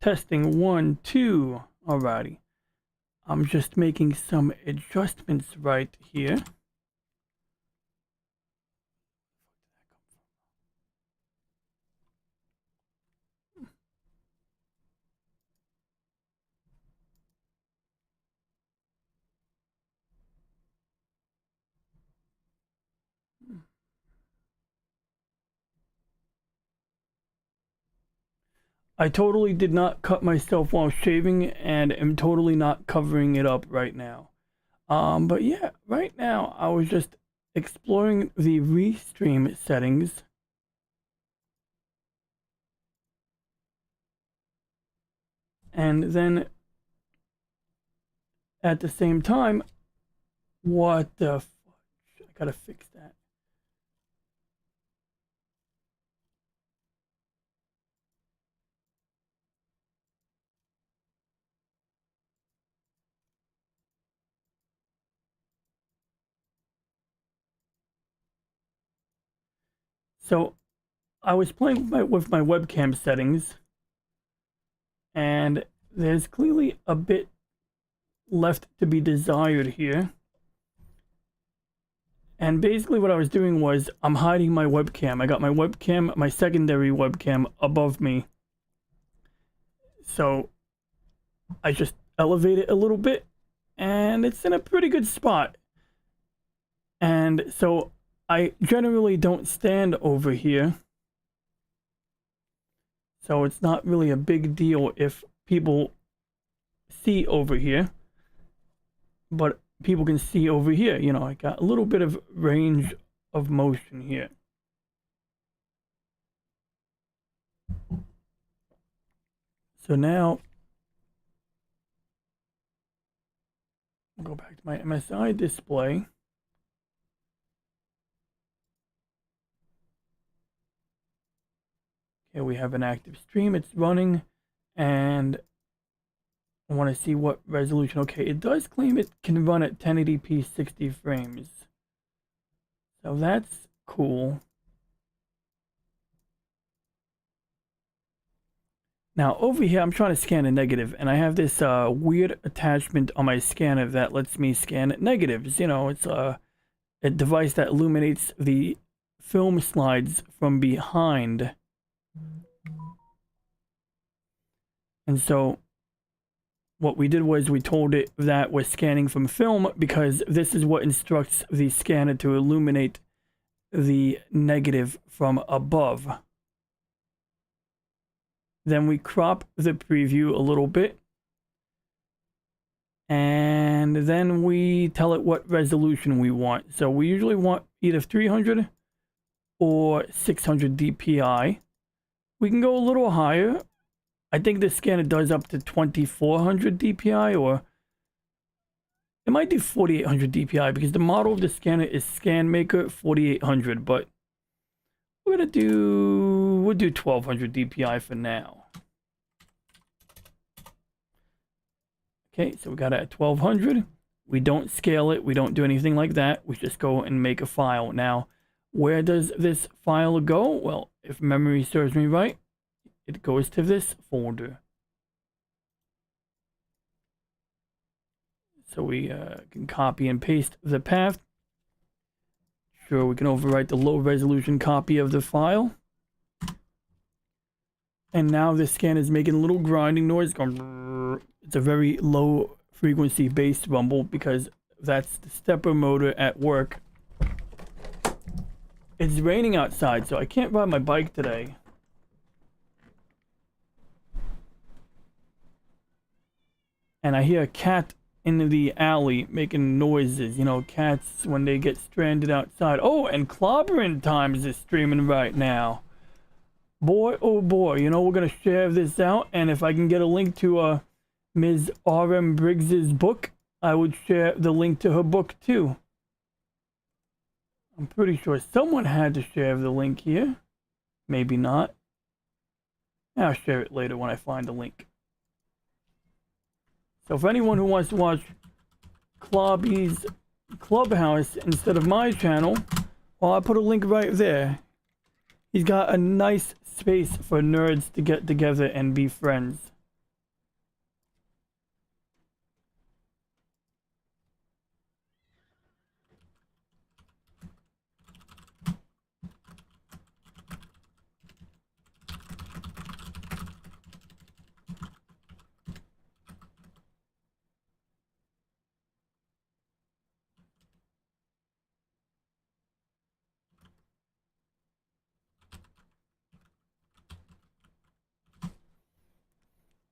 Testing 1, 2. Alrighty. I'm just making some adjustments right here. I totally did not cut myself while shaving and am totally not covering it up right now. But yeah, right now I was just exploring the restream settings. And then at the same time, what the fuck? I gotta fix that. So I was playing with my webcam settings, and there's clearly a bit left to be desired here. And basically what I was doing was I'm hiding my webcam. I got my webcam, my secondary webcam above me. So I just elevate it a little bit and it's in a pretty good spot. And so I generally don't stand over here. So it's not really a big deal if people see over here. But people can see over here, you know, I got a little bit of range of motion here. So now I'll go back to my MSI display. Okay, we have an active stream, it's running, and I want to see what resolution. Okay, it does claim it can run at 1080p 60 frames. So that's cool. Now over here, I'm trying to scan a negative, and I have this weird attachment on my scanner that lets me scan negatives. You know, it's a device that illuminates the film slides from behind. And so what we did was we told it that we're scanning from film because this is what instructs the scanner to illuminate the negative from above. Then we crop the preview a little bit. And then we tell it what resolution we want. So we usually want either 300 or 600 DPI. We can go a little higher. I think the scanner does up to 2400 DPI, or it might do 4800 DPI because the model of the scanner is ScanMaker 4800, but we'll do 1200 DPI for now. Okay, so we got it at 1200. We don't scale it, we don't do anything like that. We just go and make a file. Now, where does this file go? Well, if memory serves me right, it goes to this folder. So we can copy and paste the path. Sure, we can overwrite the low resolution copy of the file. And now this scan is making a little grinding noise. It's a very low frequency bass rumble because that's the stepper motor at work. It's raining outside, so I can't ride my bike today. And I hear a cat in the alley making noises. You know, cats when they get stranded outside. Oh, and Clobbering Times is streaming right now. Boy, oh boy, you know, we're going to share this out. And if I can get a link to Ms. R.M. Briggs's book, I would share the link to her book too. I'm pretty sure someone had to share the link here. Maybe not. I'll share it later when I find the link. So for anyone who wants to watch Clobby's Clubhouse instead of my channel, well, I put a link right there. He's got a nice space for nerds to get together and be friends.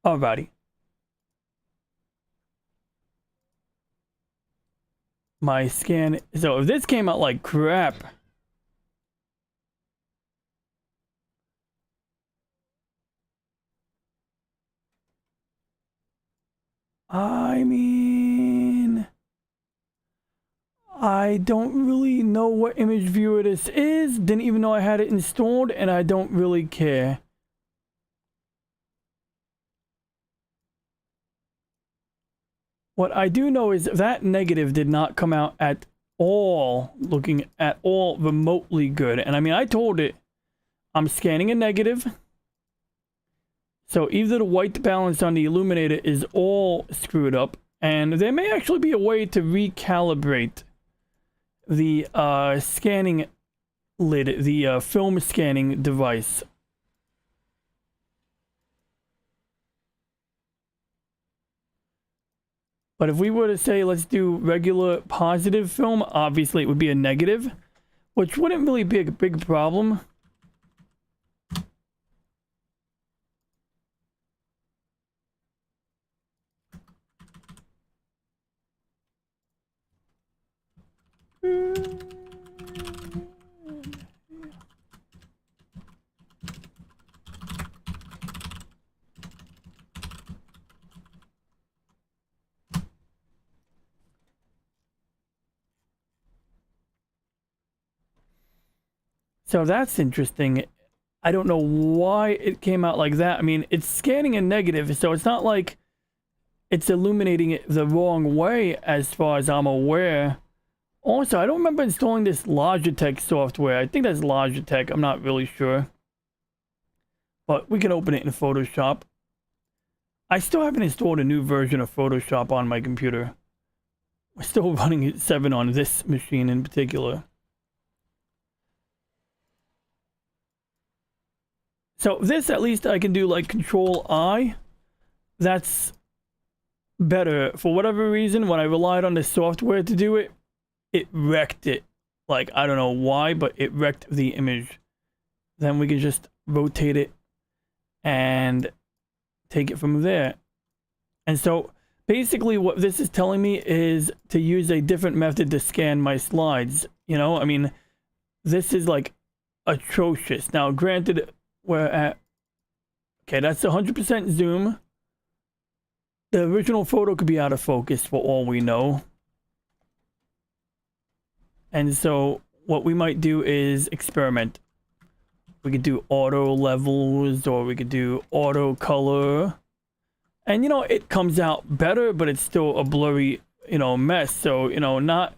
Alrighty. My scan. So if this came out like crap. I mean, I don't really know what image viewer this is. Didn't even know I had it installed, and I don't really care. What I do know is that negative did not come out at all, looking at all remotely good. And I mean, I told it, I'm scanning a negative. So either the white balance on the illuminator is all screwed up, and there may actually be a way to recalibrate the scanning lid, the film scanning device. But if we were to say, let's do regular positive film, obviously it would be a negative, which wouldn't really be a big problem. So that's interesting. I don't know why it came out like that. I mean, it's scanning a negative, so it's not like it's illuminating it the wrong way as far as I'm aware. Also, I don't remember installing this Logitech software. I think that's Logitech. I'm not really sure. But we can open it in Photoshop. I still haven't installed a new version of Photoshop on my computer. We're still running 7 on this machine in particular. So this, at least I can do like Control I. That's better. For whatever reason, when I relied on the software to do it, it wrecked it. Like, I don't know why, but it wrecked the image. Then we can just rotate it and take it from there. And so basically what this is telling me is to use a different method to scan my slides. You know, I mean, this is like atrocious. Now, granted, we're at, okay, that's 100% zoom. The original photo could be out of focus for all we know. And so what we might do is experiment. We could do auto levels, or we could do auto color. And, you know, it comes out better, but it's still a blurry, you know, mess. So, you know, not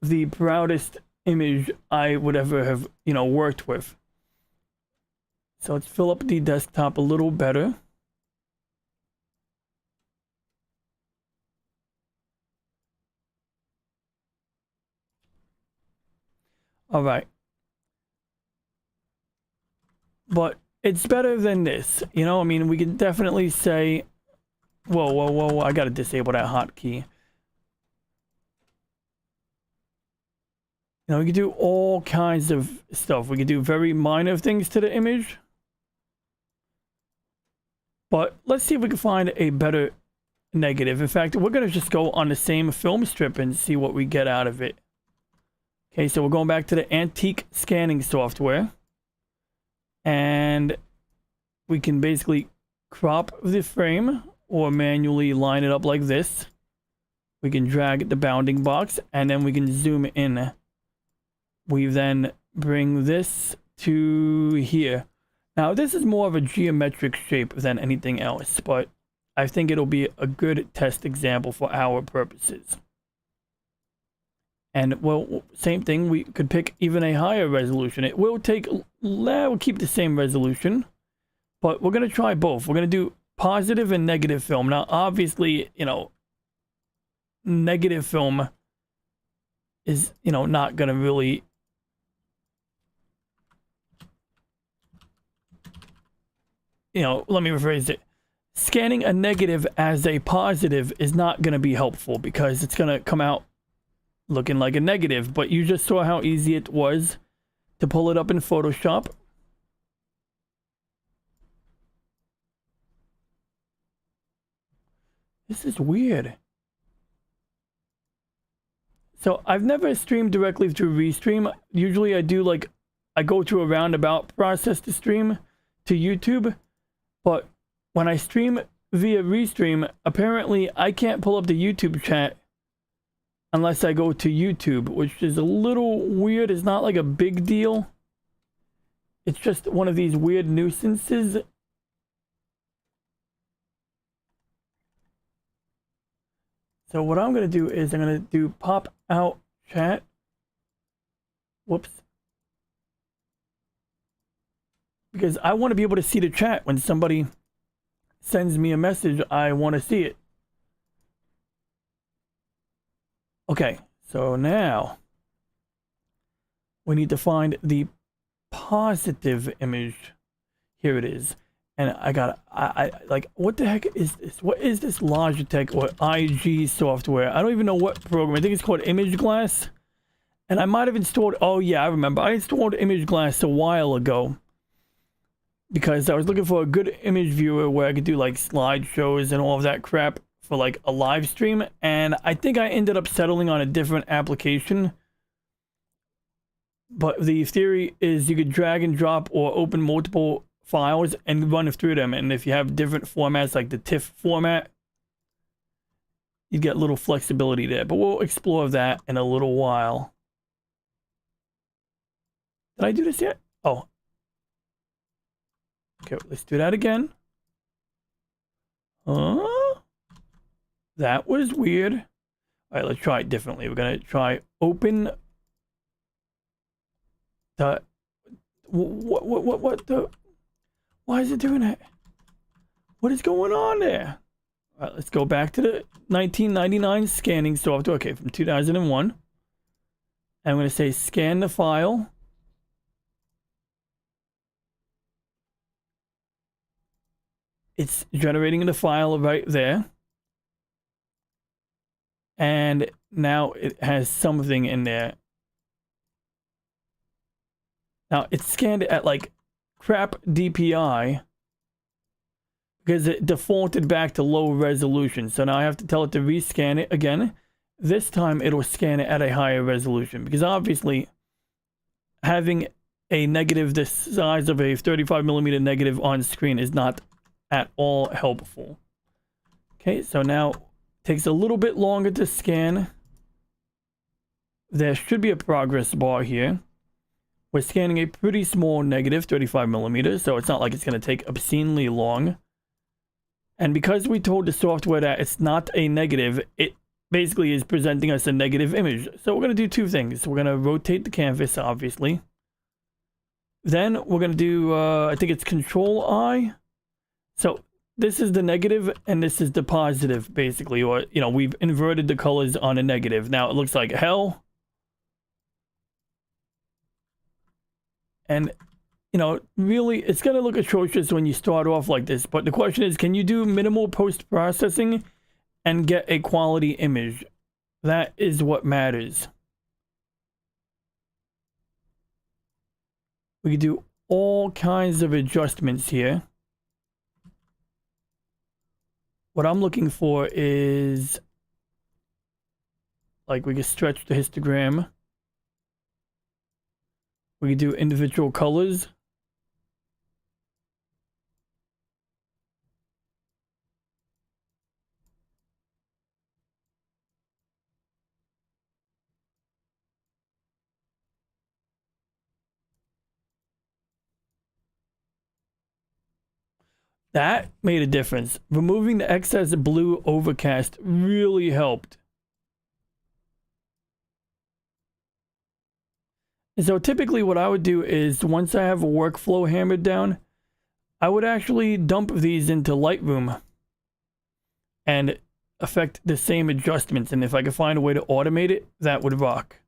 the proudest image I would ever have, you know, worked with. So let's fill up the desktop a little better. All right. But it's better than this. You know, I mean, we can definitely say, whoa, whoa, whoa, I got to disable that hotkey. You know, we can do all kinds of stuff. We can do very minor things to the image. But let's see if we can find a better negative. In fact, we're going to just go on the same film strip and see what we get out of it. Okay, so we're going back to the antique scanning software. And we can basically crop the frame or manually line it up like this. We can drag the bounding box and then we can zoom in. We then bring this to here. Now, this is more of a geometric shape than anything else, but I think it'll be a good test example for our purposes. And, well, same thing, we could pick even a higher resolution. It will take, we'll keep the same resolution, but we're going to try both. We're going to do positive and negative film. Now, obviously, you know, negative film is, you know, not going to really... You know, let me rephrase it. Scanning a negative as a positive is not going to be helpful because it's going to come out looking like a negative. But you just saw how easy it was to pull it up in Photoshop. This is weird. So I've never streamed directly through Restream. Usually I do like, I go through a roundabout process to stream to YouTube. But when I stream via Restream, apparently I can't pull up the YouTube chat unless I go to YouTube, which is a little weird. It's not like a big deal. It's just one of these weird nuisances. So what I'm going to do is I'm going to do pop out chat. Whoops. Because I want to be able to see the chat when somebody sends me a message. I want to see it. Okay, so now we need to find the positive image. Here it is. And I like, what the heck is this? What is this Logitech or IG software? I don't even know what program. I think it's called Image Glass. And I might have installed, oh yeah, I remember. I installed Image Glass a while ago because I was looking for a good image viewer where I could do like slideshows and all of that crap for like a live stream. And I think I ended up settling on a different application. But the theory is you could drag and drop or open multiple files and run through them, and if you have different formats like the TIFF format, you get a little flexibility there, but we'll explore that in a little while. Did I do this yet? Oh, okay, let's do that again. That was weird. All right, let's try it differently. We're gonna try open the what the, why is it doing that? What is going on there? All right, let's go back to the 1999 scanning software. Okay, from 2001. I'm going to say scan the file. It's generating the file right there. And now it has something in there. Now, it's scanned at like crap DPI because it defaulted back to low resolution. So now I have to tell it to rescan it again. This time it'll scan it at a higher resolution because obviously having a negative this size of a 35mm negative on screen is not at all helpful. Okay, so now it takes a little bit longer to scan. There should be a progress bar here. We're scanning a pretty small negative, 35mm, so it's not like it's going to take obscenely long. And because we told the software that it's not a negative, it basically is presenting us a negative image. So we're going to do two things. We're going to rotate the canvas, obviously. Then we're going to do, I think it's Control-I. So this is the negative and this is the positive, basically. Or, you know, we've inverted the colors on a negative. Now it looks like hell. And, you know, really, it's going to look atrocious when you start off like this. But the question is, can you do minimal post-processing and get a quality image? That is what matters. We can do all kinds of adjustments here. What I'm looking for is, like, we can stretch the histogram. We can do individual colors. That made a difference. Removing the excess blue overcast really helped. And so typically what I would do is once I have a workflow hammered down, I would actually dump these into Lightroom and affect the same adjustments. And if I could find a way to automate it, that would rock.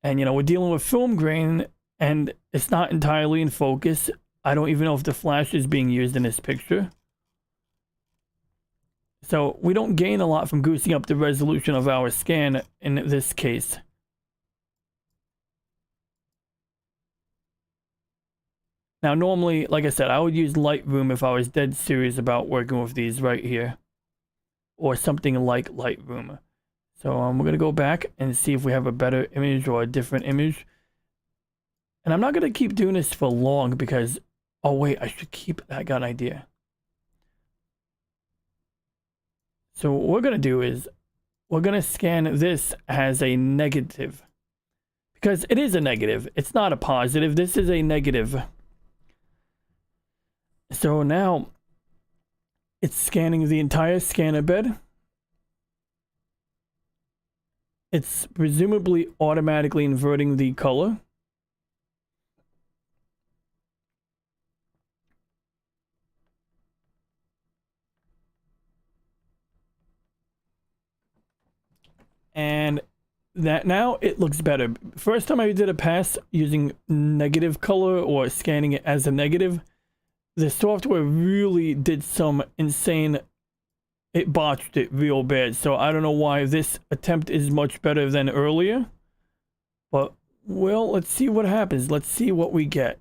And, you know, we're dealing with film grain and it's not entirely in focus. I don't even know if the flash is being used in this picture. So we don't gain a lot from goosing up the resolution of our scan in this case. Now, normally, like I said, I would use Lightroom if I was dead serious about working with these right here, or something like Lightroom. So we're going to go back and see if we have a better image or a different image. And I'm not going to keep doing this for long because, oh wait, I should keep, I got an idea. So what we're going to do is we're going to scan this as a negative, because it is a negative. It's not a positive. This is a negative. So now it's scanning the entire scanner bed. It's presumably automatically inverting the color. And that now it looks better. First time I did a pass using negative color or scanning it as a negative, the software really did some insane, it botched it real bad. So I don't know why this attempt is much better than earlier. But, well, let's see what happens. Let's see what we get.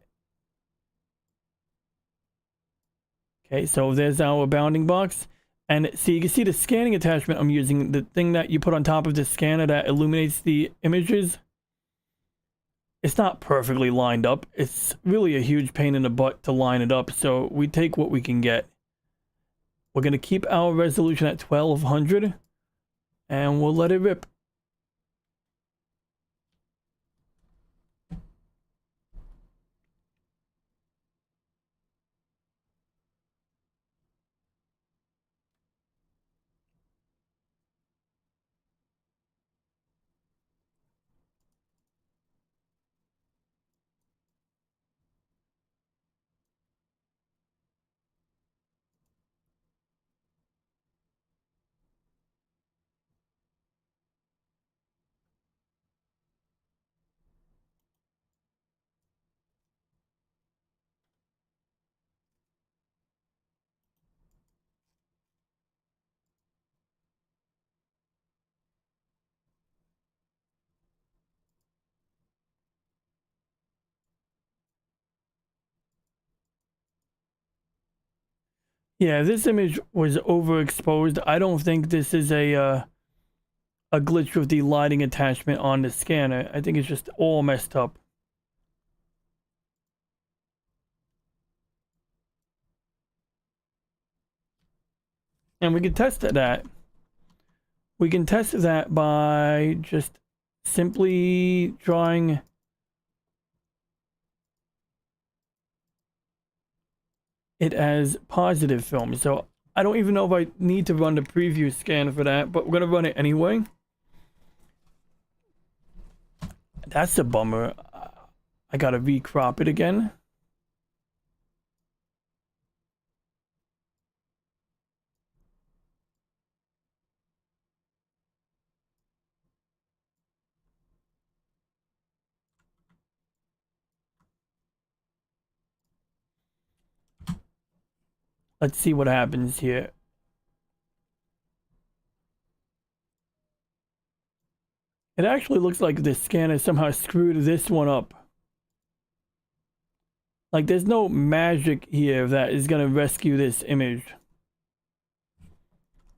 Okay, so there's our bounding box. And see, you can see the scanning attachment I'm using, the thing that you put on top of the scanner that illuminates the images. It's not perfectly lined up. It's really a huge pain in the butt to line it up, so we take what we can get. We're going to keep our resolution at 1200, and we'll let it rip. Yeah, this image was overexposed. I don't think this is a glitch with the lighting attachment on the scanner. I think it's just all messed up. And we can test that. We can test that by just simply drawing it as positive film. So I don't even know if I need to run the preview scan for that, but we're going to run it anyway. That's a bummer. I got to recrop it again. Let's see what happens here. It actually looks like the scanner somehow screwed this one up. Like there's no magic here that is going to rescue this image.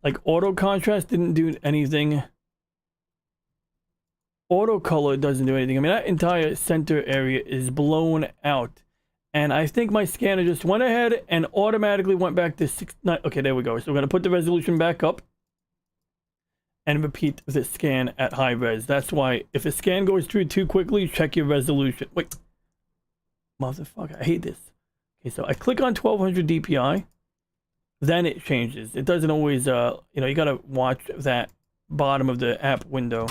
Like auto contrast didn't do anything. Auto color doesn't do anything. I mean, that entire center area is blown out. And I think my scanner just went ahead and automatically went back to 6. Okay, there we go. So we're going to put the resolution back up and repeat the scan at high res. That's why if a scan goes through too quickly, check your resolution. Wait. Motherfucker, I hate this. Okay, so I click on 1200 DPI. Then it changes. It doesn't always, you got to watch that bottom of the app window.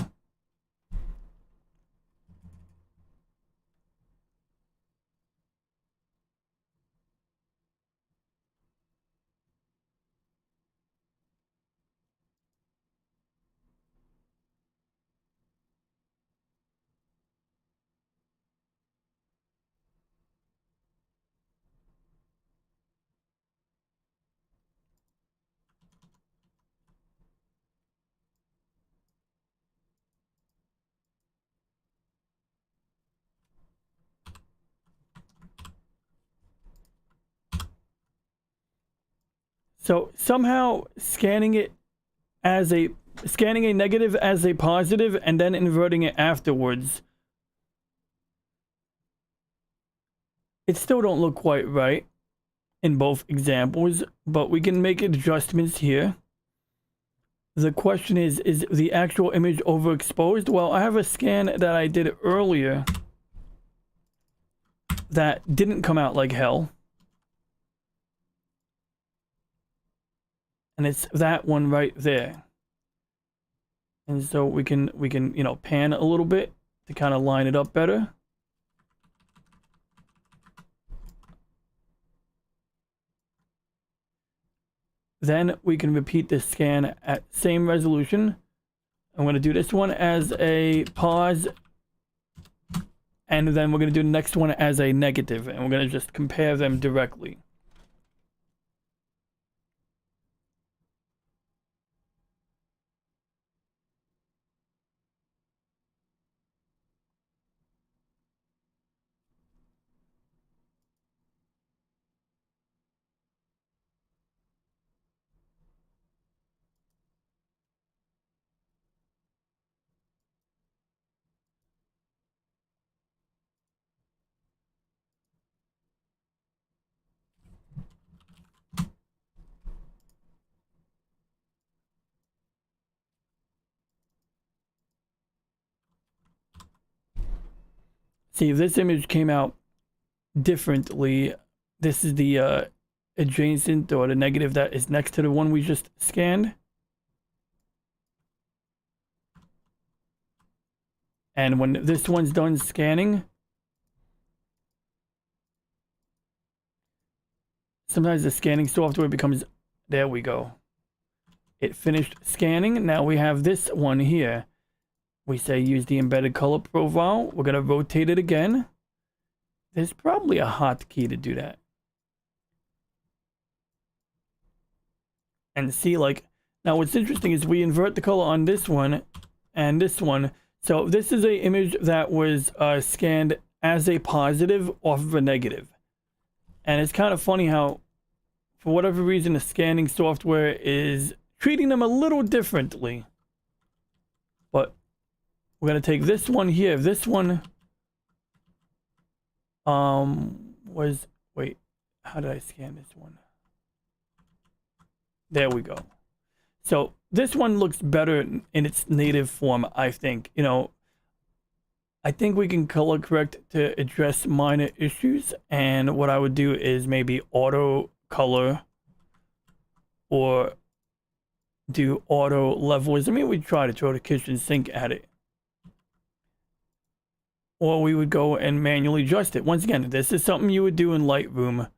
So somehow scanning a negative as a positive and then inverting it afterwards, it still don't look quite right in both examples, but we can make adjustments here. The question is the actual image overexposed? Well, I have a scan that I did earlier that didn't come out like hell. And it's that one right there. And so we can, you know, pan a little bit to kind of line it up better. Then we can repeat this scan at same resolution. I'm going to do this one as a pause. And then we're going to do the next one as a negative. And we're going to just compare them directly. See, if this image came out differently, this is the adjacent or the negative that is next to the one we just scanned. And when this one's done scanning, sometimes the scanning software becomes, there we go. It finished scanning. Now we have this one here. We say use the embedded color profile. We're going to rotate it again. There's probably a hotkey to do that. And see, like, now what's interesting is we invert the color on this one and this one. So this is a image that was scanned as a positive off of a negative. And it's kind of funny how, for whatever reason, the scanning software is treating them a little differently. But we're going to take this one here. This one was, wait, how did I scan this one? There we go. So this one looks better in its native form, I think. You know, I think we can color correct to address minor issues. And what I would do is maybe auto color or do auto levels. I mean, we try to throw the kitchen sink at it. Or we would go and manually adjust it. Once again, this is something you would do in Lightroom.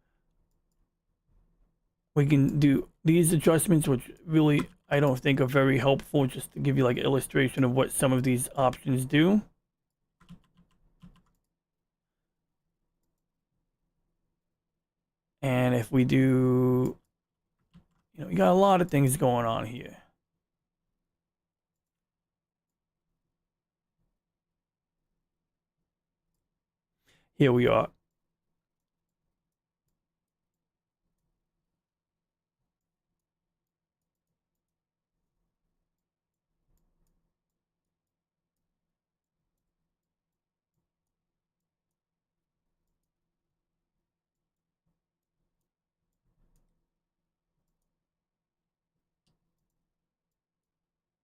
We can do these adjustments, which really I don't think are very helpful, just to give you like an illustration of what some of these options do. And if we do, you know, we got a lot of things going on here. Here we are.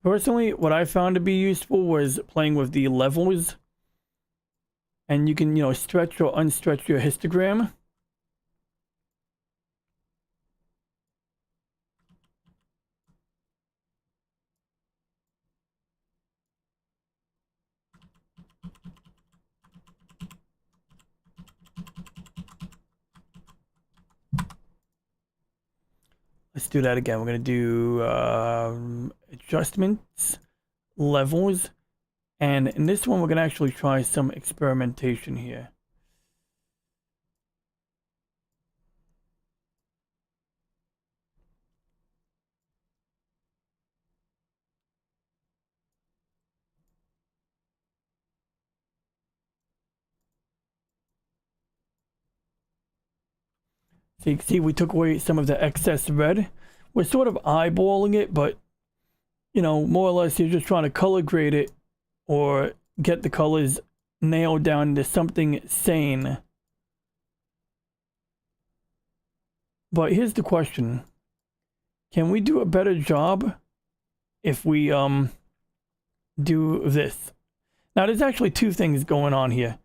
Personally, what I found to be useful was playing with the levels. And you can, you know, stretch or unstretch your histogram. Let's do that again. We're going to do adjustments, levels, and in this one, we're going to actually try some experimentation here. So you can see we took away some of the excess red. we're sort of eyeballing it, but you know, more or less you're just trying to color grade it or get the colors nailed down into something sane. But here's the question. Can we do a better job if we do this? Now there's actually two things going on here.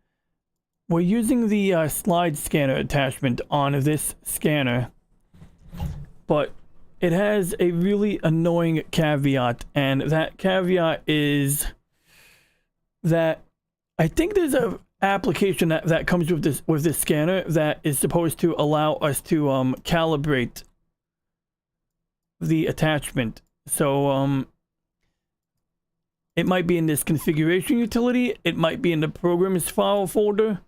We're using the slide scanner attachment on this scanner, but it has a really annoying caveat, and that caveat is that I think there's a application that comes with this scanner that is supposed to allow us to calibrate the attachment. So it might be in this configuration utility, it might be in the programs file folder,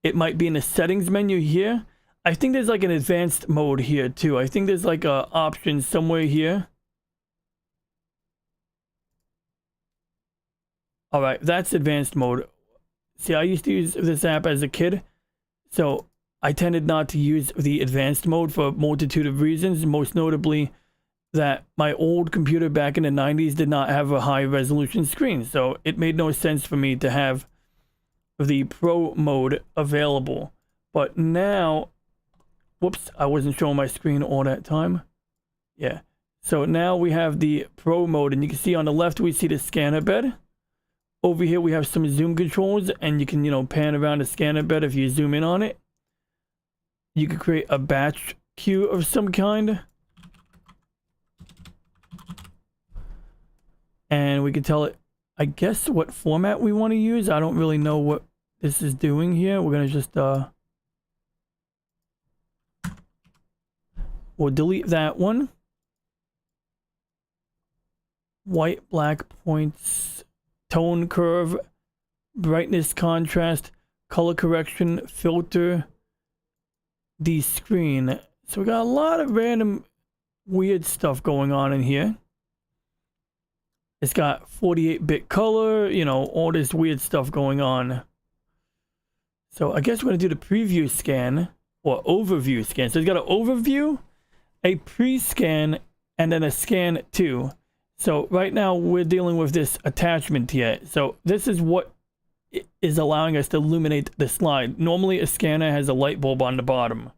it might be in the settings menu here. I think there's like an advanced mode here too. I think there's like a option somewhere here. All right, that's advanced mode. See, I used to use this app as a kid, so I tended not to use the advanced mode for a multitude of reasons, most notably that my old computer back in the 90s did not have a high resolution screen, so it made no sense for me to have the pro mode available. But now, whoops, I wasn't showing my screen all that time. Yeah, so now we have the pro mode, and you can see on the left we see the scanner bed. Over here we have some zoom controls, and you can, you know, pan around the scanner bed if you zoom in on it. You could create a batch queue of some kind. And we can tell it, I guess, what format we want to use. I don't really know what this is doing here. We're going to just, we'll delete that one. White, black points, tone curve, brightness, contrast, color correction, filter, descreen. So we got a lot of random weird stuff going on in here. It's got 48-bit color, you know, all this weird stuff going on. So I guess we're going to do the preview scan or overview scan. So it's got an overview, a pre-scan, and then a scan too. So right now we're dealing with this attachment here. So this is what is allowing us to illuminate the slide. Normally a scanner has a light bulb on the bottom,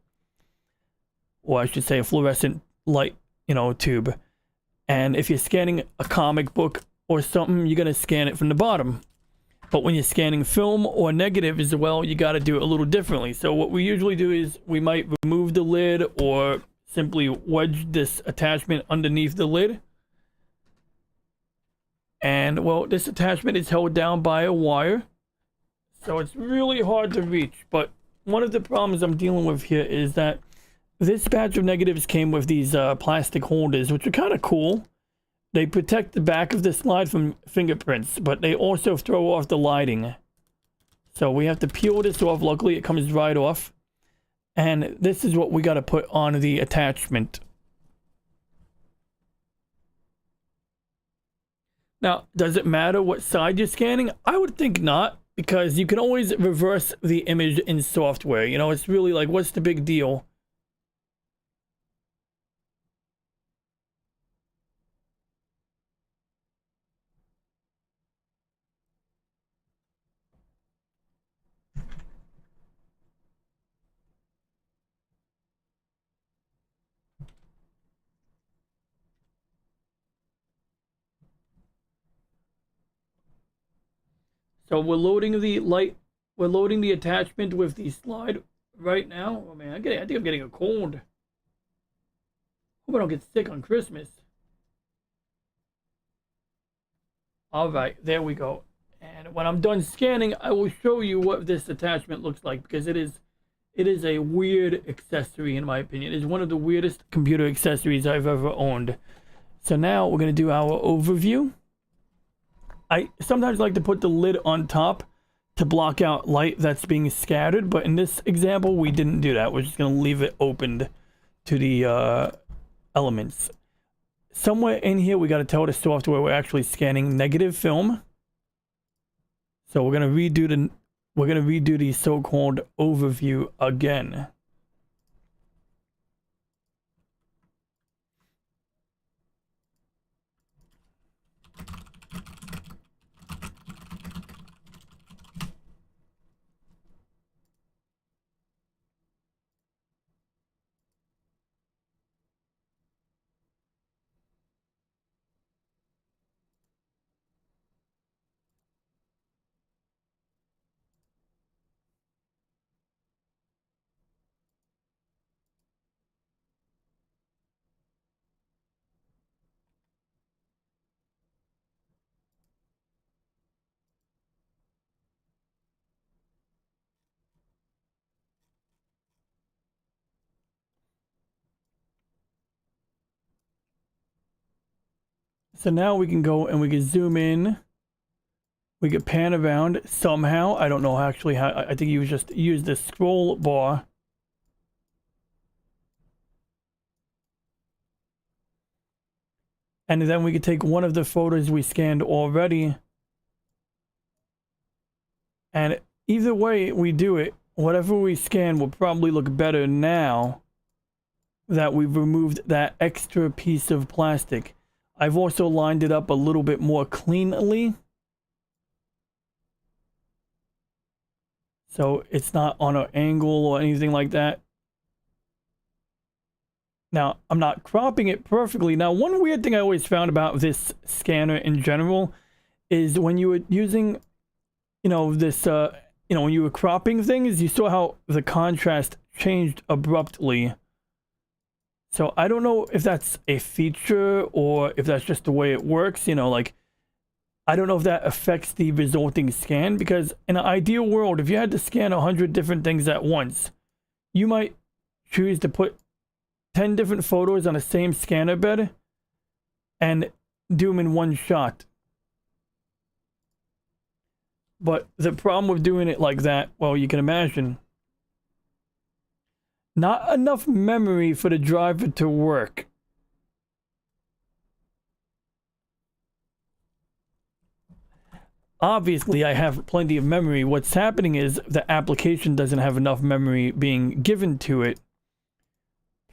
or I should say a fluorescent light, you know, tube. And if you're scanning a comic book or something, you're going to scan it from the bottom. But when you're scanning film or negative as well, you got to do it a little differently. So what we usually do is we might remove the lid or simply wedge this attachment underneath the lid. And well, this attachment is held down by a wire, so it's really hard to reach. But one of the problems I'm dealing with here is that this batch of negatives came with these plastic holders, which are kind of cool. They protect the back of the slide from fingerprints, but they also throw off the lighting. So we have to peel this off. Luckily, it comes right off. And this is what we got to put on the attachment. Now, does it matter what side you're scanning? I would think not, because you can always reverse the image in software. You know, it's really like, what's the big deal? So we're loading the light, we're loading the attachment with the slide right now. Oh man, I think I'm getting a cold. Hope I don't get sick on Christmas. All right, there we go. And when I'm done scanning, I will show you what this attachment looks like, because it is a weird accessory in my opinion. It's one of the weirdest computer accessories I've ever owned. So now we're going to do our overview. I sometimes like to put the lid on top to block out light that's being scattered, but in this example, we didn't do that. We're just going to leave it opened to the elements. Somewhere in here, we got to tell the software we're actually scanning negative film. So we're going to redo the so-called overview again. So now we can go and we can zoom in. We can pan around somehow. I don't know actually how. I think you just use the scroll bar. And then we could take one of the photos we scanned already. And either way we do it, whatever we scan will probably look better now that we've removed that extra piece of plastic. I've also lined it up a little bit more cleanly, so it's not on an angle or anything like that. Now, I'm not cropping it perfectly. Now, one weird thing I always found about this scanner in general is when you were using, you know, this, when you were cropping things, you saw how the contrast changed abruptly. So I don't know if that's a feature or if that's just the way it works, like, I don't know if that affects the resulting scan, because in an ideal world, if you had to scan 100 different things at once, you might choose to put 10 different photos on the same scanner bed and do them in one shot. But the problem with doing it like that, well, you can imagine, not enough memory for the driver to work. Obviously, I have plenty of memory. What's happening is the application doesn't have enough memory being given to it.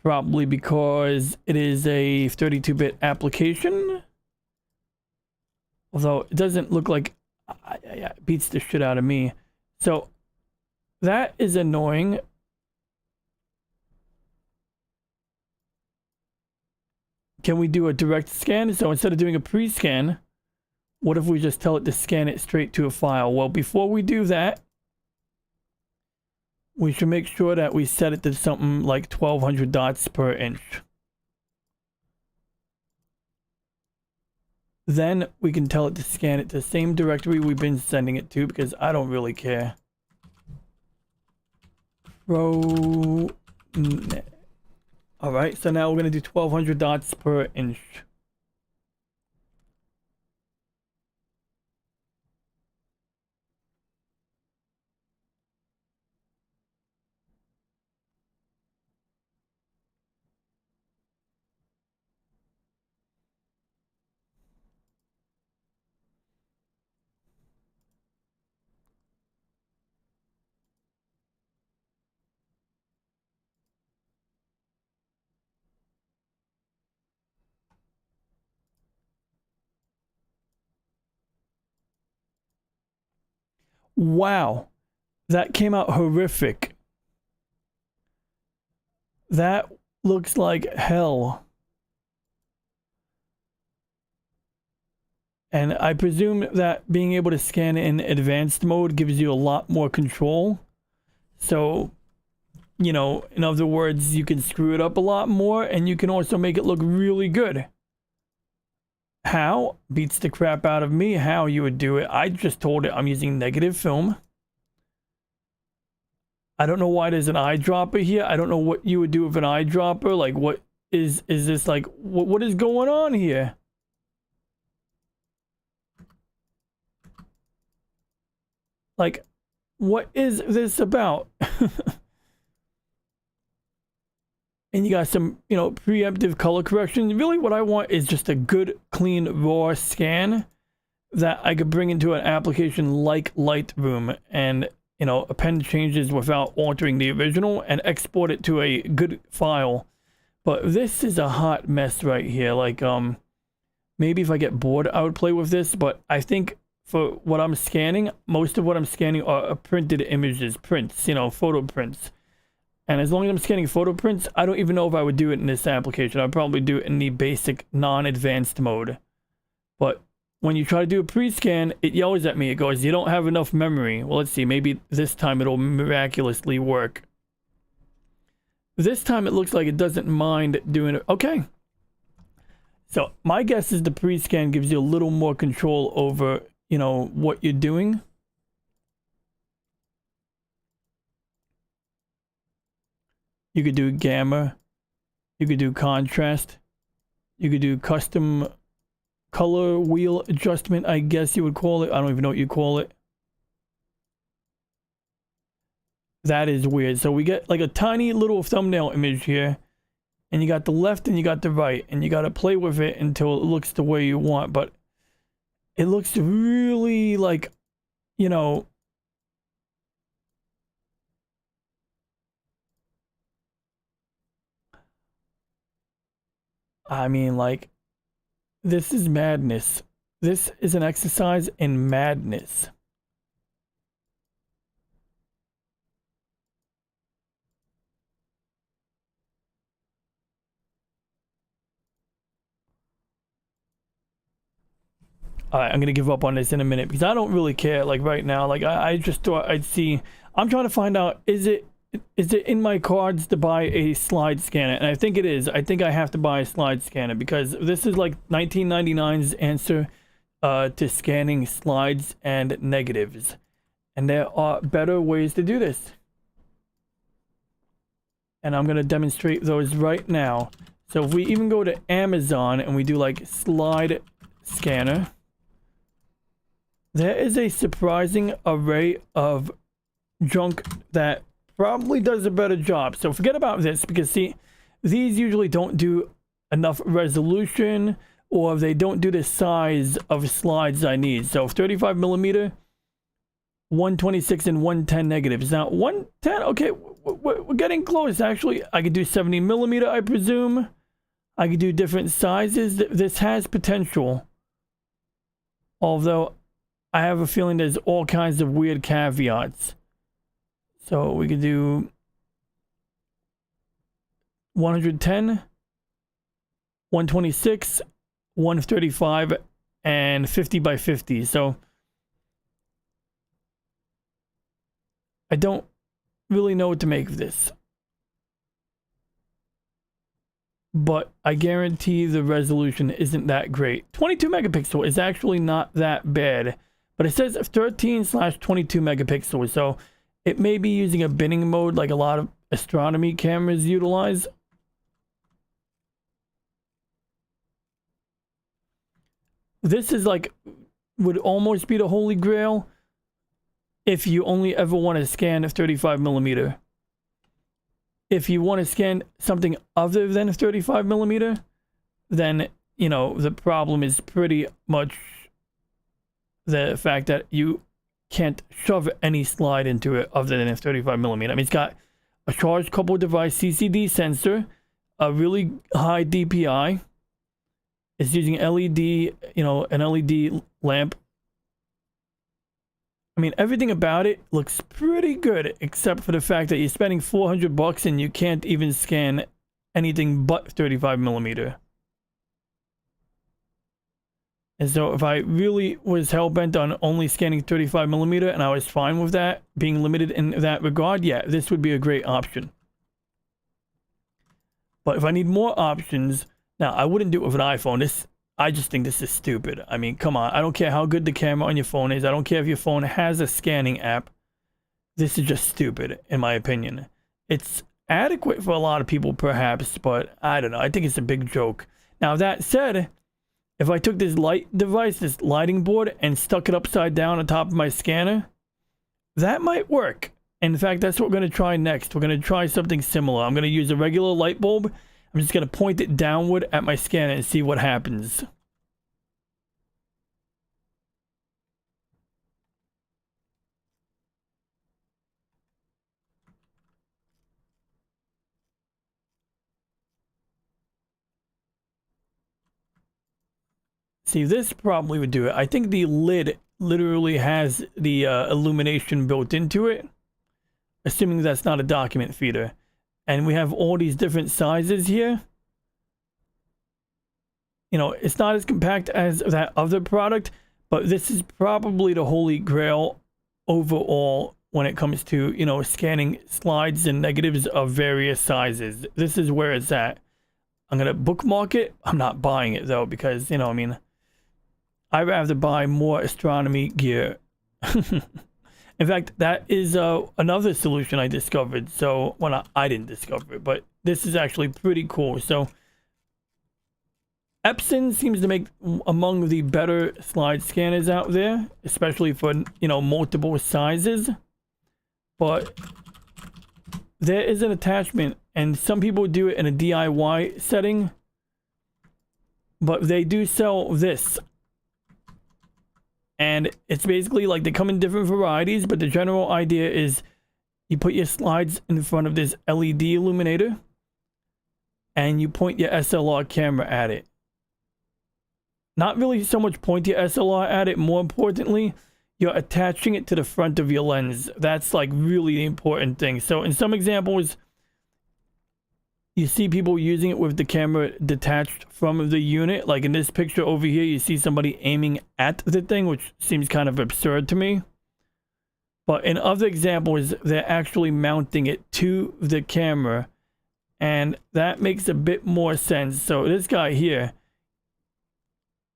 Probably because it is a 32-bit application. Although it doesn't look like it beats the shit out of me. So that is annoying. Can we do a direct scan? So instead of doing a pre-scan, what if we just tell it to scan it straight to a file? Well, before we do that, we should make sure that we set it to something like 1200 dots per inch. Then we can tell it to scan it to the same directory we've been sending it to, because I don't really care. Alright, so now we're going to do 1200 dots per inch. Wow, that came out horrific. That looks like hell. And I presume that being able to scan in advanced mode gives you a lot more control. So, in other words, you can screw it up a lot more, and you can also make it look really good. How? Beats the crap out of me how you would do it. I just told it I'm using negative film. I don't know why there's an eyedropper here. I don't know what you would do with an eyedropper. Like, what is this, like, what is going on here? Like, what is this about? And you got some, preemptive color correction. Really what I want is just a good, clean, raw scan that I could bring into an application like Lightroom and, append changes without altering the original and export it to a good file. But this is a hot mess right here. Like, maybe if I get bored, I would play with this, but I think for what I'm scanning, most of what I'm scanning are printed images, prints, photo prints. And as long as I'm scanning photo prints, I don't even know if I would do it in this application. I'd probably do it in the basic non-advanced mode. But when you try to do a pre-scan, it yells at me. It goes, you don't have enough memory. Well, let's see. Maybe this time it'll miraculously work. This time it looks like it doesn't mind doing it. Okay. So my guess is the pre-scan gives you a little more control over, what you're doing. You could do gamma. You could do contrast. You could do custom color wheel adjustment, I guess you would call it. I don't even know what you call it. That is weird. So we get like a tiny little thumbnail image here, and you got the left and you got the right, and you got to play with it until it looks the way you want. But it looks really like, you know, I mean, like, this is madness. This is an exercise in madness. All right, I'm gonna give up on this in a minute because I don't really care. Like right now, like I just thought I'd see. I'm trying to find out, is it in my cards to buy a slide scanner? And I think it is. I think I have to buy a slide scanner because this is like 1999's answer to scanning slides and negatives, and there are better ways to do this. And I'm gonna demonstrate those right now. So if we even go to Amazon and we do like slide scanner, there is a surprising array of junk that probably does a better job. So forget about this because see, these usually don't do enough resolution, or they don't do the size of slides I need. So 35 millimeter, 126 and 110 negatives. Now 110, okay, we're getting close. Actually, I could do 70 millimeter, I presume. I could do different sizes. This has potential, although I have a feeling there's all kinds of weird caveats. So we could do 110, 126, 135, and 50 by 50. So I don't really know what to make of this, but I guarantee the resolution isn't that great. 22 megapixel is actually not that bad. But it says 13/22 megapixels, so it may be using a binning mode like a lot of astronomy cameras utilize. This is like, would almost be the holy grail if you only ever want to scan 35 millimeter. If you want to scan something other than 35 millimeter, then, you know, the problem is pretty much the fact that you can't shove any slide into it other than a 35 millimeter. I mean, it's got a charge coupled device CCD sensor, a really high DPI. It's using LED, you know, an LED lamp. I mean, everything about it looks pretty good, except for the fact that you're spending $400 and you can't even scan anything but 35 millimeter. And so if I really was hell-bent on only scanning 35 millimeter and I was fine with that, being limited in that regard, yeah, this would be a great option. But if I need more options, now I wouldn't do it with an iPhone. I just think this is stupid. I mean, come on. I don't care how good the camera on your phone is. I don't care if your phone has a scanning app. This is just stupid, in my opinion. It's adequate for a lot of people, perhaps, but I don't know. I think it's a big joke. Now, that said, if I took this light device, this lighting board, and stuck it upside down on top of my scanner, that might work. In fact, that's what we're going to try next. We're going to try something similar. I'm going to use a regular light bulb. I'm just going to point it downward at my scanner and see what happens. See, this probably would do it. I think the lid literally has the illumination built into it, assuming that's not a document feeder. And we have all these different sizes here. You know, it's not as compact as that other product, but this is probably the holy grail overall when it comes to, you know, scanning slides and negatives of various sizes. This is where it's at. I'm going to bookmark it. I'm not buying it, though, because, you know, I mean, I'd rather buy more astronomy gear. In fact, that is another solution I discovered. So, well, I didn't discover it, but this is actually pretty cool. So, Epson seems to make among the better slide scanners out there, especially for, you know, multiple sizes. But there is an attachment, and some people do it in a DIY setting, but they do sell this. And it's basically like they come in different varieties, but the general idea is you put your slides in front of this LED illuminator and you point your SLR camera at it. Not really so much point your SLR at it, more importantly, you're attaching it to the front of your lens. That's like really the important thing. So in some examples, you see people using it with the camera detached from the unit. Like in this picture over here, you see somebody aiming at the thing, which seems kind of absurd to me. But in other examples, they're actually mounting it to the camera, and that makes a bit more sense. So this guy here,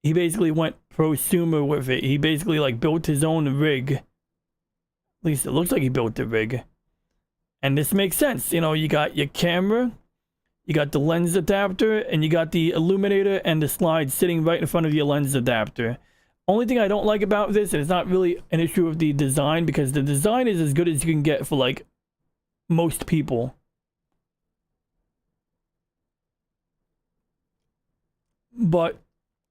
he basically went prosumer with it. He basically like built his own rig. At least it looks like he built the rig. And this makes sense. You know, you got your camera, you got the lens adapter, and you got the illuminator and the slide sitting right in front of your lens adapter. Only thing I don't like about this, and it's not really an issue of the design, because the design is as good as you can get for like most people. But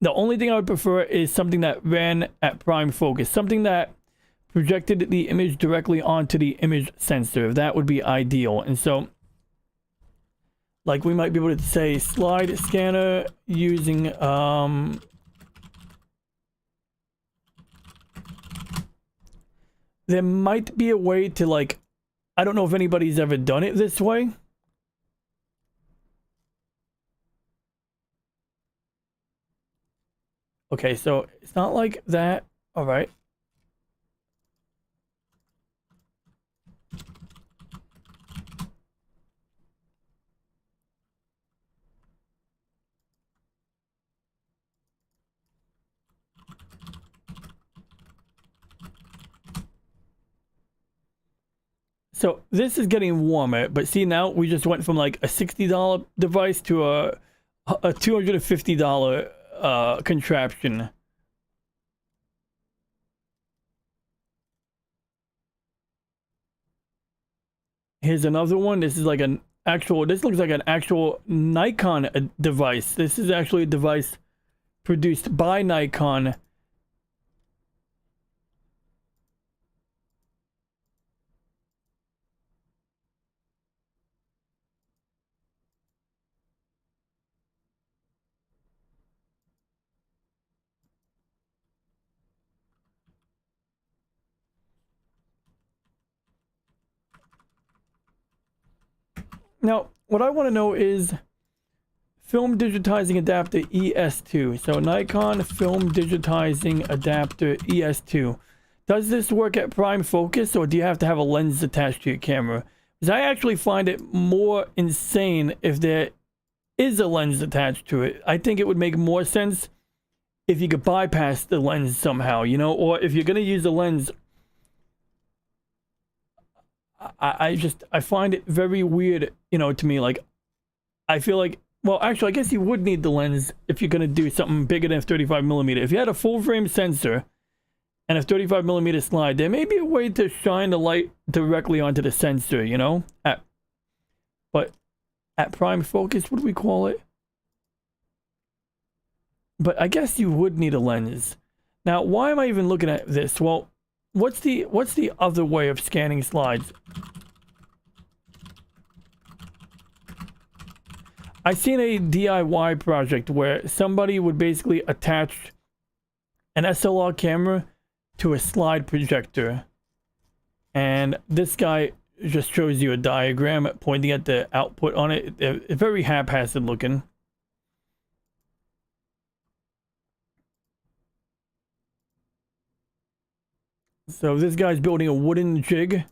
the only thing I would prefer is something that ran at prime focus, something that projected the image directly onto the image sensor. That would be ideal. And so, like, we might be able to say slide scanner using there might be a way to, like, I don't know if anybody's ever done it this way. Okay, so it's not like that. All right. So this is getting warmer, but see, now we just went from like a $60 device to a $250 contraption. Here's another one. This is like an actual, this looks like an actual Nikon device. This is actually a device produced by Nikon. Now, what I want to know is film digitizing adapter ES2. So Nikon film digitizing adapter ES2. Does this work at prime focus, or do you have to have a lens attached to your camera? Because I actually find it more insane if there is a lens attached to it. I think it would make more sense if you could bypass the lens somehow, you know, or if you're going to use the lens, I find it very weird, you know, to me. Like, I feel like, well, actually, I guess you would need the lens if you're going to do something bigger than a 35mm. If you had a full frame sensor and a 35mm slide, there may be a way to shine the light directly onto the sensor, you know? But at prime focus, what do we call it? But I guess you would need a lens. Now, why am I even looking at this? Well, what's the other way of scanning slides? I seen a DIY project where somebody would basically attach an SLR camera to a slide projector. And this guy just shows you a diagram pointing at the output on it. It's very haphazard looking. So this guy's building a wooden jig,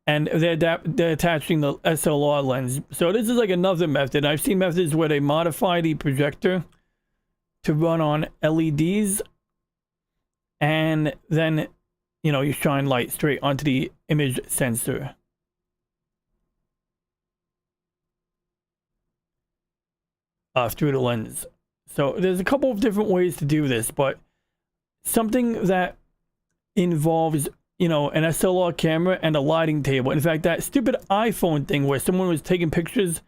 and they're attaching the SLR lens. So this is like another method. I've seen methods where they modify the projector to run on LEDs, and then, you know, you shine light straight onto the image sensor. through the lens. So there's a couple of different ways to do this, but something that involves, you know, an SLR camera and a lighting table. In fact, that stupid iPhone thing where someone was taking pictures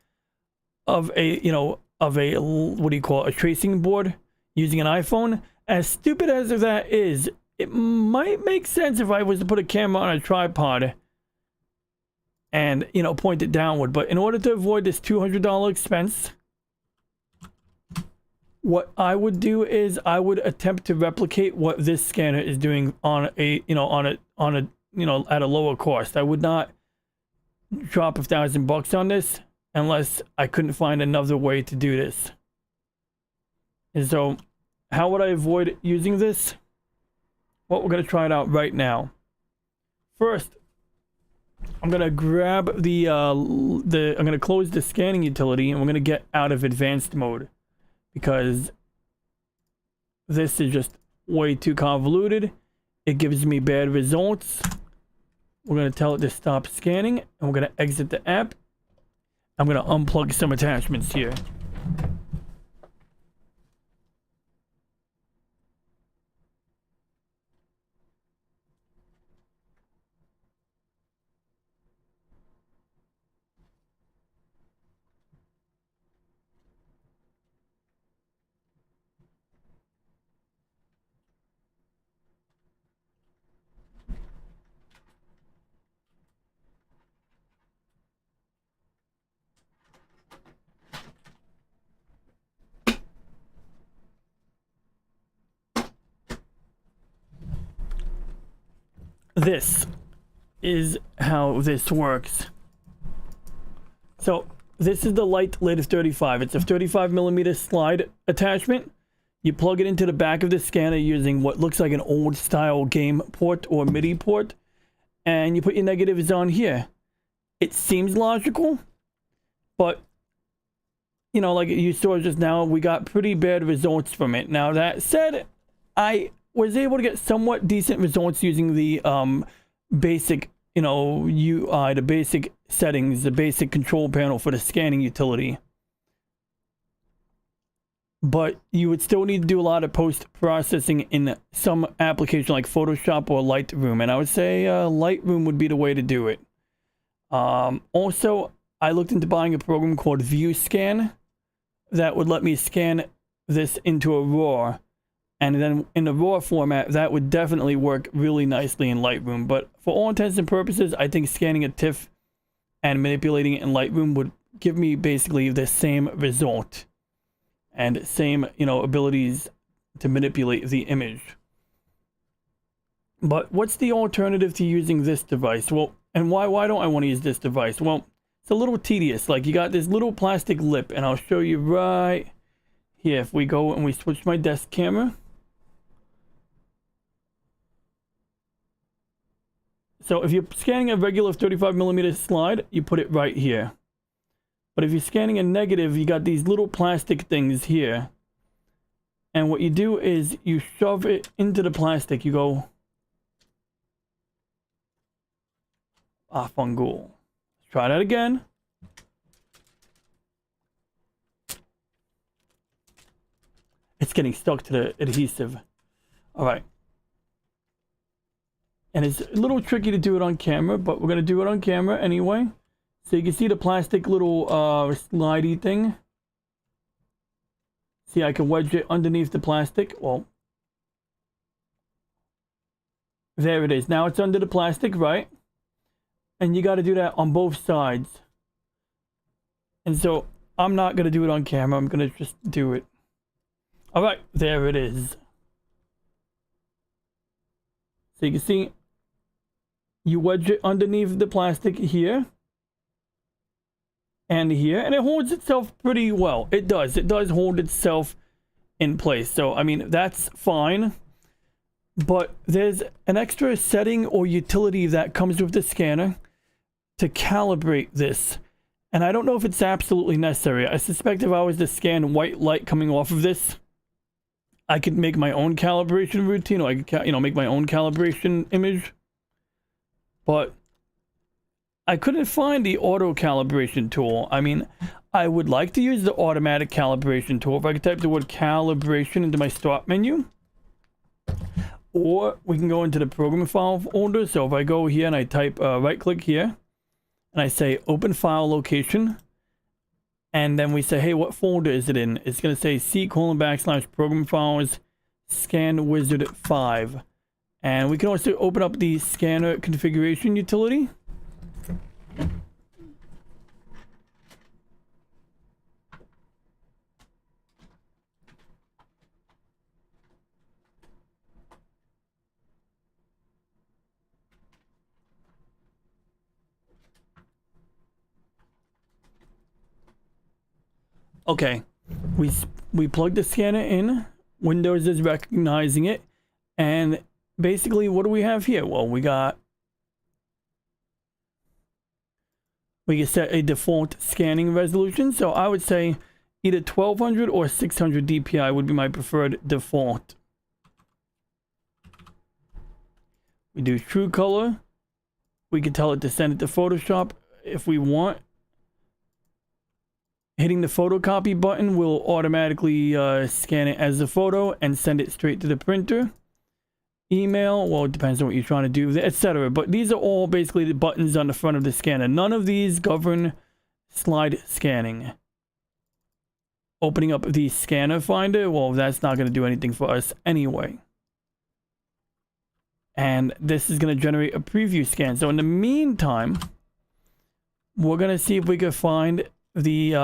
of a, you know, of a, what do you call it, a tracing board using an iPhone. As stupid as that is, it might make sense if I was to put a camera on a tripod and, you know, point it downward. But in order to avoid this $200 expense, what I would do is I would attempt to replicate what this scanner is doing on a, you know, you know, at a lower cost. I would not drop $1,000 on this unless I couldn't find another way to do this. And so how would I avoid using this? Well, we're going to try it out right now. First, I'm going to grab I'm going to close the scanning utility, and we're going to get out of advanced mode because this is just way too convoluted. It gives me bad results. We're going to tell it to stop scanning, and we're going to exit the app. I'm going to unplug some attachments here. This is how this works. So this is the LightLid 35. It's a 35mm slide attachment. You plug it into the back of the scanner using what looks like an old style game port or MIDI port, and you put your negatives on here. It seems logical, but you know, like you saw just now, we got pretty bad results from it. Now that said, I was able to get somewhat decent results using the basic, you know, UI, the basic settings, the basic control panel for the scanning utility. But you would still need to do a lot of post-processing in some application like Photoshop or Lightroom, and I would say Lightroom would be the way to do it. Also, I looked into buying a program called ViewScan that would let me scan this into a RAW. And then in the RAW format, that would definitely work really nicely in Lightroom. But for all intents and purposes, I think scanning a TIFF and manipulating it in Lightroom would give me basically the same result and same, you know, abilities to manipulate the image. But what's the alternative to using this device? Well, and why don't I want to use this device? Well, it's a little tedious. Like, you got this little plastic lip, and I'll show you right here. If we go and we switch my desk camera. So if you're scanning a regular 35mm slide, you put it right here. But if you're scanning a negative, you got these little plastic things here. And what you do is you shove it into the plastic. You go, fungal. Let's try that again. It's getting stuck to the adhesive. All right. And it's a little tricky to do it on camera, but we're going to do it on camera anyway. So you can see the plastic little slidey thing. See, I can wedge it underneath the plastic. Well, there it is. Now it's under the plastic, right? And you got to do that on both sides. And so I'm not going to do it on camera. I'm going to just do it. All right, there it is. So you can see, you wedge it underneath the plastic here and here, and it holds itself pretty well. It does hold itself in place. So, I mean, that's fine. But there's an extra setting or utility that comes with the scanner to calibrate this. And I don't know if it's absolutely necessary. I suspect if I was to scan white light coming off of this, I could make my own calibration routine, or I could, you know, make my own calibration image. But I couldn't find the auto calibration tool. I mean, I would like to use the automatic calibration tool. If I could type the word calibration into my start menu, or we can go into the program file folder. So if I go here and I type right click here and I say open file location, and then we say, hey, what folder is it in? It's going to say C:\program files scan wizard 5. And we can also open up the scanner configuration utility. Okay, we plug the scanner in. Windows is recognizing it, and basically, what do we have here? Well, we can set a default scanning resolution. So I would say either 1200 or 600 DPI would be my preferred default. We do true color. We can tell it to send it to Photoshop if we want. Hitting the photocopy button will automatically scan it as a photo and send it straight to the printer. Email, well, it depends on what you're trying to do, etc. But these are all basically the buttons on the front of the scanner. None of these govern slide scanning. Opening up the scanner finder, well, that's not going to do anything for us anyway. And this is going to generate a preview scan. So in the meantime, we're going to see if we can find the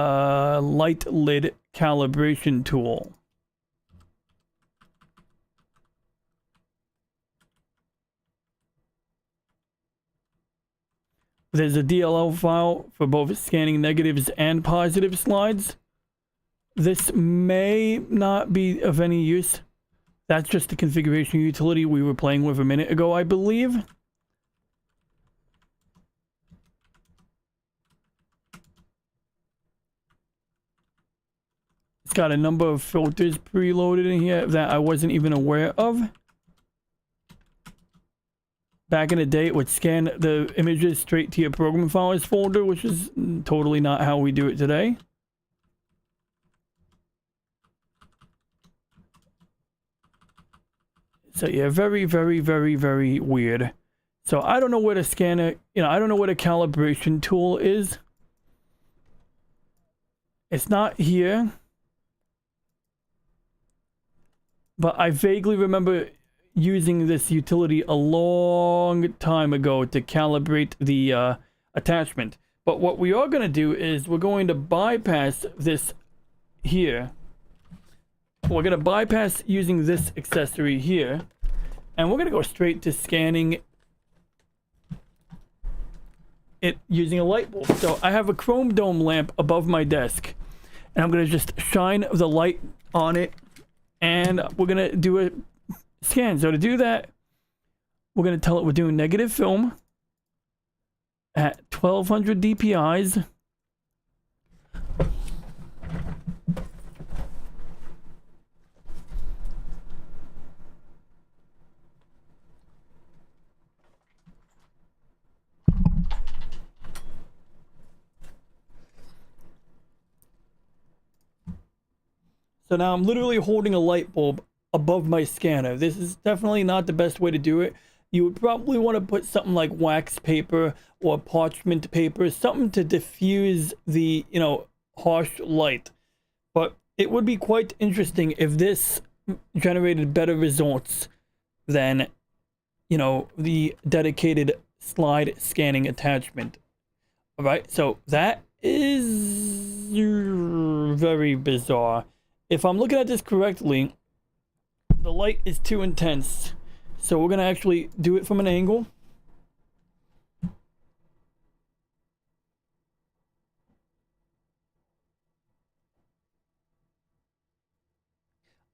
light lid calibration tool. There's a DLL file for both scanning negatives and positive slides. This may not be of any use. That's just the configuration utility we were playing with a minute ago, I believe. It's got a number of filters preloaded in here that I wasn't even aware of. Back in the day, it would scan the images straight to your program files folder, which is totally not how we do it today. So yeah, very, very, very, very weird. So I don't know where the scanner, I don't know what a calibration tool is. It's not here. But I vaguely remember using this utility a long time ago to calibrate the attachment. But what we are going to do is we're going to bypass this here. We're going to bypass using this accessory here. And we're going to go straight to scanning it using a light bulb. So I have a chrome dome lamp above my desk. And I'm going to just shine the light on it. And we're going to do a scan. So to do that, we're going to tell it we're doing negative film at 1200 DPIs. So now I'm literally holding a light bulb above my scanner. This is definitely not the best way to do it. You would probably want to put something like wax paper or parchment paper, something to diffuse the, harsh light. But it would be quite interesting if this generated better results than, the dedicated slide scanning attachment. All right, so that is very bizarre. If I'm looking at this correctly, the light is too intense. So we're going to actually do it from an angle.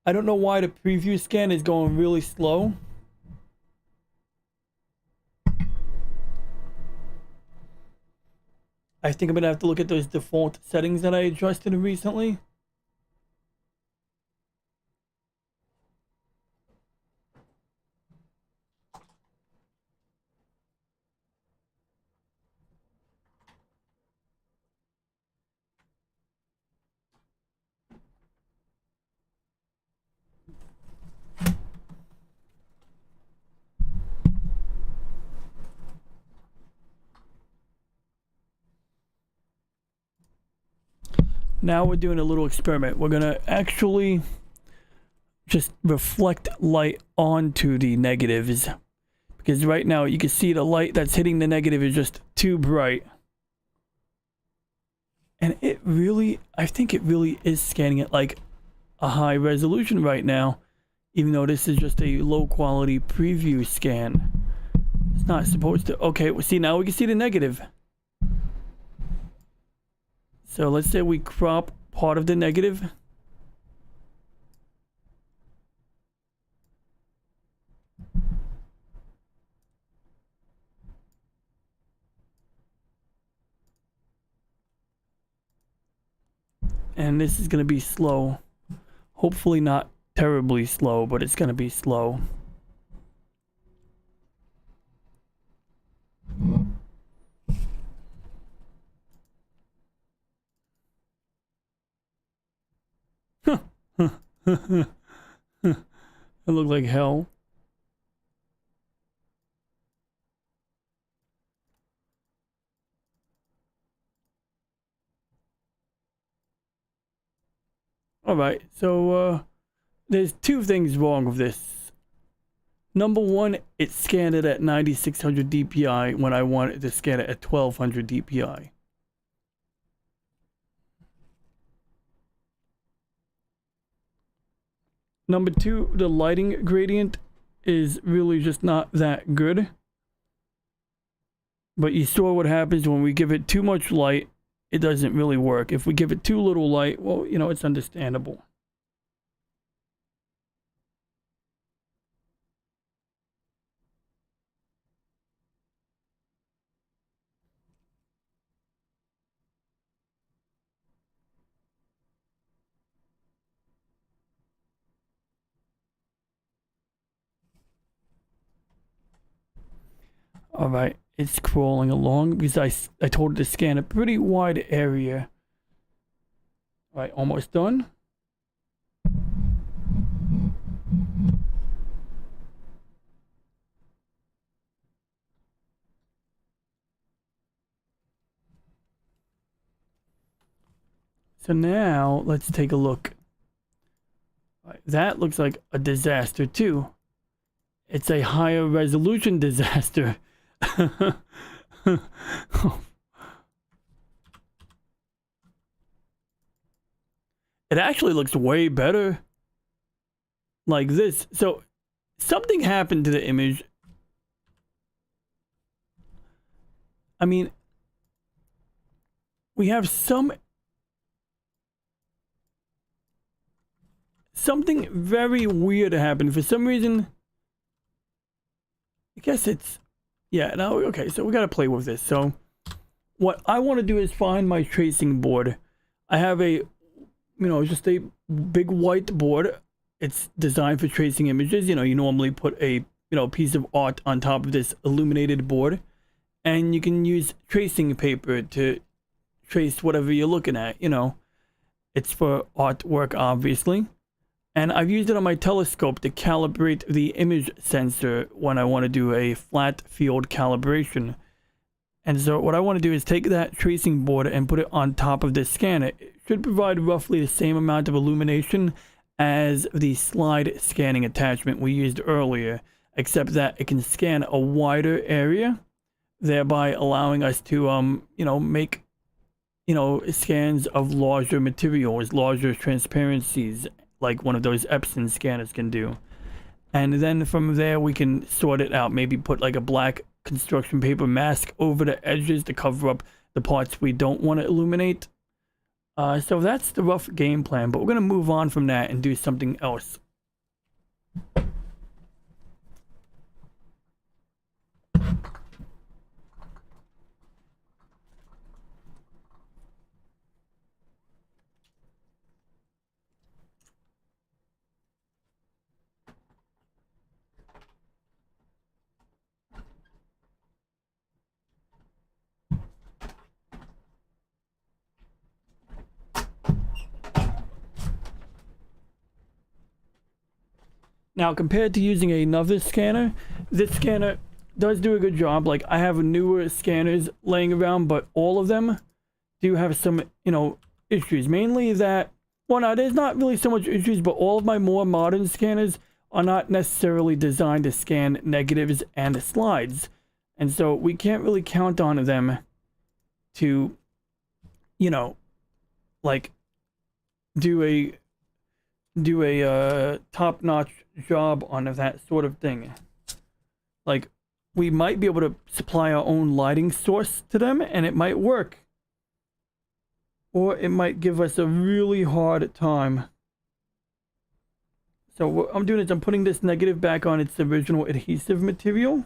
I don't know why the preview scan is going really slow. I think I'm going to have to look at those default settings that I adjusted recently. Now we're doing a little experiment. We're gonna actually just reflect light onto the negatives, because right now you can see the light that's hitting the negative is just too bright. And it really, I think it really is scanning it like a high resolution right now, even though this is just a low quality preview scan. It's not supposed to. Okay, well, see, now we can see the negative. So let's say we crop part of the negative. And this is going to be slow. Hopefully not terribly slow, but it's going to be slow. It looked like hell. Alright, so there's two things wrong with this. Number one, it scanned it at 9600 DPI when I wanted to scan it at 1200 DPI. Number two, the lighting gradient is really just not that good. But you saw what happens when we give it too much light. It doesn't really work. If we give it too little light, well, you know, it's understandable. All right, it's crawling along because I told it to scan a pretty wide area. All right, almost done. So now let's take a look. All right, that looks like a disaster too. It's a higher resolution disaster. It actually looks way better like this. So something happened to the image. I mean, we have something very weird happened for some reason. I guess it's, yeah, no, okay, so we got to play with this. So what I want to do is find my tracing board. I have a, just a big white board. It's designed for tracing images. You normally put a, piece of art on top of this illuminated board, and you can use tracing paper to trace whatever you're looking at. It's for artwork, obviously. And I've used it on my telescope to calibrate the image sensor when I want to do a flat field calibration. And so what I want to do is take that tracing board and put it on top of this scanner. It should provide roughly the same amount of illumination as the slide scanning attachment we used earlier, except that it can scan a wider area, thereby allowing us to, make, scans of larger materials, larger transparencies, like one of those Epson scanners can do. And then from there we can sort it out, maybe put like a black construction paper mask over the edges to cover up the parts we don't want to illuminate. So that's the rough game plan, but we're going to move on from that and do something else. Now, compared to using another scanner, this scanner does do a good job. Like, I have newer scanners laying around, but all of them do have some, issues. Mainly that, well, no, there's not really so much issues, but all of my more modern scanners are not necessarily designed to scan negatives and slides. And so we can't really count on them to, you know, like do a top-notch job on that sort of thing. Like, we might be able to supply our own lighting source to them, and it might work. Or it might give us a really hard time. So what I'm doing is I'm putting this negative back on its original adhesive material.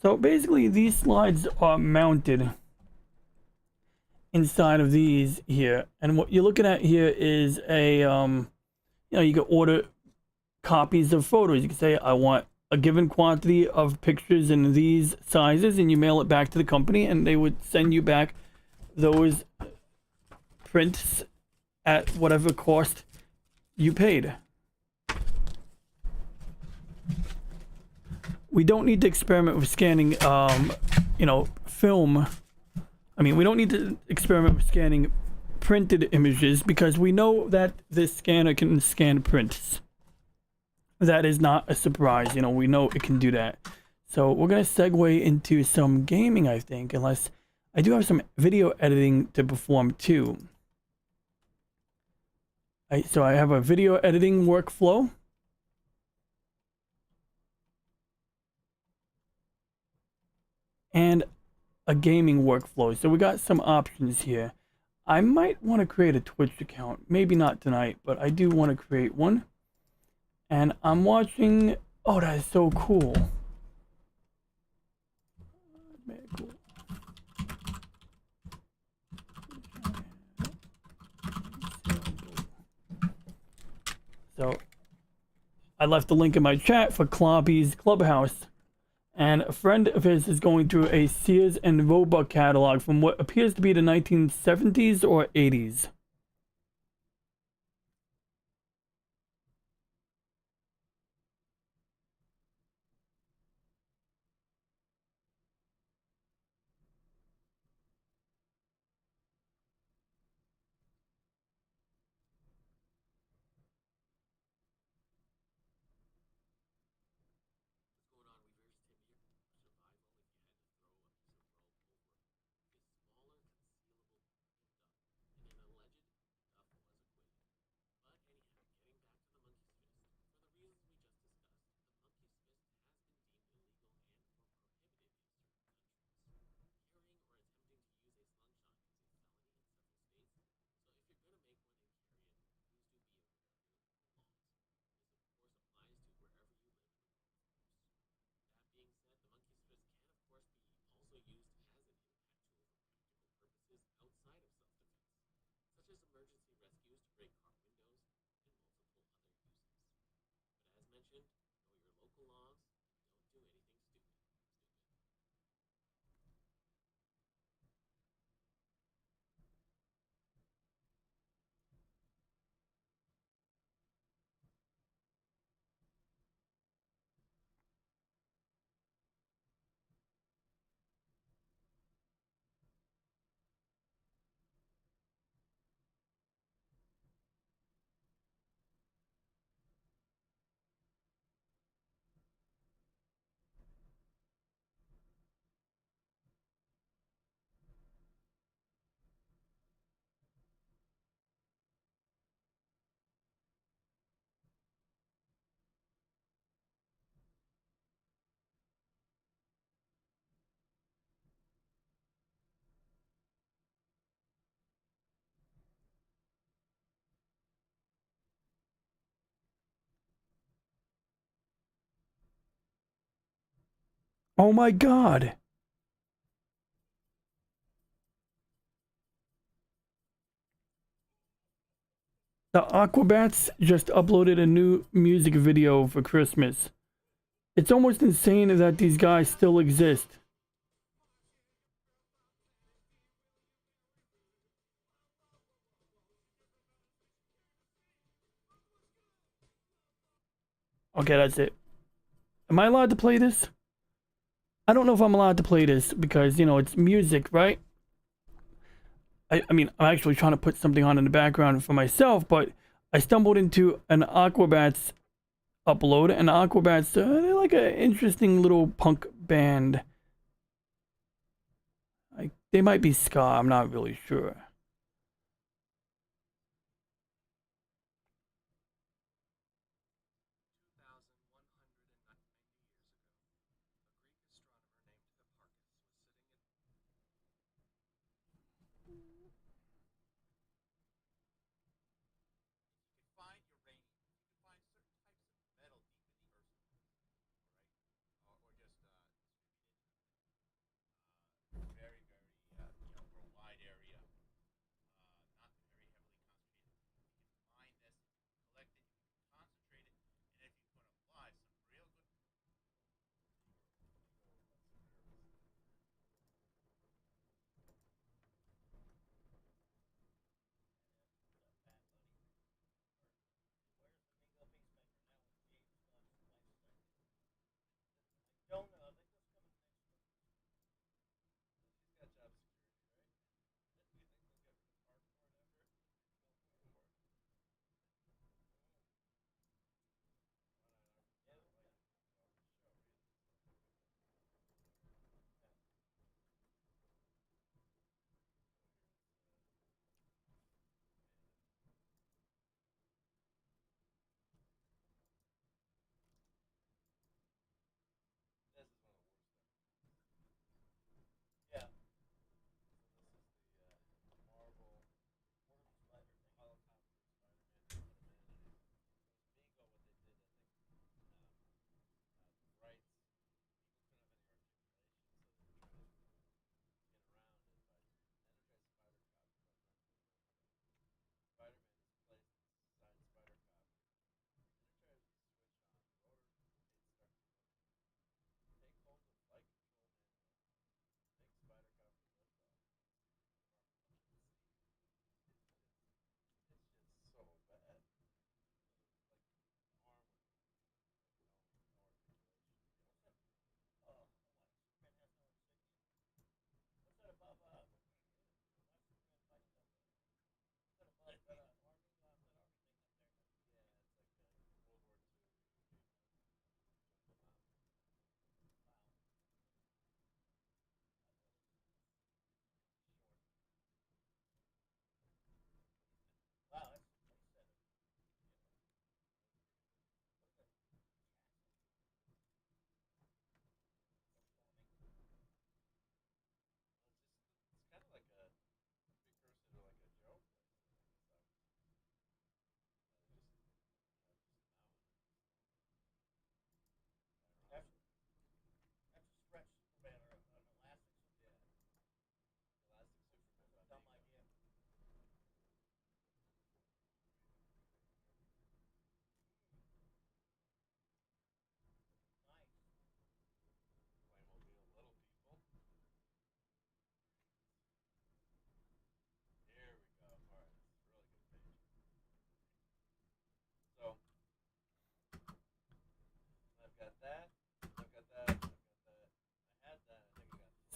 So basically these slides are mounted inside of these here. And what you're looking at here is a, you can order copies of photos. You can say, I want a given quantity of pictures in these sizes, and you mail it back to the company, and they would send you back those prints at whatever cost you paid. We don't need to experiment with scanning, film. I mean, we don't need to experiment with scanning printed images because we know that this scanner can scan prints. That is not a surprise. We know it can do that. So we're going to segue into some gaming, I think, unless I do have some video editing to perform too. So I have a video editing workflow. And a gaming workflow. So we got some options here. I might want to create a Twitch account. Maybe not tonight, but I do want to create one. And I'm watching... Oh, that is so cool. Very cool. So, I left the link in my chat for Kloppy's Clubhouse. And a friend of his is going through a Sears and Roebuck catalog from what appears to be the 1970s or 80s. Oh my god. The Aquabats just uploaded a new music video for Christmas. It's almost insane that these guys still exist. Okay, that's it. Am I allowed to play this? I don't know if I'm allowed to play this because, you know, it's music, right? I mean, I'm actually trying to put something on in the background for myself, but I stumbled into an Aquabats upload, and Aquabats, they're like an interesting little punk band. Like, they might be ska, I'm not really sure.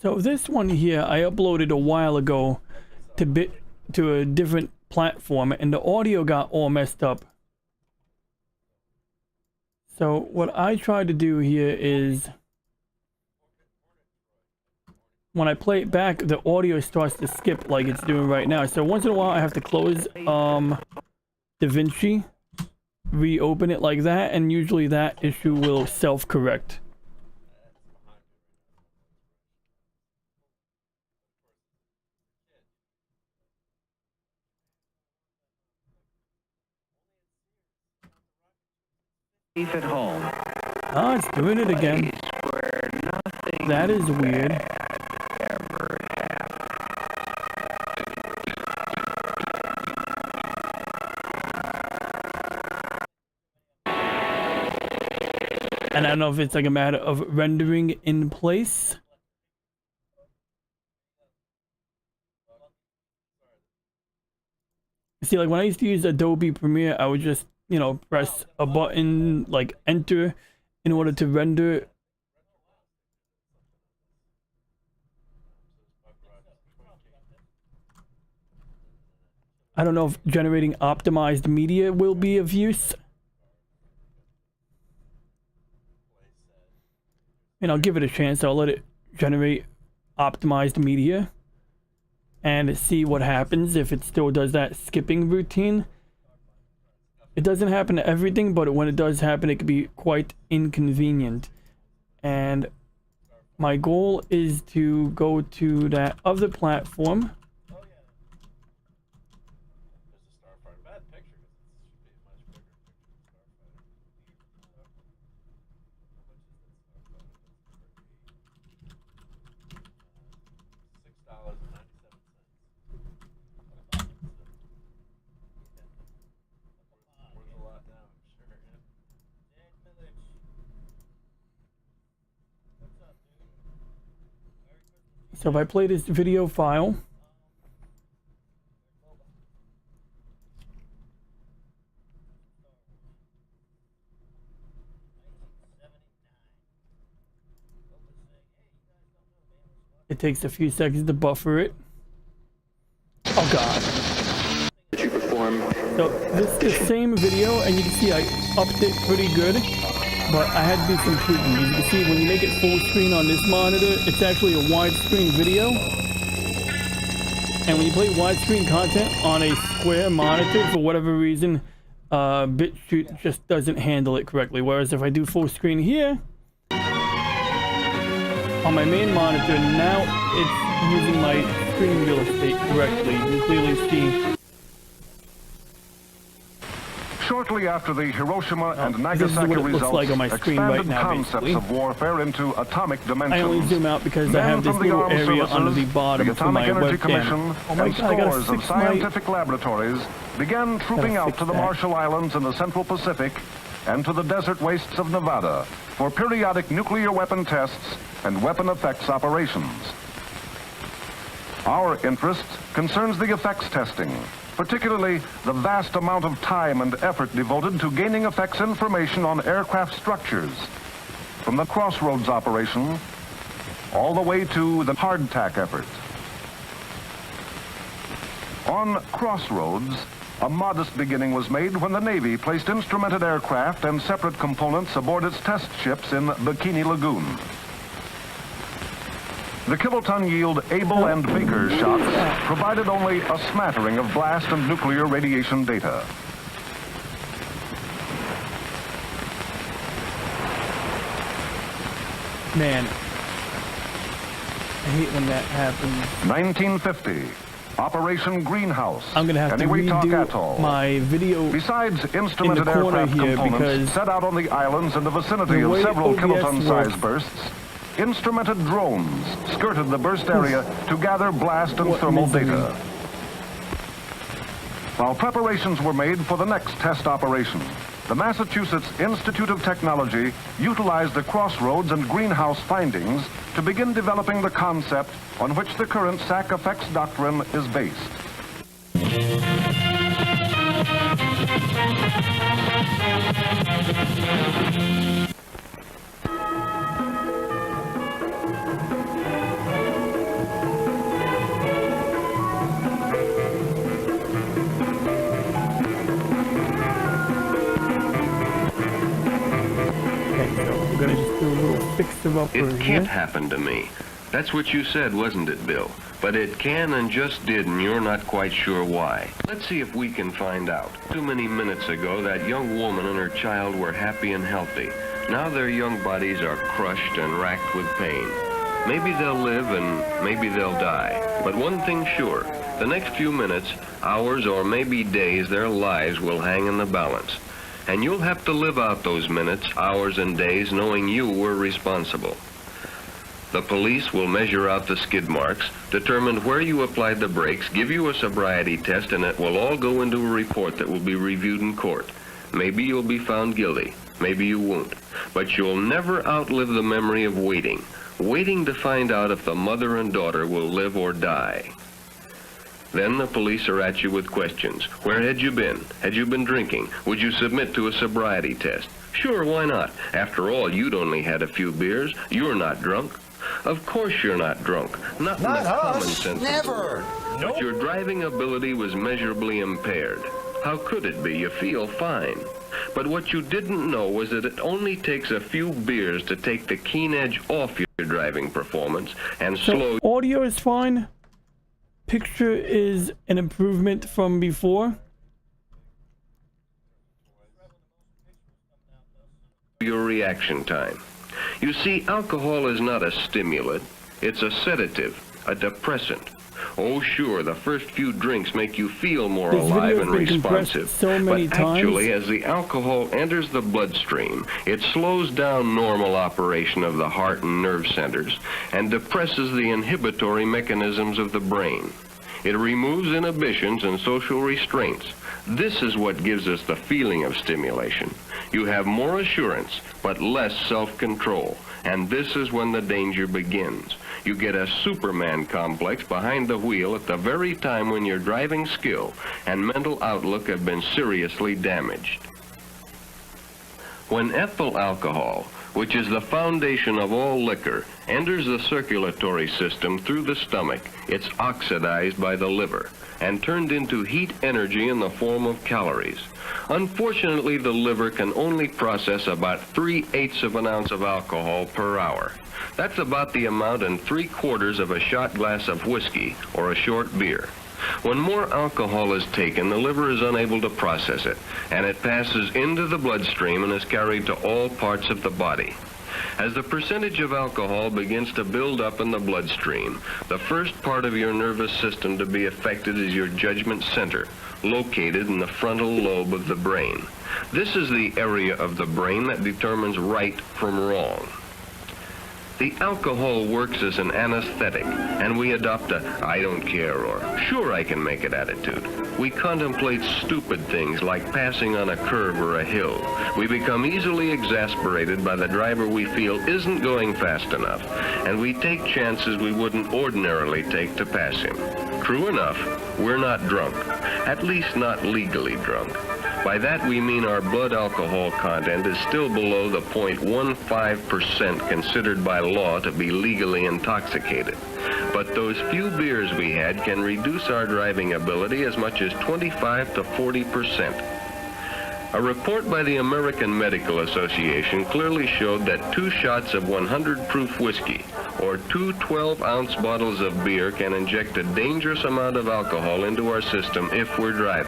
So this one here I uploaded a while ago to a different platform, and the audio got all messed up. So what I try to do here is when I play it back, the audio starts to skip like it's doing right now. So once in a while I have to close DaVinci, reopen it like that, and usually that issue will self-correct. Safe at home. Ah, it's doing it again. Place where nothing That is weird. And I don't know if it's like a matter of rendering in place. See, like when I used to use Adobe Premiere, I would just, you know, press a button like enter in order to render. I don't know if generating optimized media will be of use. And I'll give it a chance. I'll let it generate optimized media and see what happens if it still does that skipping routine. It doesn't happen to everything, but when it does happen, it can be quite inconvenient. And my goal is to go to that other platform. So if I play this video file, it takes a few seconds to buffer it. Oh god. Did you perform? So this is the same video, and you can see I upped it pretty good, but I had to do some tweaking. As you can see, when you make it full screen on this monitor, it's actually a widescreen video. And when you play widescreen content on a square monitor, for whatever reason, BitChute just doesn't handle it correctly. Whereas if I do full screen here, on my main monitor, now it's using my screen real estate correctly. You can clearly see. Shortly after the Hiroshima and Nagasaki results, like on my screen right now, concepts basically. of warfare into atomic dimensions. I only zoom out because I have this little area under the bottom for my webcam. Oh my god, I gotta scores of fix scientific laboratories began trooping out to the Marshall Islands in the Central Pacific and to the desert wastes of Nevada for periodic nuclear weapon tests and weapon effects operations. Our interest concerns the effects testing, particularly the vast amount of time and effort devoted to gaining effects information on aircraft structures, from the Crossroads operation all the way to the hardtack effort. On Crossroads, a modest beginning was made when the Navy placed instrumented aircraft and separate components aboard its test ships in Bikini Lagoon. The kiloton yield Able and Baker shots provided only a smattering of blast and nuclear radiation data. Man, I hate when that happens. 1950, Operation Greenhouse. I'm gonna have to Eniwetok Atoll. redo my video. Besides instrumented in the corner aircraft here components set out on the islands in the vicinity of way several OBS kiloton-size works. bursts, instrumented drones skirted the burst area to gather blast and What thermal misery. data. While preparations were made for the next test operation, the Massachusetts Institute of Technology utilized the Crossroads and Greenhouse findings to begin developing the concept on which the current SAC effects doctrine is based. Gonna just do a little fixer-upper It here. can't happen to me. That's what you said, wasn't it, Bill? But it can and just did, and you're not quite sure why. Let's see if we can find out. Too many minutes ago, that young woman and her child were happy and healthy. Now their young bodies are crushed and racked with pain. Maybe they'll live and maybe they'll die. But one thing's sure, the next few minutes, hours, or maybe days, their lives will hang in the balance. And you'll have to live out those minutes, hours, and days knowing you were responsible. The police will measure out the skid marks, determine where you applied the brakes, give you a sobriety test, and it will all go into a report that will be reviewed in court. Maybe you'll be found guilty. Maybe you won't. But you'll never outlive the memory of waiting. Waiting to find out if the mother and daughter will live or die. Then the police are at you with questions. Where had you been? Had you been drinking? Would you submit to a sobriety test? Sure, why not? After all, you'd only had a few beers. You're not drunk. Of course you're not drunk. Not in the common sense. Never. But your driving ability was measurably impaired. How could it be? You feel fine. But what you didn't know was that it only takes a few beers to take the keen edge off your driving performance and slow So audio is fine. Picture is an improvement from before. your reaction time. You see, alcohol is not a stimulant. It's a sedative, a depressant. Oh, sure, the first few drinks make you feel more This alive video and has been compressed responsive. so many but times. actually, as the alcohol enters the bloodstream, it slows down normal operation of the heart and nerve centers and depresses the inhibitory mechanisms of the brain. It removes inhibitions and social restraints. This is what gives us the feeling of stimulation. You have more assurance, but less self-control. And this is when the danger begins. You get a Superman complex behind the wheel at the very time when your driving skill and mental outlook have been seriously damaged. When ethyl alcohol, which is the foundation of all liquor, enters the circulatory system through the stomach, it's oxidized by the liver and turned into heat energy in the form of calories. Unfortunately, the liver can only process about 3/8 of an ounce of alcohol per hour. That's about the amount in 3/4 of a shot glass of whiskey or a short beer. When more alcohol is taken, the liver is unable to process it, and it passes into the bloodstream and is carried to all parts of the body. As the percentage of alcohol begins to build up in the bloodstream, the first part of your nervous system to be affected is your judgment center, located in the frontal lobe of the brain. This is the area of the brain that determines right from wrong. The alcohol works as an anesthetic, and we adopt a "I don't care" or "sure I can make it" attitude. We contemplate stupid things like passing on a curve or a hill. We become easily exasperated by the driver we feel isn't going fast enough, and we take chances we wouldn't ordinarily take to pass him. True enough, we're not drunk, at least not legally drunk. By that we mean our blood alcohol content is still below the 0.15% considered by law to be legally intoxicated. But those few beers we had can reduce our driving ability as much as 25 to 40%. A report by the American Medical Association clearly showed that 2 shots of 100 proof whiskey or 2 12-ounce bottles of beer can inject a dangerous amount of alcohol into our system if we're driving.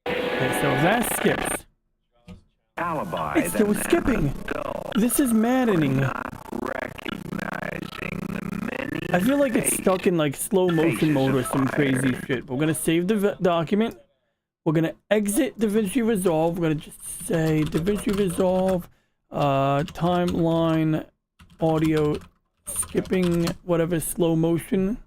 Okay, so that skips. Alibi. It's still skipping. This is maddening. Recognizing the many I feel like it's stuck in like slow motion mode or some crazy shit. But we're gonna save the document. We're gonna exit DaVinci Resolve. We're gonna just say DaVinci Resolve, timeline, audio, skipping, whatever, slow motion.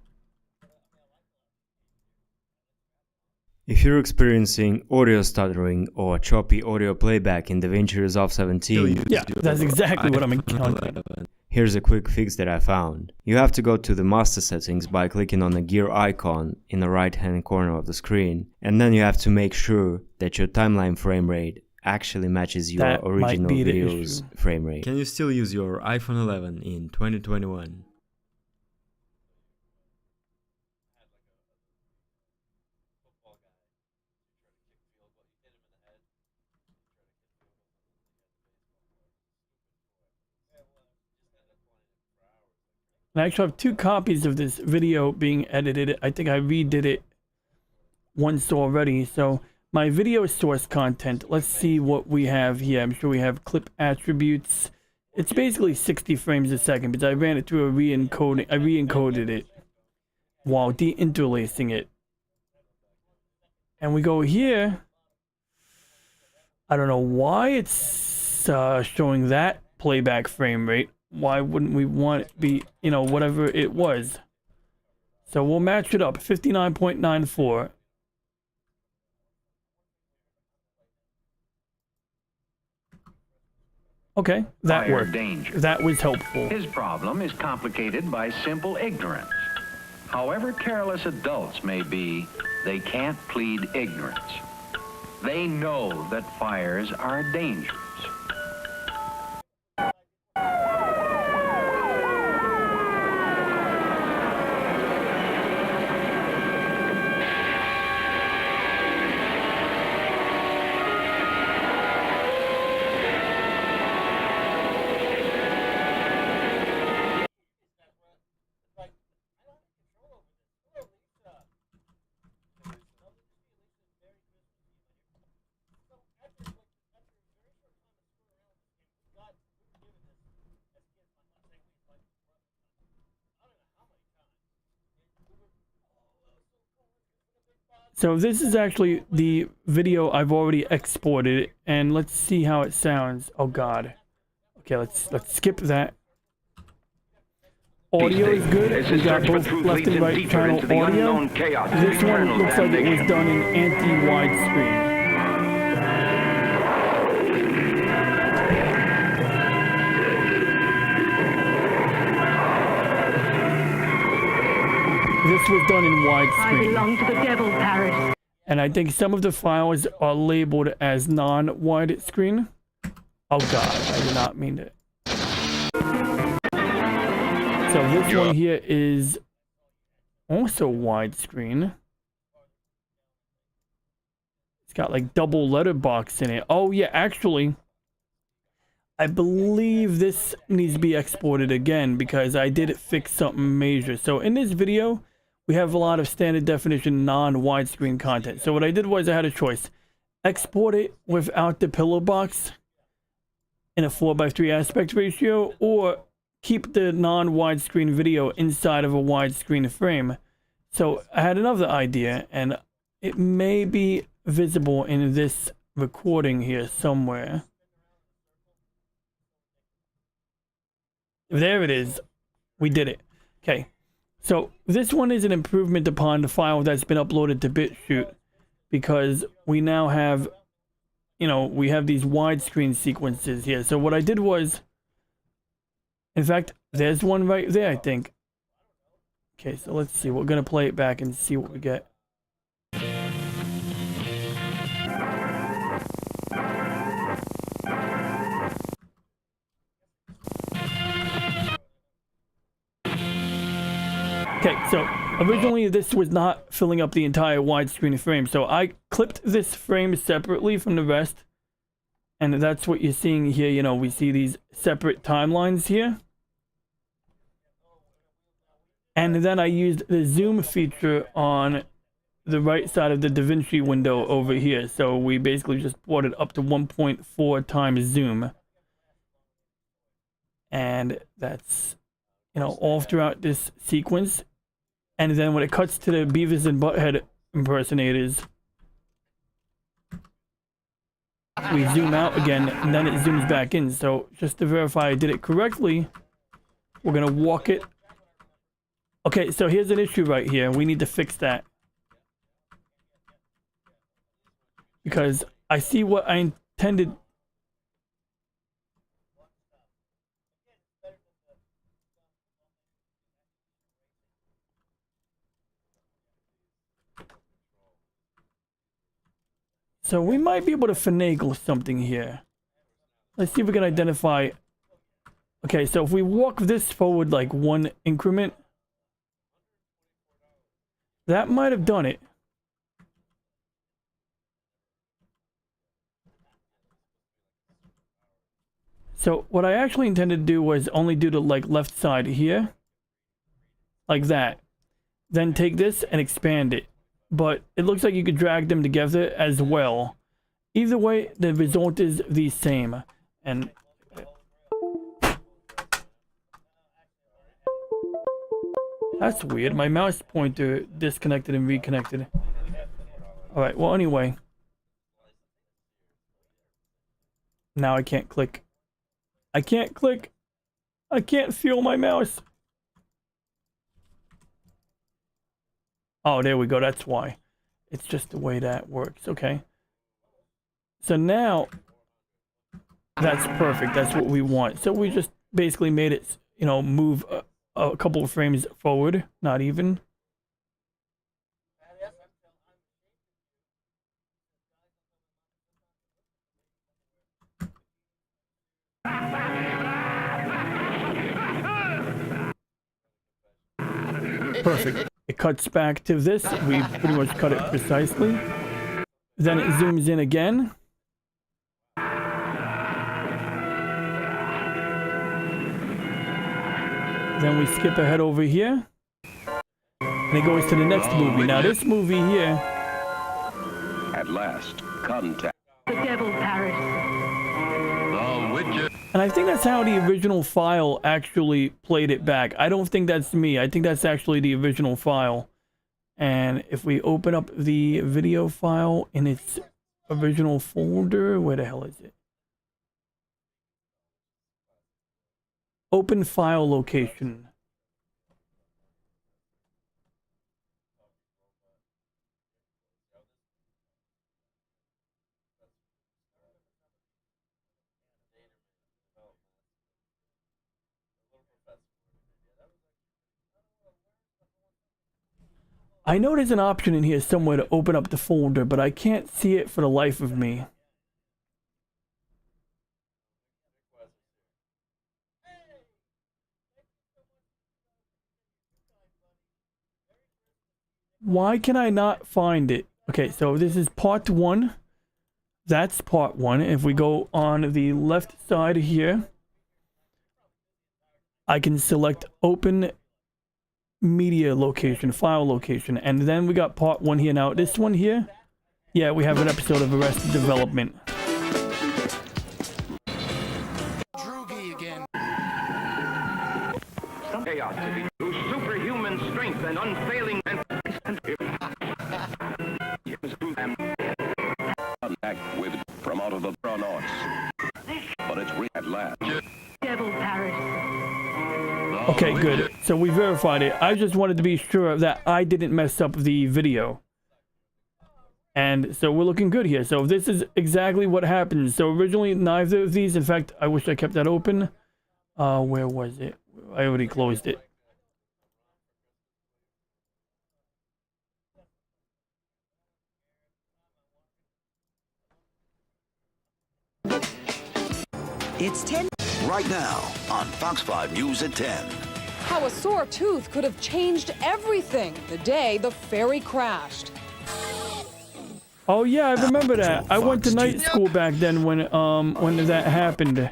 If you're experiencing audio stuttering or choppy audio playback in DaVinci Resolve 17, Yeah, that's exactly what I'm encountering. here's a quick fix that I found. You have to go to the master settings by clicking on the gear icon in the right hand corner of the screen, and then you have to make sure that your timeline frame rate actually matches your That might original be the video's issue. frame rate. Can you still use your iPhone 11 in 2021? I actually have 2 copies of this video being edited. I think I redid it once already. So my video source content, let's see what we have here. I'm sure we have clip attributes. It's basically 60 frames a second, but I ran it through a re-encoding. I re-encoded it while de-interlacing it. And we go here. I don't know why it's showing that playback frame rate. why wouldn't we want it be, you know, whatever it was? So we'll match it up, 59.94. Okay, that Fire worked. danger. That was helpful. His problem is complicated by simple ignorance. However careless adults may be, they can't plead ignorance. They know that fires are dangerous. So this is actually the video I've already exported, and let's see how it sounds. Oh God. Okay, let's skip that. Audio is good. We got both left and right channel audio. This one looks like it was done in anti-widescreen. This was done in widescreen. I belong to the devil, Paris. And I think some of the files are labeled as non-widescreen. Oh God, I did not mean to. So this one here is also widescreen. It's got like double letterbox in it. Oh yeah, actually, I believe this needs to be exported again because I did fix something major. So in this video, we have a lot of standard definition non-widescreen content. So what I did was I had a choice. Export it without the pillow box in a 4:3 aspect ratio, or keep the non-widescreen video inside of a widescreen frame. So I had another idea, and it may be visible in this recording here somewhere. There it is. We did it. Okay. So this one is an improvement upon the file that's been uploaded to BitChute, because we now have, you know, we have these widescreen sequences here. So what I did was, in fact, there's one right there, I think. Okay, so let's see. We're going to play it back and see what we get. Okay, so originally this was not filling up the entire widescreen frame, so I clipped this frame separately from the rest, and that's what you're seeing here. You know, we see these separate timelines here, and then I used the zoom feature on the right side of the DaVinci window over here. So we basically just brought it up to 1.4 times zoom, and that's, you know, all throughout this sequence. And then when it cuts to the Beavis and Butthead impersonators, we zoom out again, and then it zooms back in. So just to verify I did it correctly, we're gonna walk it. Okay, so here's an issue right here. We need to fix that, because I see what I intended. So we might be able to finagle something here. Let's see if we can identify. Okay, so if we walk this forward like one increment, that might have done it. So what I actually intended to do was only do the like left side here, like that. Then take this and expand it. But it looks like you could drag them together as well. Either way, the result is the same. And that's weird. My mouse pointer disconnected and reconnected. Alright, well anyway. Now I can't click. I can't click. I can't feel my mouse. Oh, there we go. That's why. It's just the way that works. Okay. So now, that's perfect. That's what we want. So we just basically made it, you know, move a couple of frames forward. Not even. Perfect. It cuts back to this. We pretty much cut it precisely. Then it zooms in again. Then we skip ahead over here. And it goes to the next movie. Now this movie here. At last, contact. The devil, Paris. The Witcher. And I think that's how the original file actually played it back. I don't think that's me. I think that's actually the original file. And if we open up the video file in its original folder, where the hell is it? Open file location. I know there's an option in here somewhere to open up the folder, but I can't see it for the life of me. Why can I not find it? Okay, so this is part 1. That's part 1. If we go on the left side here, I can select open media location, file location, and then we got part 1 here. Now this one here, yeah, we have an episode of Arrested Development. Droogie again. Chaos whose superhuman strength and unfailing Contact with from out of the pronouns. But it's at last. Devil, Paris. Okay, good. So we verified it. I just wanted to be sure that I didn't mess up the video. And so we're looking good here. So this is exactly what happened. So originally, neither of these, in fact, I wish I kept that open. Where was it? I already closed it. It's 10 Right now on Fox 5 News at 10. How a sore tooth could have changed everything the day the ferry crashed. Oh yeah, I remember that. I went to night school back then when that happened.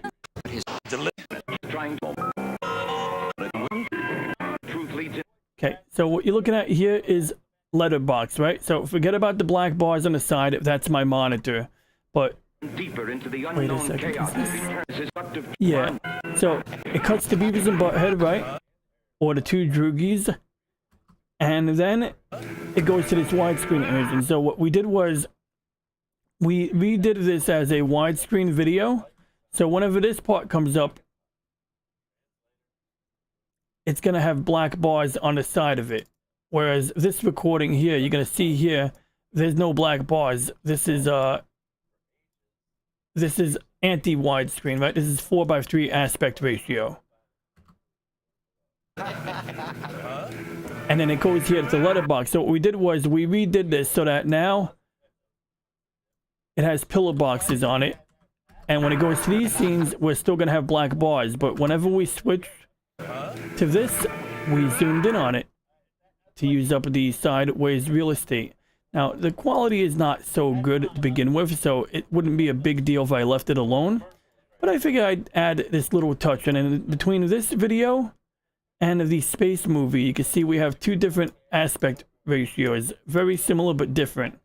Okay, so what you're looking at here is letterbox, right? So forget about the black bars on the side. That's my monitor. But deeper into the wait a unknown second. chaos. Yeah. So it cuts to Beavis and Butthead, right? Or the two Droogies. And then it goes to this widescreen image. And so what we did was we redid this as a widescreen video. So whenever this part comes up, it's going to have black bars on the side of it. Whereas this recording here, you're going to see here, there's no black bars. This is anti-widescreen, right? This is 4:3 aspect ratio. And then it goes here to the letterbox. So what we did was we redid this so that now it has pillar boxes on it. And when it goes to these scenes, we're still going to have black bars. But whenever we switch to this, we zoomed in on it to use up the sideways real estate. Now, the quality is not so good to begin with, so it wouldn't be a big deal if I left it alone. But I figured I'd add this little touch. And in between this video and the space movie, you can see we have two different aspect ratios. Very similar, but different.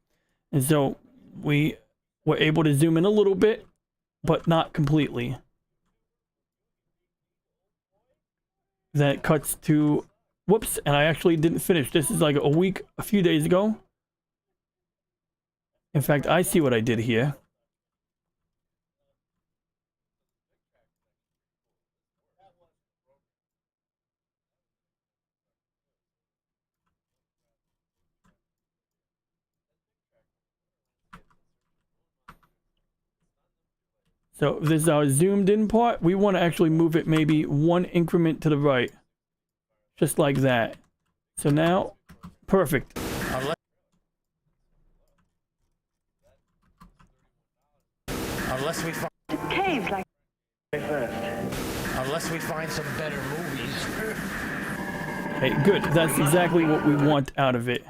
And so we were able to zoom in a little bit, but not completely. Then it cuts to, whoops, and I actually didn't finish. This is like a few days ago. In fact, I see what I did here. So this is our zoomed in part. We want to actually move it maybe one increment to the right. Just like that. So now, perfect. Unless we find Caves like unless we find some better movies. Hey, good. That's exactly what we want out of it.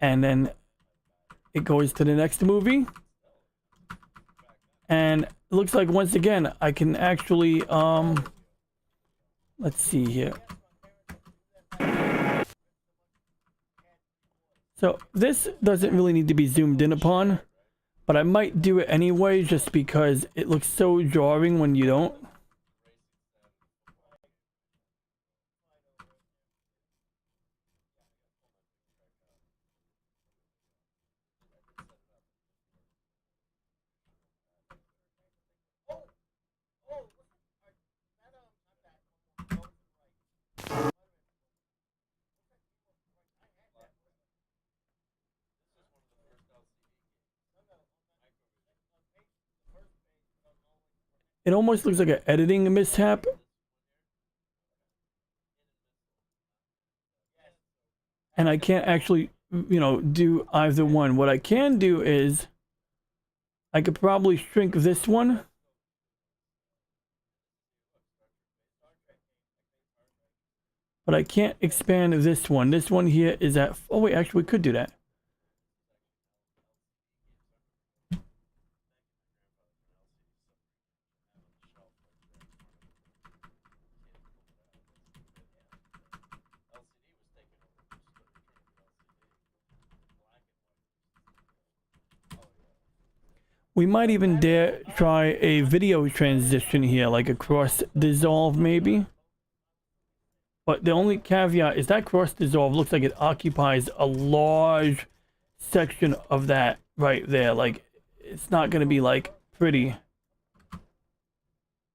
And then it goes to the next movie. And it looks like once again I can actually let's see here. So this doesn't really need to be zoomed in upon, but I might do it anyway just because it looks so jarring when you don't. It almost looks like an editing mishap. And I can't actually, you know, do either one. What I can do is I could probably shrink this one. But I can't expand this one. This one here is at, oh wait, actually we could do that. We might even dare try a video transition here, like a cross dissolve maybe. But the only caveat is that cross dissolve looks like it occupies a large section of that right there. Like, it's not going to be like pretty.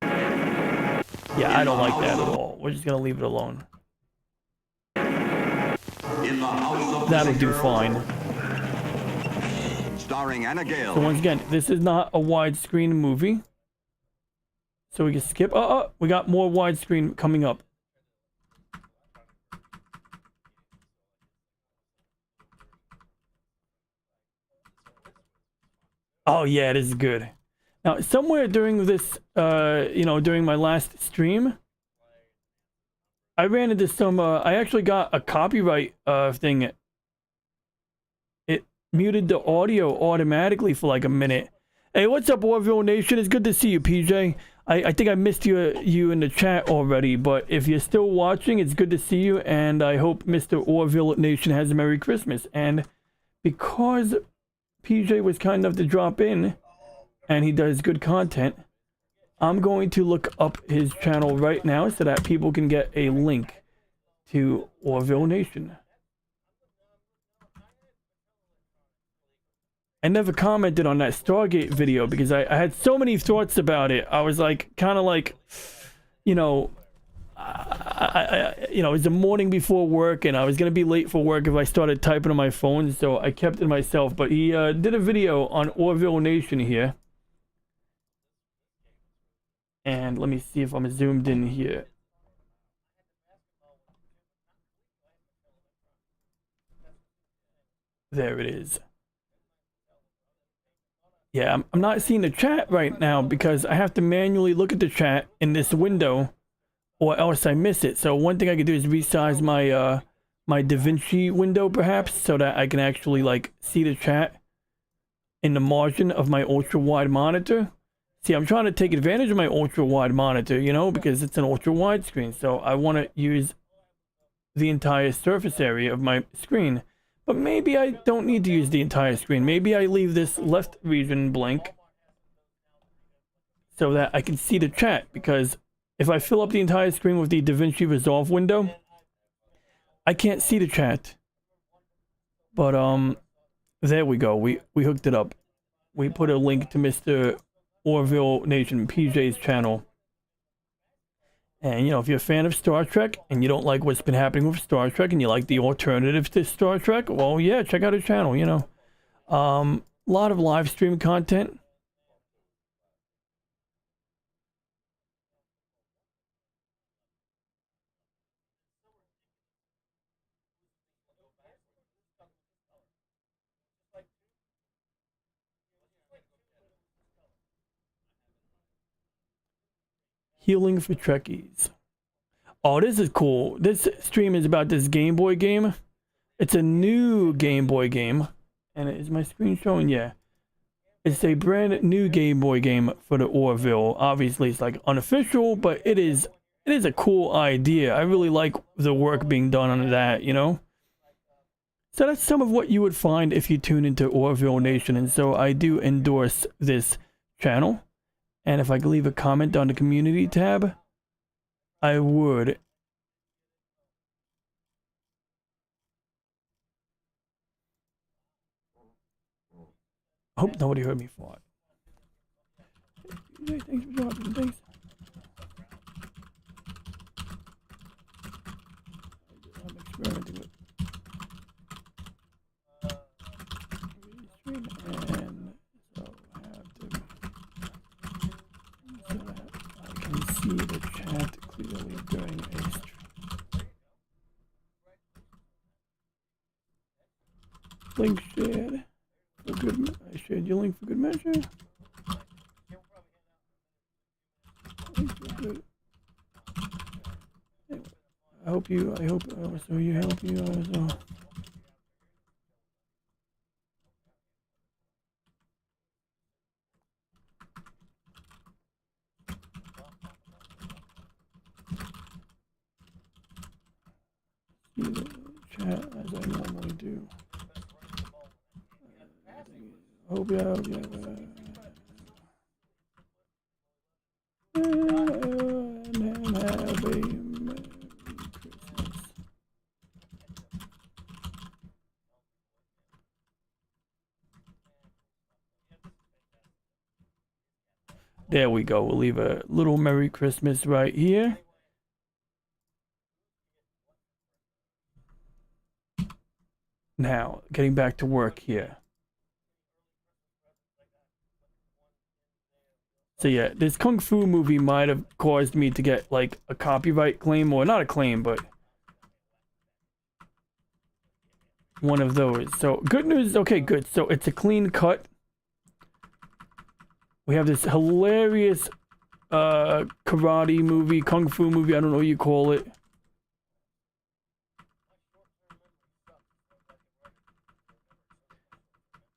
Yeah, I don't like that at all. We're just going to leave it alone. That'll do fine. Starring Anna Gale. So once again, this is not a widescreen movie. So we can skip. We got more widescreen coming up. Oh yeah, this is good. Now, somewhere during this, you know, during my last stream, I ran into some, I actually got a copyright thing. It muted the audio automatically for like a minute. Hey, what's up, Orville Nation? It's good to see you, PJ. I think I missed you in the chat already, but if you're still watching, it's good to see you, and I hope Mr. Orville Nation has a Merry Christmas. And because PJ was kind enough to drop in, and he does good content, I'm going to look up his channel right now so that people can get a link to Orville Nation. I never commented on that Stargate video because I had so many thoughts about it. I was like, kind of like, you know, you know, it was the morning before work and I was going to be late for work if I started typing on my phone. So I kept it myself. But he did a video on Orville Nation here. And let me see if I'm zoomed in here. There it is. Yeah, I'm not seeing the chat right now because I have to manually look at the chat in this window or else I miss it. So one thing I could do is resize my my DaVinci window perhaps so that I can actually like see the chat in the margin of my ultra wide monitor. See, I'm trying to take advantage of my ultra wide monitor, you know, because it's an ultra wide screen. So I want to use the entire surface area of my screen. But maybe I don't need to use the entire screen. Maybe I leave this left region blank so that I can see the chat. Because if I fill up the entire screen with the DaVinci Resolve window, I can't see the chat. But there we go. We hooked it up. We put a link to Mr. Orville Nation PJ's channel. And, you know, if you're a fan of Star Trek and you don't like what's been happening with Star Trek and you like the alternative to Star Trek, well, yeah, check out his channel, you know. A lot of live stream content. Healing for Trekkies. Oh, this is cool. This stream is about this Game Boy game. It's a new Game Boy game. And is my screen showing? Yeah. It's a brand new Game Boy game for the Orville. Obviously, it's like unofficial, but it is a cool idea. I really like the work being done on that, you know? So that's some of what you would find if you tune into Orville Nation. And so I do endorse this channel. And if I could leave a comment on the community tab, I would. I hope nobody heard me fart. Thanks for dropping. Thanks. I'm experimenting with stream, and so I have to. So that I can see the chat clearly during a stream. Link shared. For good, I shared your link for good measure. Link for good. Anyway, I hope so you help you also. See the chat as I normally do. Hope you have and have a Merry Christmas. There we go. We'll leave a little Merry Christmas right here. Now, getting back to work here. So yeah, this Kung Fu movie might have caused me to get like a copyright claim, or not a claim, but one of those. So good news. Okay, good. So it's a clean cut. We have this hilarious karate movie, Kung Fu movie, I don't know what you call it.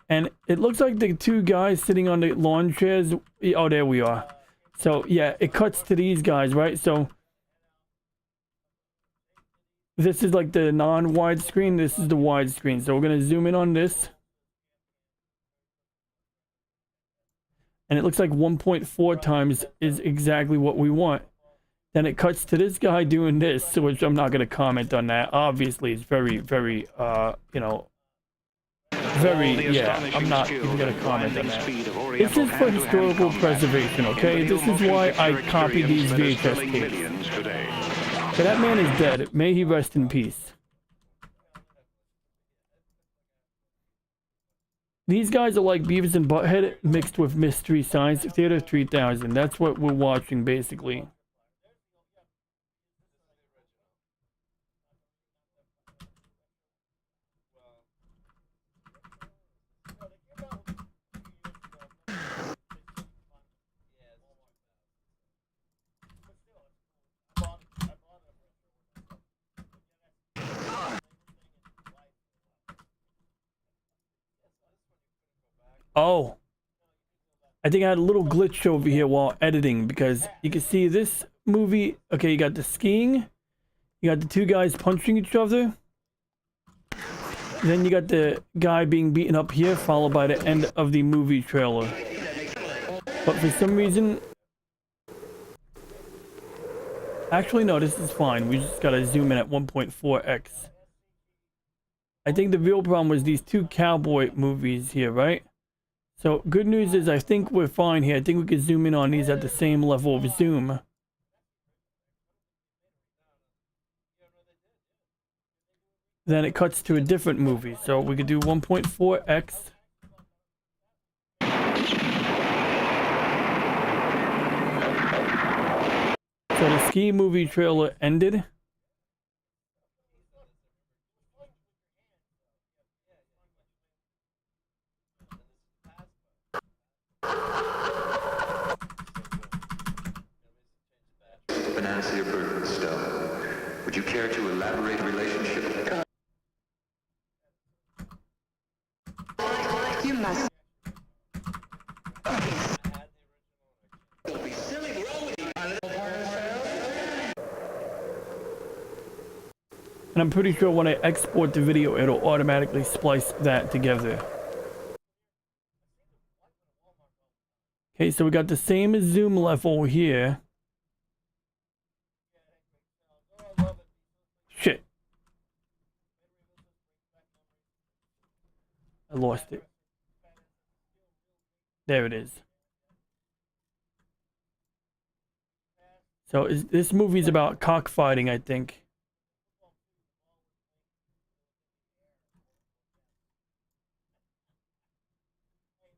And it looks like the two guys sitting on the lawn chairs. Oh, there we are. So, yeah, it cuts to these guys, right? So, this is like the non-widescreen. This is the widescreen. So, we're going to zoom in on this. And it looks like 1.4 times is exactly what we want. Then it cuts to this guy doing this, which I'm not going to comment on that. Obviously, it's very, very, you know, yeah, I'm not even going to comment on that. This is for historical preservation, okay? This is why I copied these VHS tapes. So that man is dead. May he rest in peace. These guys are like Beavis and Butthead mixed with Mystery Science Theater 3000. That's what we're watching, basically. Oh, I think I had a little glitch over here while editing, because you can see this movie. Okay, you got the skiing, you got the two guys punching each other, then you got the guy being beaten up here, followed by the end of the movie trailer. But for some reason, actually no, this is fine. We just gotta zoom in at 1.4x. I think the real problem was these two cowboy movies here, right? So, good news is I think we're fine here. I think we can zoom in on these at the same level of zoom. then it cuts to a different movie. So we could do 1.4x. So the ski movie trailer ended. Venantia Birkenstowe. Would you care to elaborate relationship? You must. And I'm pretty sure when I export the video, it'll automatically splice that together. Okay, so we got the same zoom level here. Shit. I lost it. There it is. So this movie's about cockfighting, I think.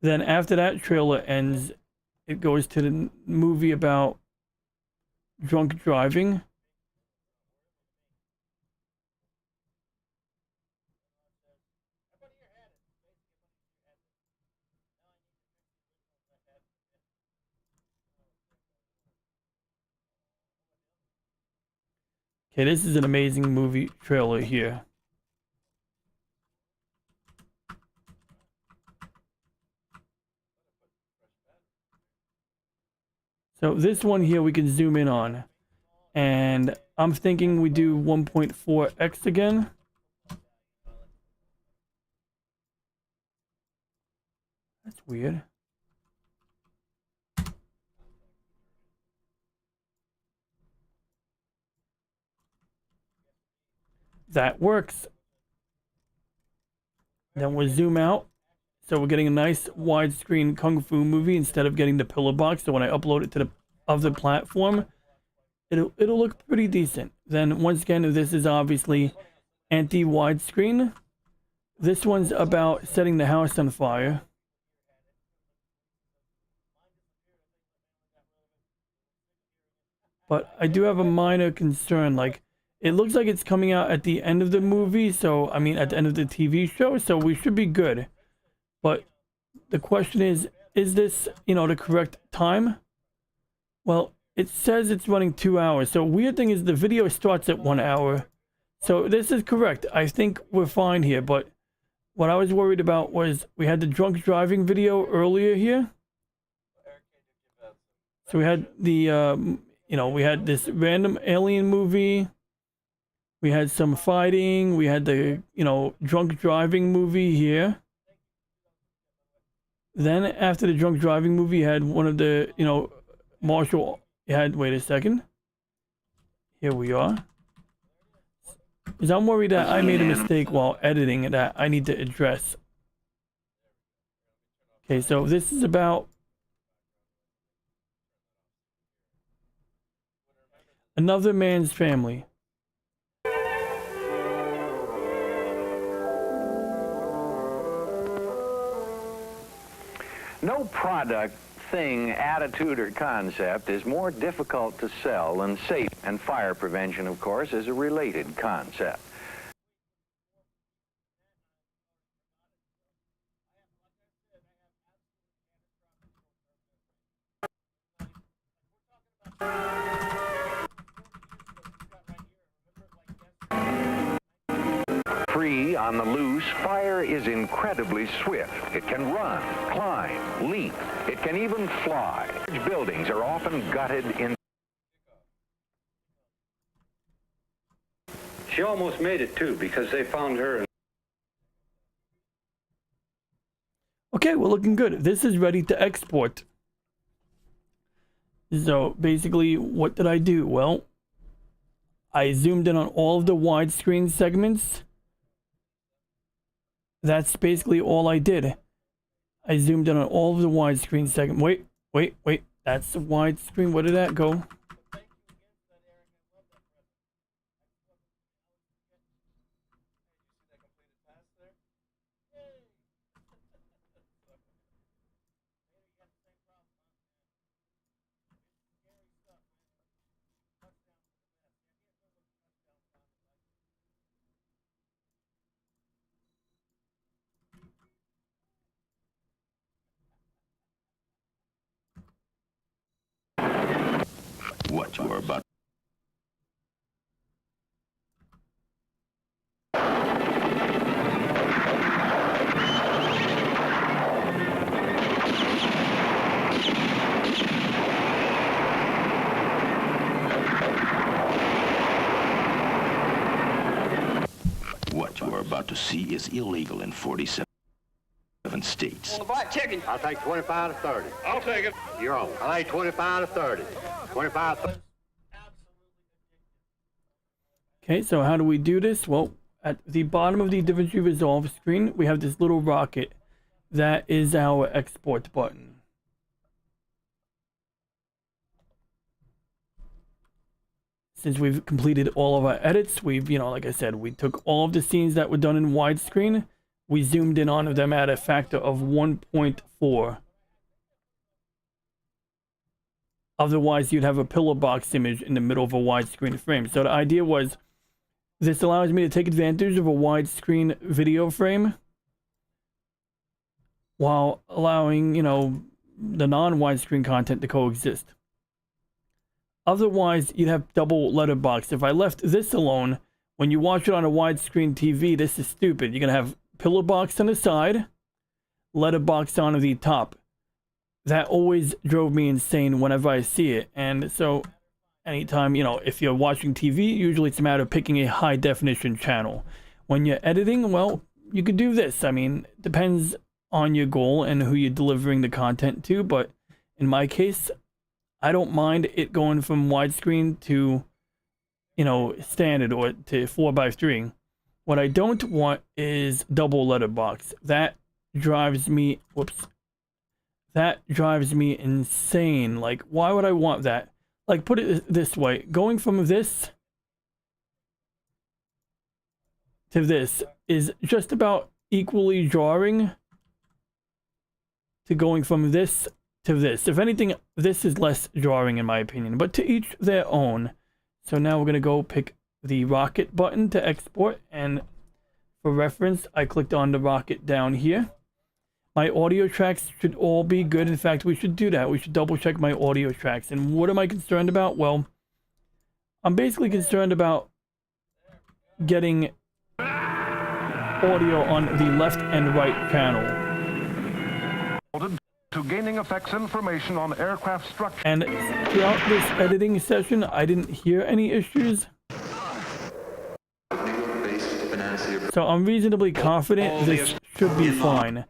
Then after that trailer ends, it goes to the movie about drunk driving. Okay, this is an amazing movie trailer here. So this one here we can zoom in on. And I'm thinking we do 1.4x again. That's weird. That works. Then we'll zoom out. So we're getting a nice widescreen kung fu movie instead of getting the pillar box. So when I upload it to the other platform, it'll look pretty decent. Then once again, this is obviously anti-widescreen. This one's about setting the house on fire. But I do have a minor concern. Like, it looks like it's coming out at the end of the movie. So, I mean, at the end of the TV show. So we should be good. But the question is this, the correct time? Well, it says it's running 2 hours. So weird thing is the video starts at 1 hour. So this is correct. I think we're fine here. But what I was worried about was we had the drunk driving video earlier here. So we had the, we had this random alien movie. We had some fighting. We had the, drunk driving movie here. Then after the drunk driving movie, you had one of the, Marshall, wait a second. Here we are. Because I'm worried that I made a mistake while editing that I need to address. Okay, so this is about another man's family. No product, thing, attitude, or concept is more difficult to sell than safety, and fire prevention, of course, is a related concept. Free on the loose, fire is incredibly swift. It can run, climb, leap. It can even fly. Buildings are often gutted in. She almost made it too because they found her. Okay, we're looking good. This is ready to export. So basically, what did I do? Well, I zoomed in on all of the widescreen segments. That's basically all I did. I zoomed in on all of the widescreen segments. Wait. That's the widescreen. Where did that go? What you are about. What you are about to see is illegal in 47 states. Chicken. I'll take 25 to 30. I'll take it. You're on. I'll take 25 to 30. 25 to 30. Okay, so how do we do this? Well, at the bottom of the DaVinci Resolve screen, we have this little rocket. That is our export button. Since we've completed all of our edits, we've, like I said, we took all of the scenes that were done in widescreen. We zoomed in on them at a factor of 1.4. Otherwise, you'd have a pillar box image in the middle of a widescreen frame. So the idea was, this allows me to take advantage of a widescreen video frame while allowing, the non-widescreen content to coexist. Otherwise, you'd have double letterbox. If I left this alone, when you watch it on a widescreen TV, this is stupid. You're going to have pillar box on the side, letterbox on the top. That always drove me insane whenever I see it. And so anytime, if you're watching TV, usually it's a matter of picking a high definition channel. When you're editing, well, you could do this. I mean, it depends on your goal and who you're delivering the content to. But in my case, I don't mind it going from widescreen to, standard or to 4:3. What I don't want is double letterbox. That drives me, that drives me insane. Like, why would I want that? Like, put it this way, going from this to this is just about equally jarring to going from this to this. If anything, this is less jarring in my opinion, but to each their own. So now we're going to go pick the rocket button to export, and for reference, I clicked on the rocket down here. My audio tracks should all be good. In fact, we should do that. We should double check my audio tracks. And what am I concerned about? Well, I'm basically concerned about getting audio on the left and right channel. To gaining effects information on aircraft structure. And throughout this editing session, I didn't hear any issues. So I'm reasonably confident this should be fine.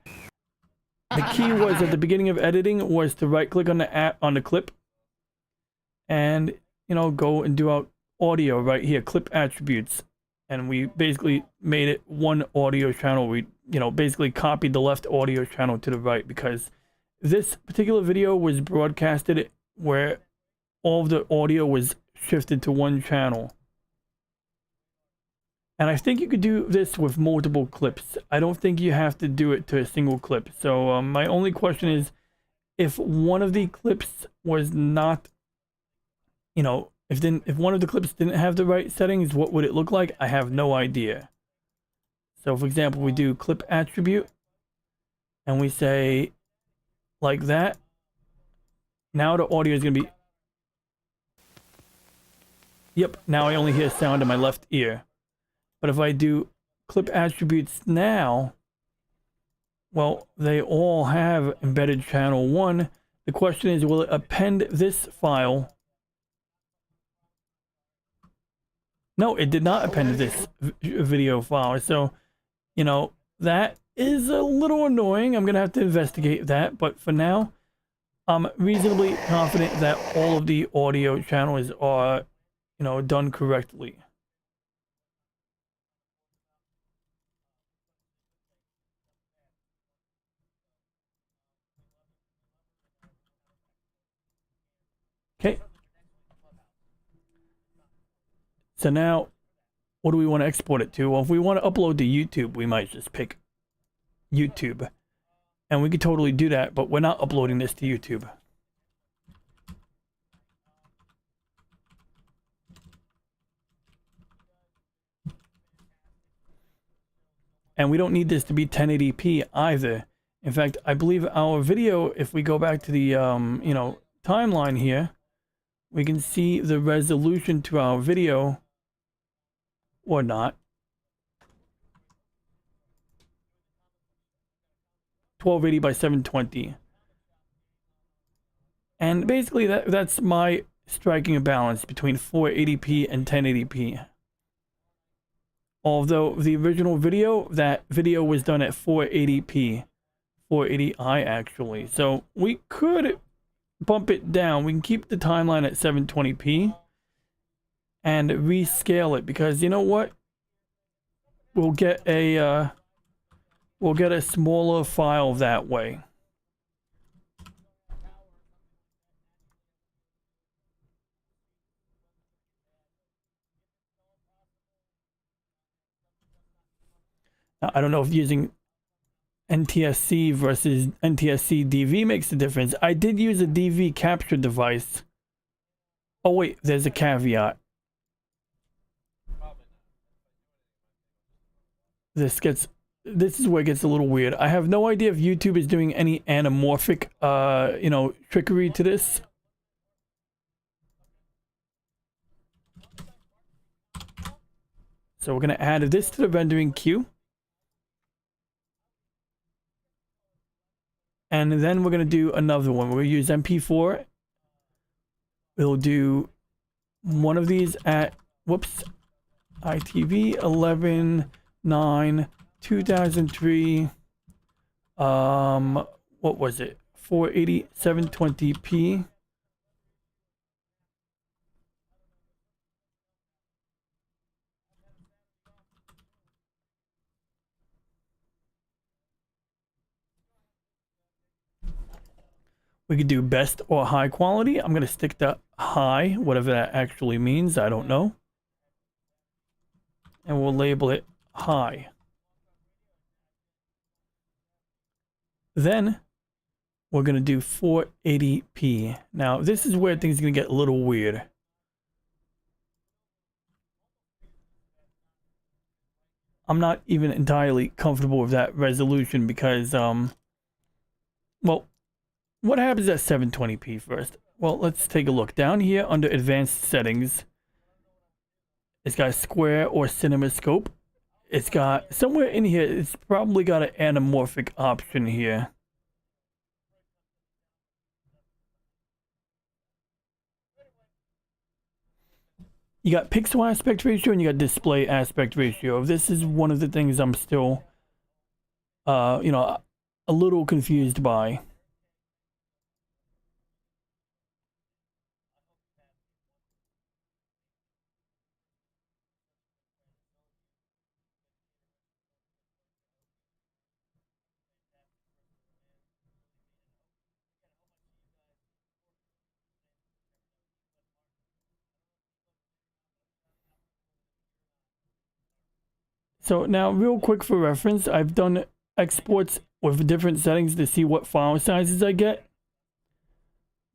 The key was at the beginning of editing was to right click on the clip and go and do out audio right here, clip attributes. And we basically made it one audio channel. We basically copied the left audio channel to the right, because this particular video was broadcasted where all of the audio was shifted to one channel. And I think you could do this with multiple clips. I don't think you have to do it to a single clip. So my only question is, if one of the clips was not, if one of the clips didn't have the right settings, what would it look like? I have no idea. So for example, we do clip attribute and we say like that. Now the audio is going to be, yep, now I only hear sound in my left ear. But if I do clip attributes now, well, they all have embedded channel 1. The question is, will it append this file? No, it did not append this video file. So, that is a little annoying. I'm going to have to investigate that. But for now, I'm reasonably confident that all of the audio channels are, done correctly. Okay. So now, what do we want to export it to? Well, if we want to upload to YouTube, we might just pick YouTube. And we could totally do that, but we're not uploading this to YouTube. And we don't need this to be 1080p either. In fact, I believe our video, if we go back to the, timeline here, we can see the resolution to our video or not. 1280 by 720. And basically that's my striking a balance between 480p and 1080p. Although the original video, that video was done at 480p, 480i actually. So we could bump it down. We can keep the timeline at 720p and rescale it, because you know what? We'll get a smaller file that way. I don't know if using NTSC versus NTSC DV makes a difference. I did use a DV capture device. Oh wait, there's a caveat. This is where it gets a little weird. I have no idea if YouTube is doing any anamorphic trickery to this. So we're going to add this to the rendering queue. And then we're going to do another one. We're going to use MP4. We'll do one of these at, ITV 11/9/2003. What was it? 480 720p. We could do best or high quality. I'm going to stick to high, whatever that actually means. I don't know. And we'll label it high. Then we're going to do 480p. Now, this is where things are going to get a little weird. I'm not even entirely comfortable with that resolution because, well, what happens at 720p first? Well, let's take a look. Down here under advanced settings, it's got square or cinema scope. It's got somewhere in here, it's probably got an anamorphic option here. You got pixel aspect ratio and you got display aspect ratio. This is one of the things I'm still, a little confused by. So now, real quick for reference, I've done exports with different settings to see what file sizes I get.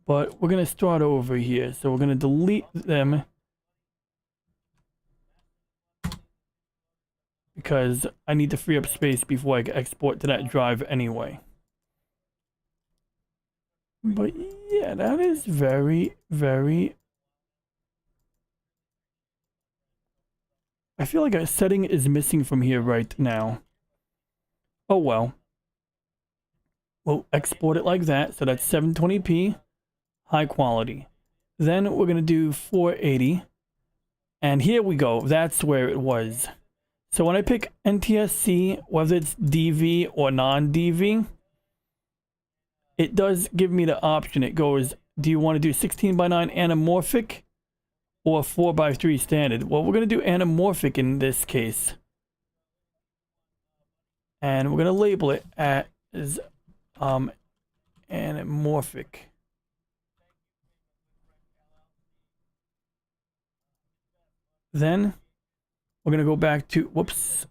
But we're going to start over here. So we're going to delete them because I need to free up space before I export to that drive anyway. But yeah, that is very, very... I feel like a setting is missing from here right now. Oh well. We'll export it like that. So that's 720p, high quality. Then we're going to do 480. And here we go. That's where it was. So when I pick NTSC, whether it's DV or non-DV, it does give me the option. It goes, do you want to do 16:9 anamorphic or 4:3 standard? Well, we're going to do anamorphic in this case. And we're going to label it as anamorphic. Then we're going to go back to, whoops.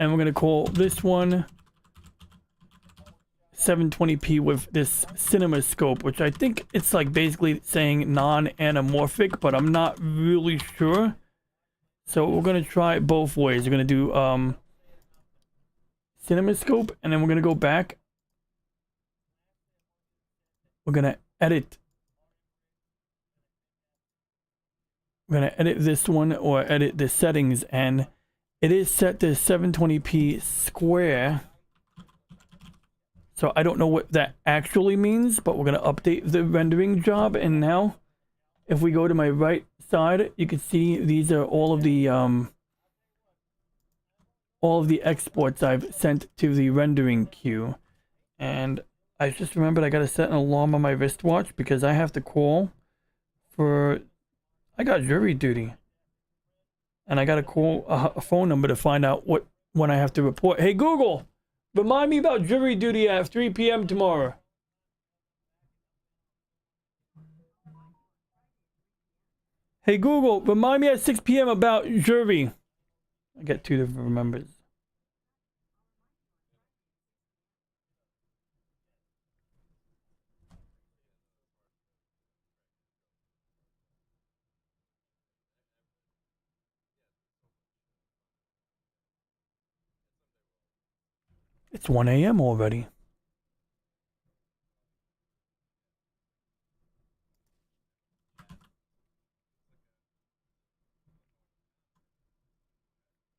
And we're going to call this one 720p with this cinema scope, which I think it's like basically saying non-anamorphic, but I'm not really sure. So we're going to try it both ways. We're going to do cinema scope, and then we're going to go back. We're going to edit. We're going to edit this one, or edit the settings, and it is set to 720p square. So I don't know what that actually means, but we're going to update the rendering job. And now, if we go to my right side, you can see these are all of the exports I've sent to the rendering queue. And I just remembered I got to set an alarm on my wristwatch because I have to call for... I got jury duty. And I got to call a phone number to find out when I have to report. Hey, Google! Remind me about jury duty at 3 p.m. tomorrow. Hey Google, remind me at 6 p.m. about jury. I get two different numbers. It's 1 a.m. already.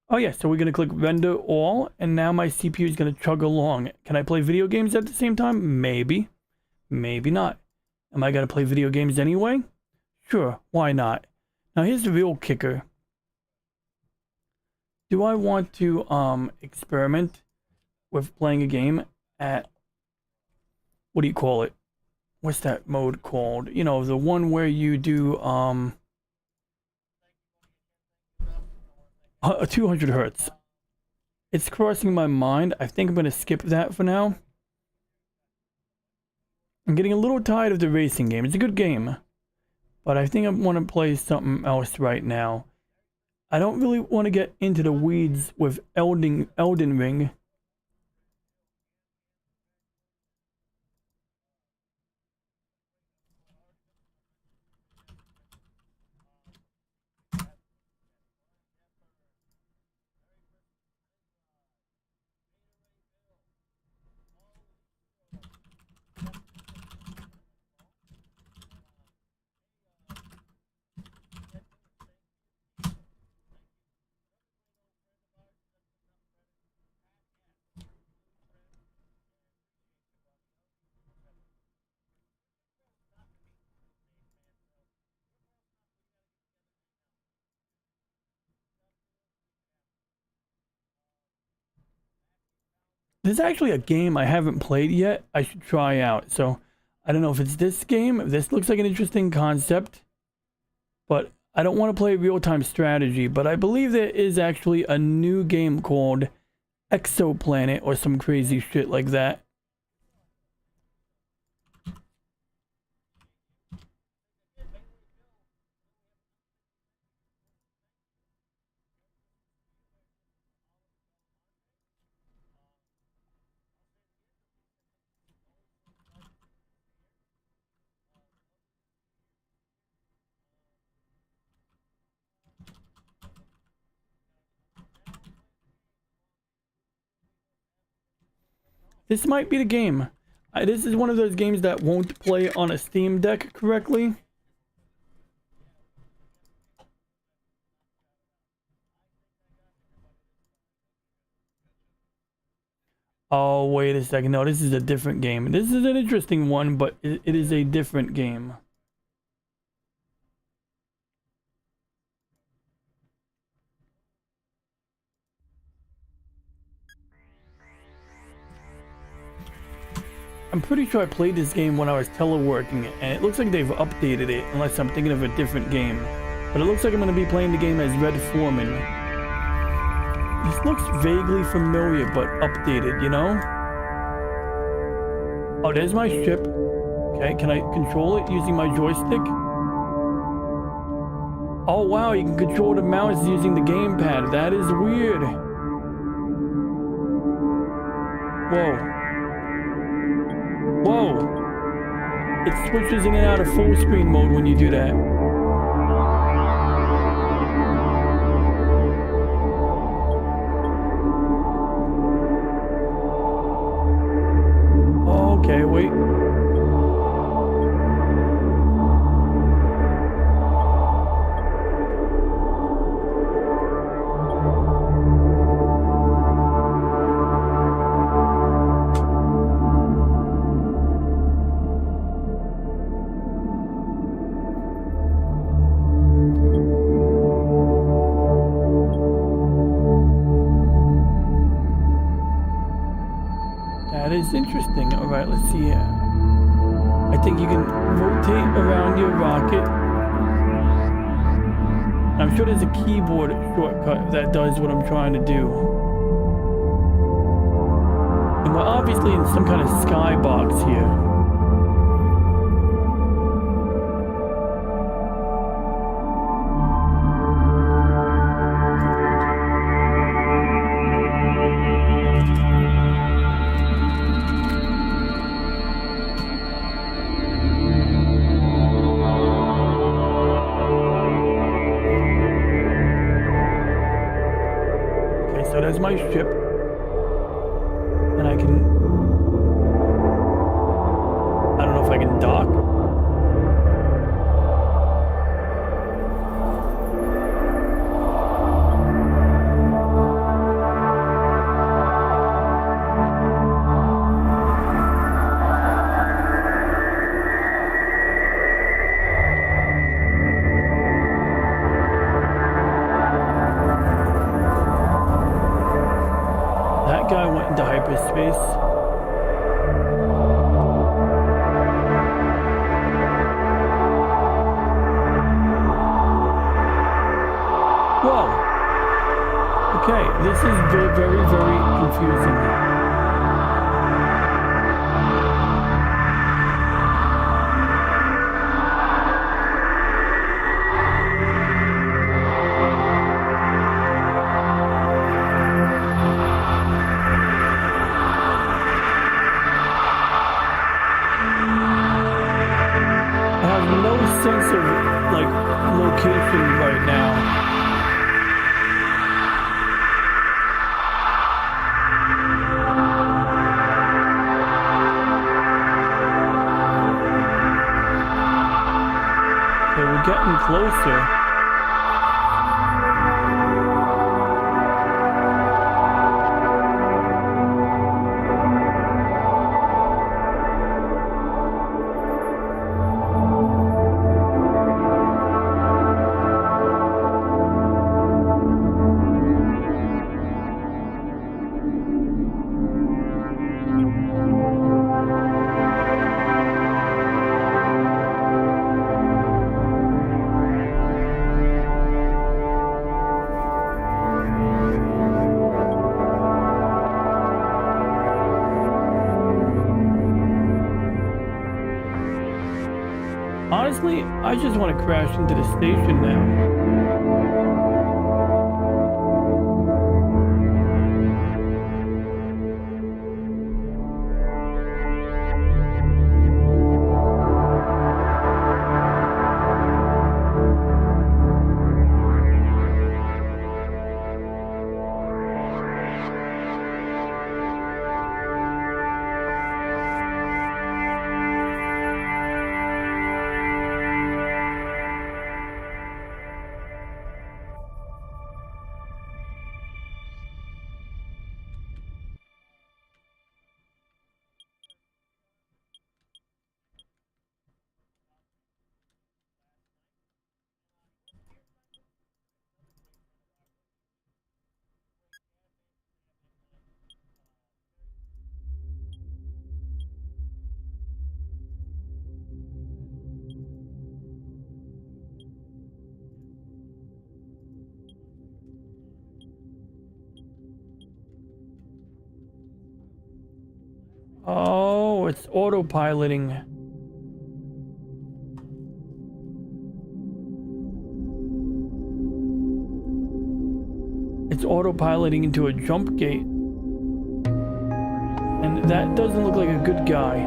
Oh yeah, so we're going to click render all, and now my CPU is going to chug along. Can I play video games at the same time? Maybe. Maybe not. Am I going to play video games anyway? Sure, why not? Now here's the real kicker. Do I want to experiment with playing a game at, what do you call it? What's that mode called? You know, the one where you do 200 hertz. It's crossing my mind. I think I'm going to skip that for now. I'm getting a little tired of the racing game. It's a good game, but I think I want to play something else right now. I don't really want to get into the weeds with Elden Ring. There's actually a game I haven't played yet I should try out. So I don't know if it's this game. This looks like an interesting concept, but I don't want to play real-time strategy. But I believe there is actually a new game called Exoplanet or some crazy shit like that. This might be the game. This is one of those games that won't play on a Steam Deck correctly. Oh, wait a second. No, this is a different game. This is an interesting one, but it is a different game. I'm pretty sure I played this game when I was teleworking, and it looks like they've updated it, unless I'm thinking of a different game. But it looks like I'm going to be playing the game as Red Foreman. This looks vaguely familiar, but updated, you know? Oh, there's my ship. Okay, can I control it using my joystick? Oh wow, you can control the mouse using the gamepad. That is weird. Whoa. Whoa. It switches in and out of full screen mode when you do that. Okay, wait. That is interesting. All right, let's see here. I think you can rotate around your rocket. I'm sure there's a keyboard shortcut that does what I'm trying to do. And we're obviously in some kind of skybox here. So there's my ship, and I don't know if I can dock. Guy went into hyperspace. Whoa. Okay, this is very, very, very confusing. Sense of like location right now. Okay, we're getting closer. Honestly, I just want to crash into the station now. Oh, it's autopiloting. It's autopiloting into a jump gate. And that doesn't look like a good guy.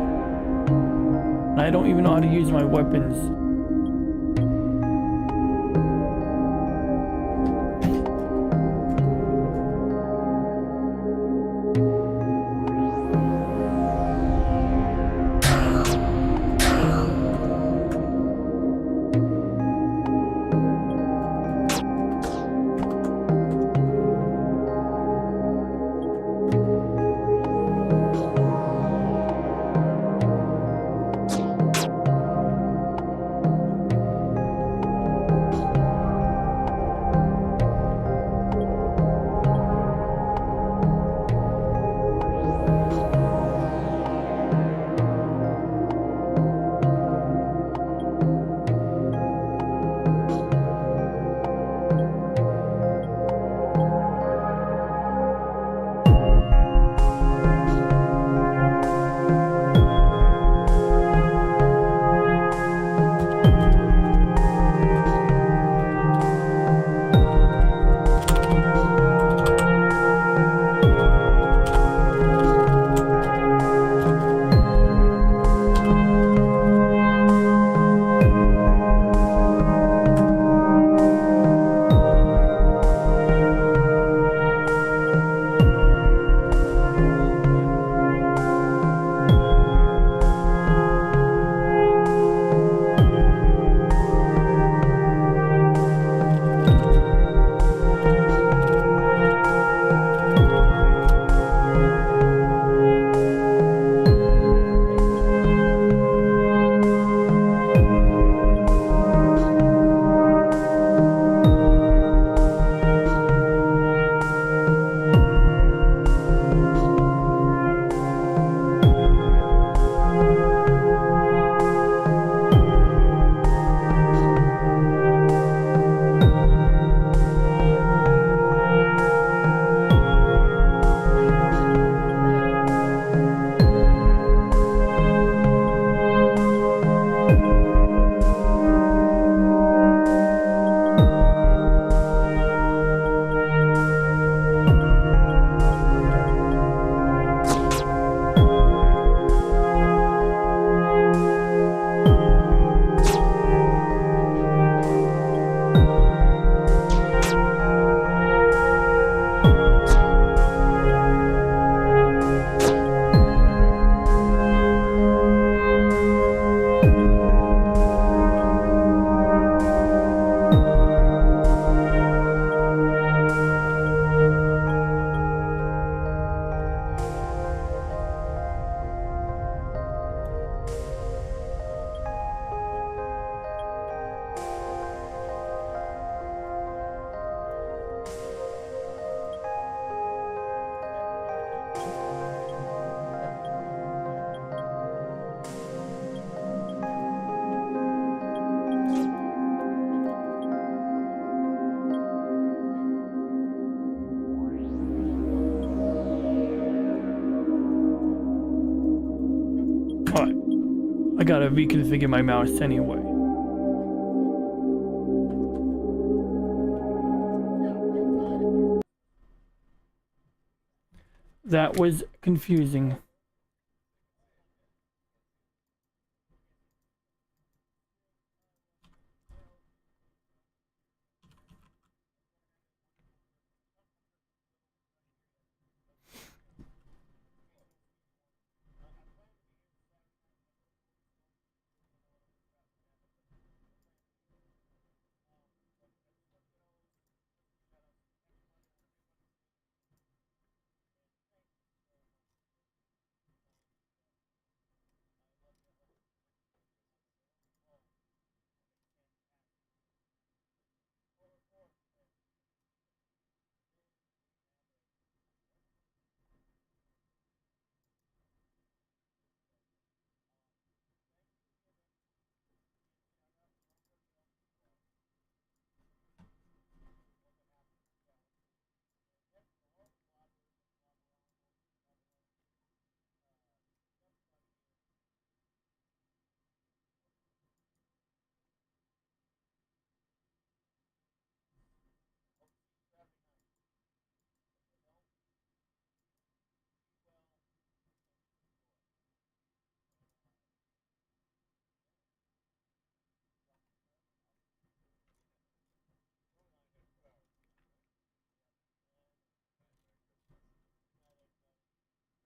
I don't even know how to use my weapons. I gotta reconfigure my mouse anyway. That was confusing.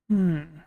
Hmm.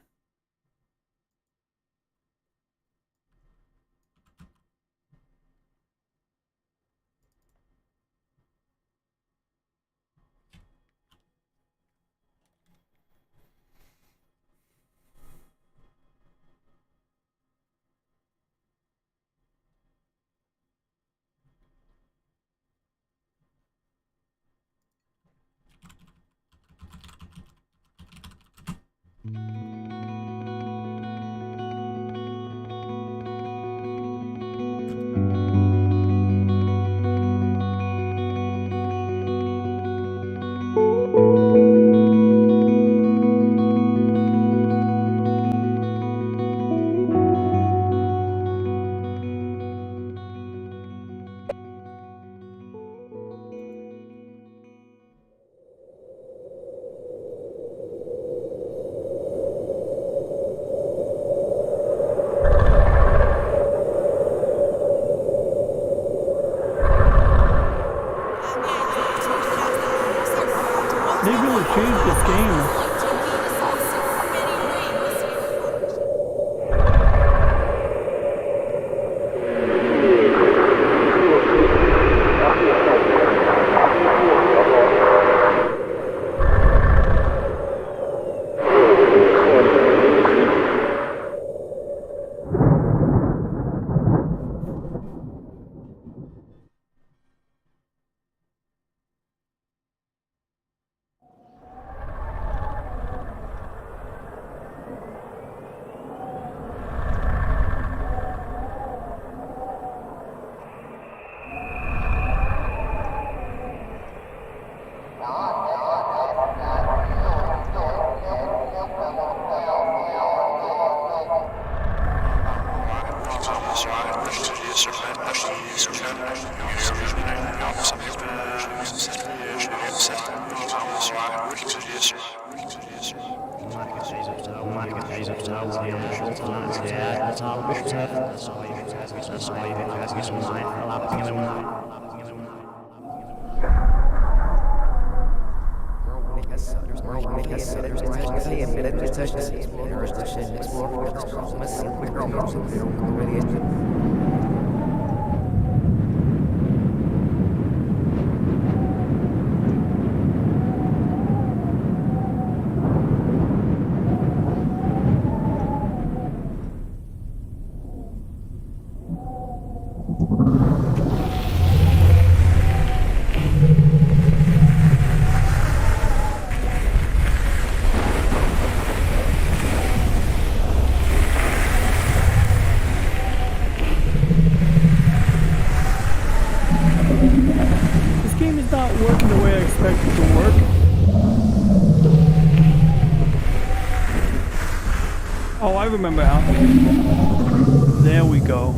They really changed this game. This game is not working the way I expected it to work. Oh, I remember how. There we go.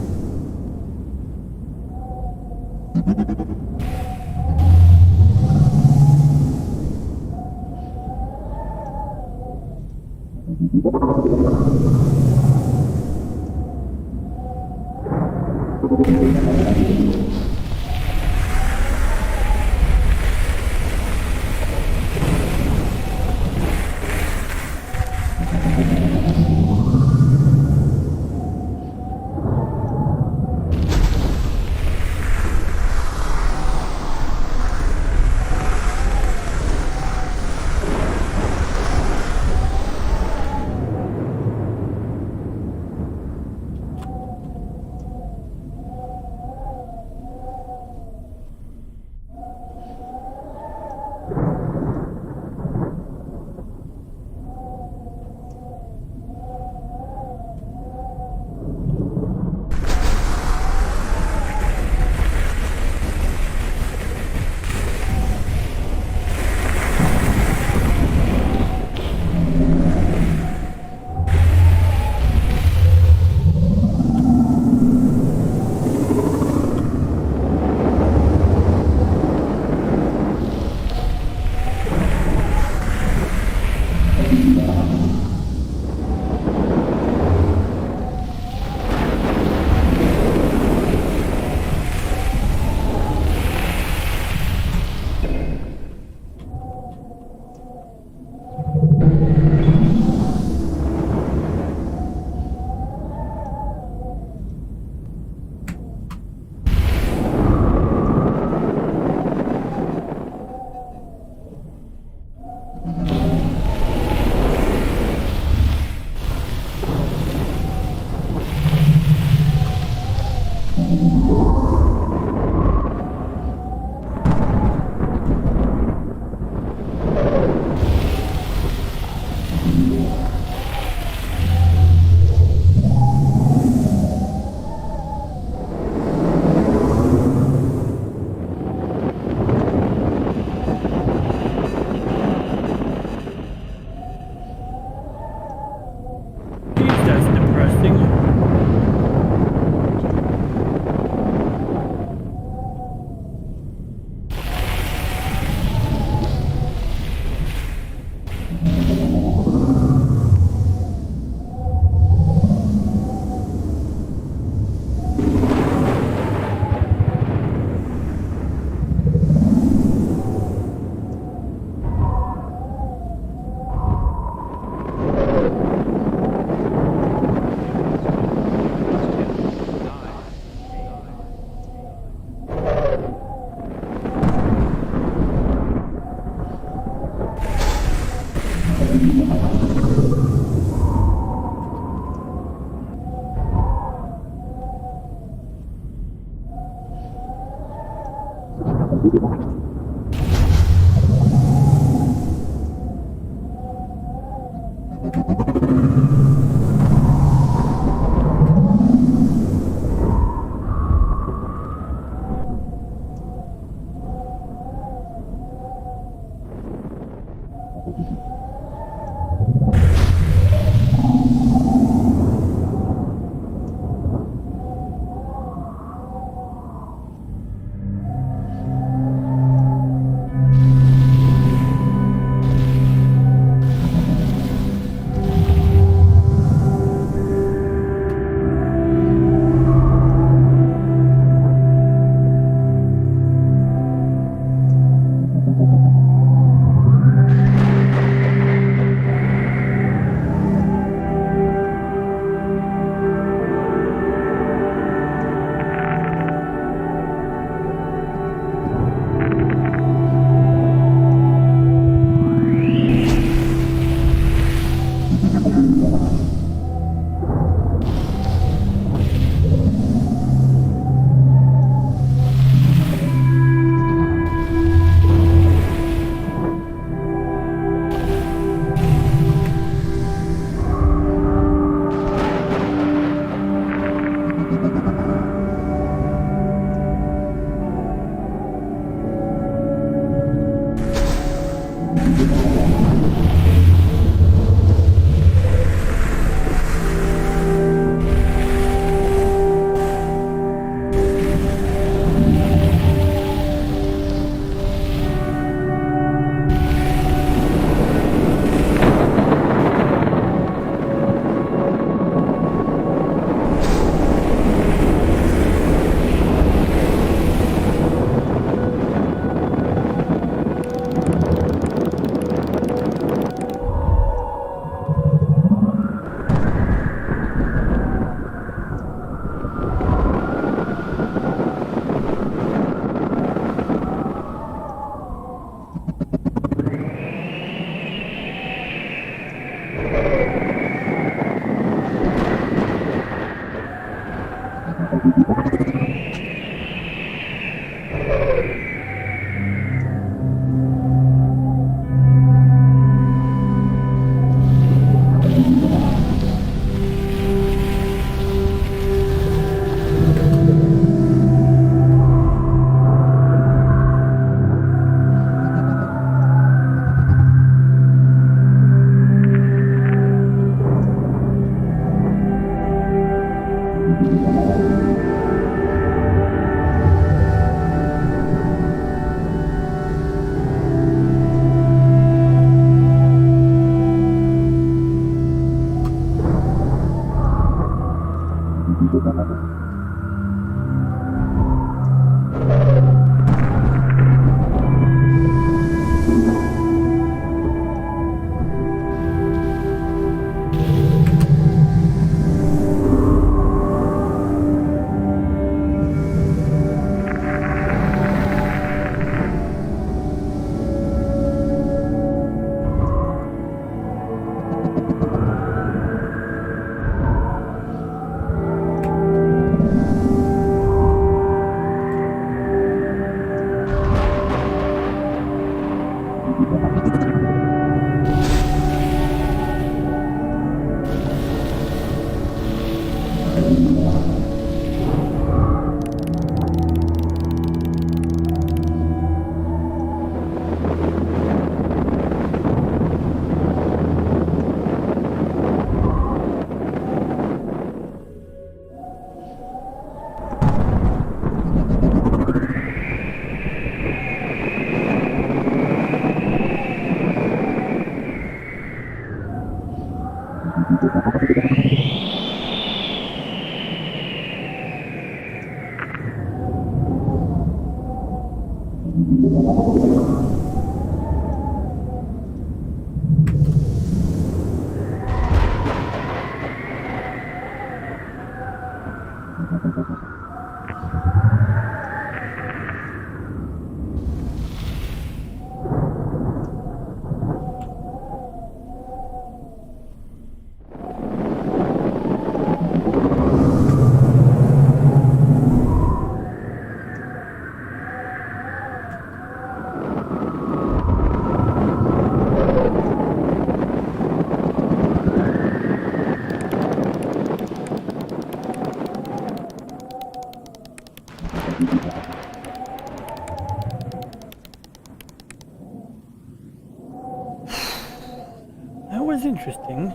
that was interesting.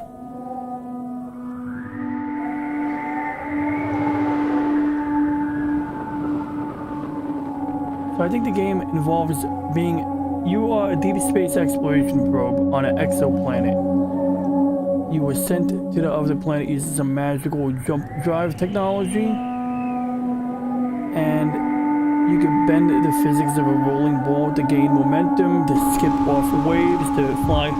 So I think the game involves being, you are a deep space exploration probe on an exoplanet. You were sent to the other planet using some magical jump drive technology. And you can bend the physics of a rolling ball to gain momentum, to skip off waves, to fly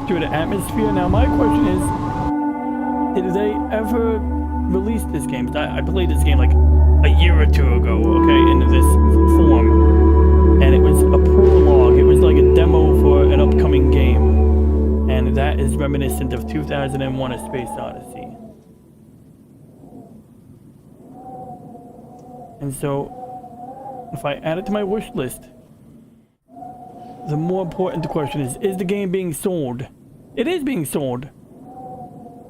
through the atmosphere. Now my question is, did they ever release this game? I played this game like a year or two ago, okay, in this form. And it was a prologue, it was like a demo for an upcoming game. And that is reminiscent of 2001: A Space Odyssey. And so, if I add it to my wish list, the more important question is the game being sold? It is being sold.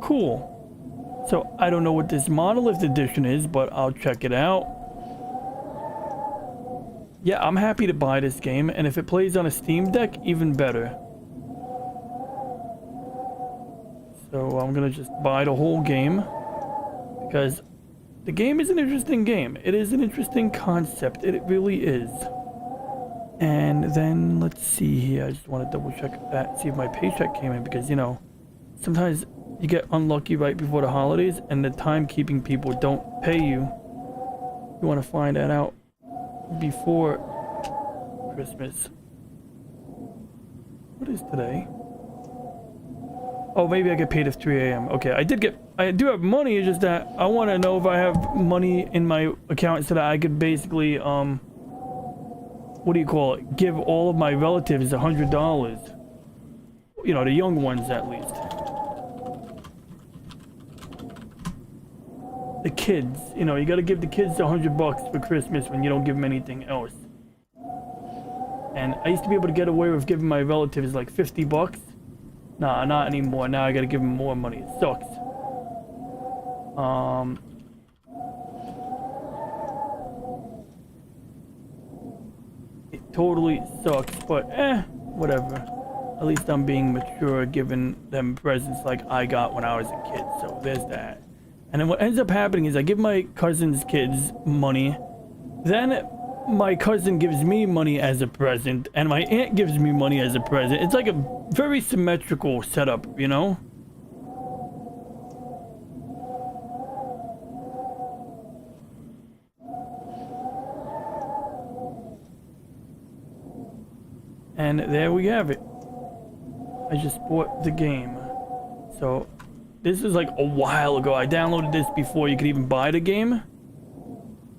Cool. So, I don't know what this Monolith Edition is, but I'll check it out. Yeah, I'm happy to buy this game, and if it plays on a Steam Deck, even better. So I'm gonna just buy the whole game, because the game is an interesting game. It is an interesting concept. It really is. And then let's see here. I just want to double check that, see if my paycheck came in, because you know, sometimes you get unlucky right before the holidays and the timekeeping people don't pay you. You want to find that out before Christmas. What is today? Oh, maybe I get paid at 3 a.m. Okay, I do have money, it's just that I want to know if I have money in my account so that I could basically, what do you call it? Give all of my relatives $100. You know, the young ones at least. The kids, you know, you gotta give the kids $100 for Christmas when you don't give them anything else. And I used to be able to get away with giving my relatives like $50. Nah, not anymore. Now I gotta give them more money. It sucks. It totally sucks, but whatever. At least I'm being mature, giving them presents like I got when I was a kid. So there's that. And then what ends up happening is I give my cousin's kids money, then my cousin gives me money as a present, and my aunt gives me money as a present. It's like a very symmetrical setup, you know? And there we have it. I just bought the game. So, this is like a while ago. I downloaded this before you could even buy the game.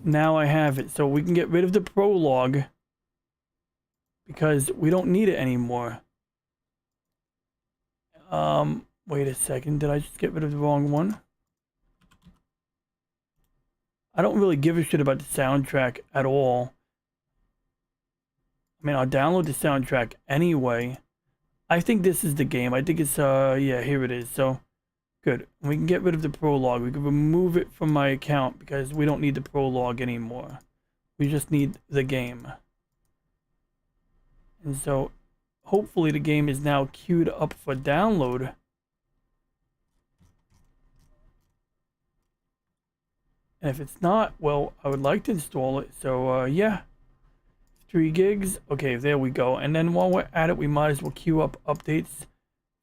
Now I have it, so we can get rid of the prologue because we don't need it anymore. Wait a second, did I just get rid of the wrong one? I don't really give a shit about the soundtrack at all. I mean, I'll download the soundtrack anyway. I think this is the game. I think it's, yeah, here it is. So, good. We can get rid of the prologue. We can remove it from my account because we don't need the prologue anymore. We just need the game. And so, hopefully the game is now queued up for download. And if it's not, well, I would like to install it. So, yeah. 3 gigs. Okay, there we go. And then while we're at it, we might as well queue up updates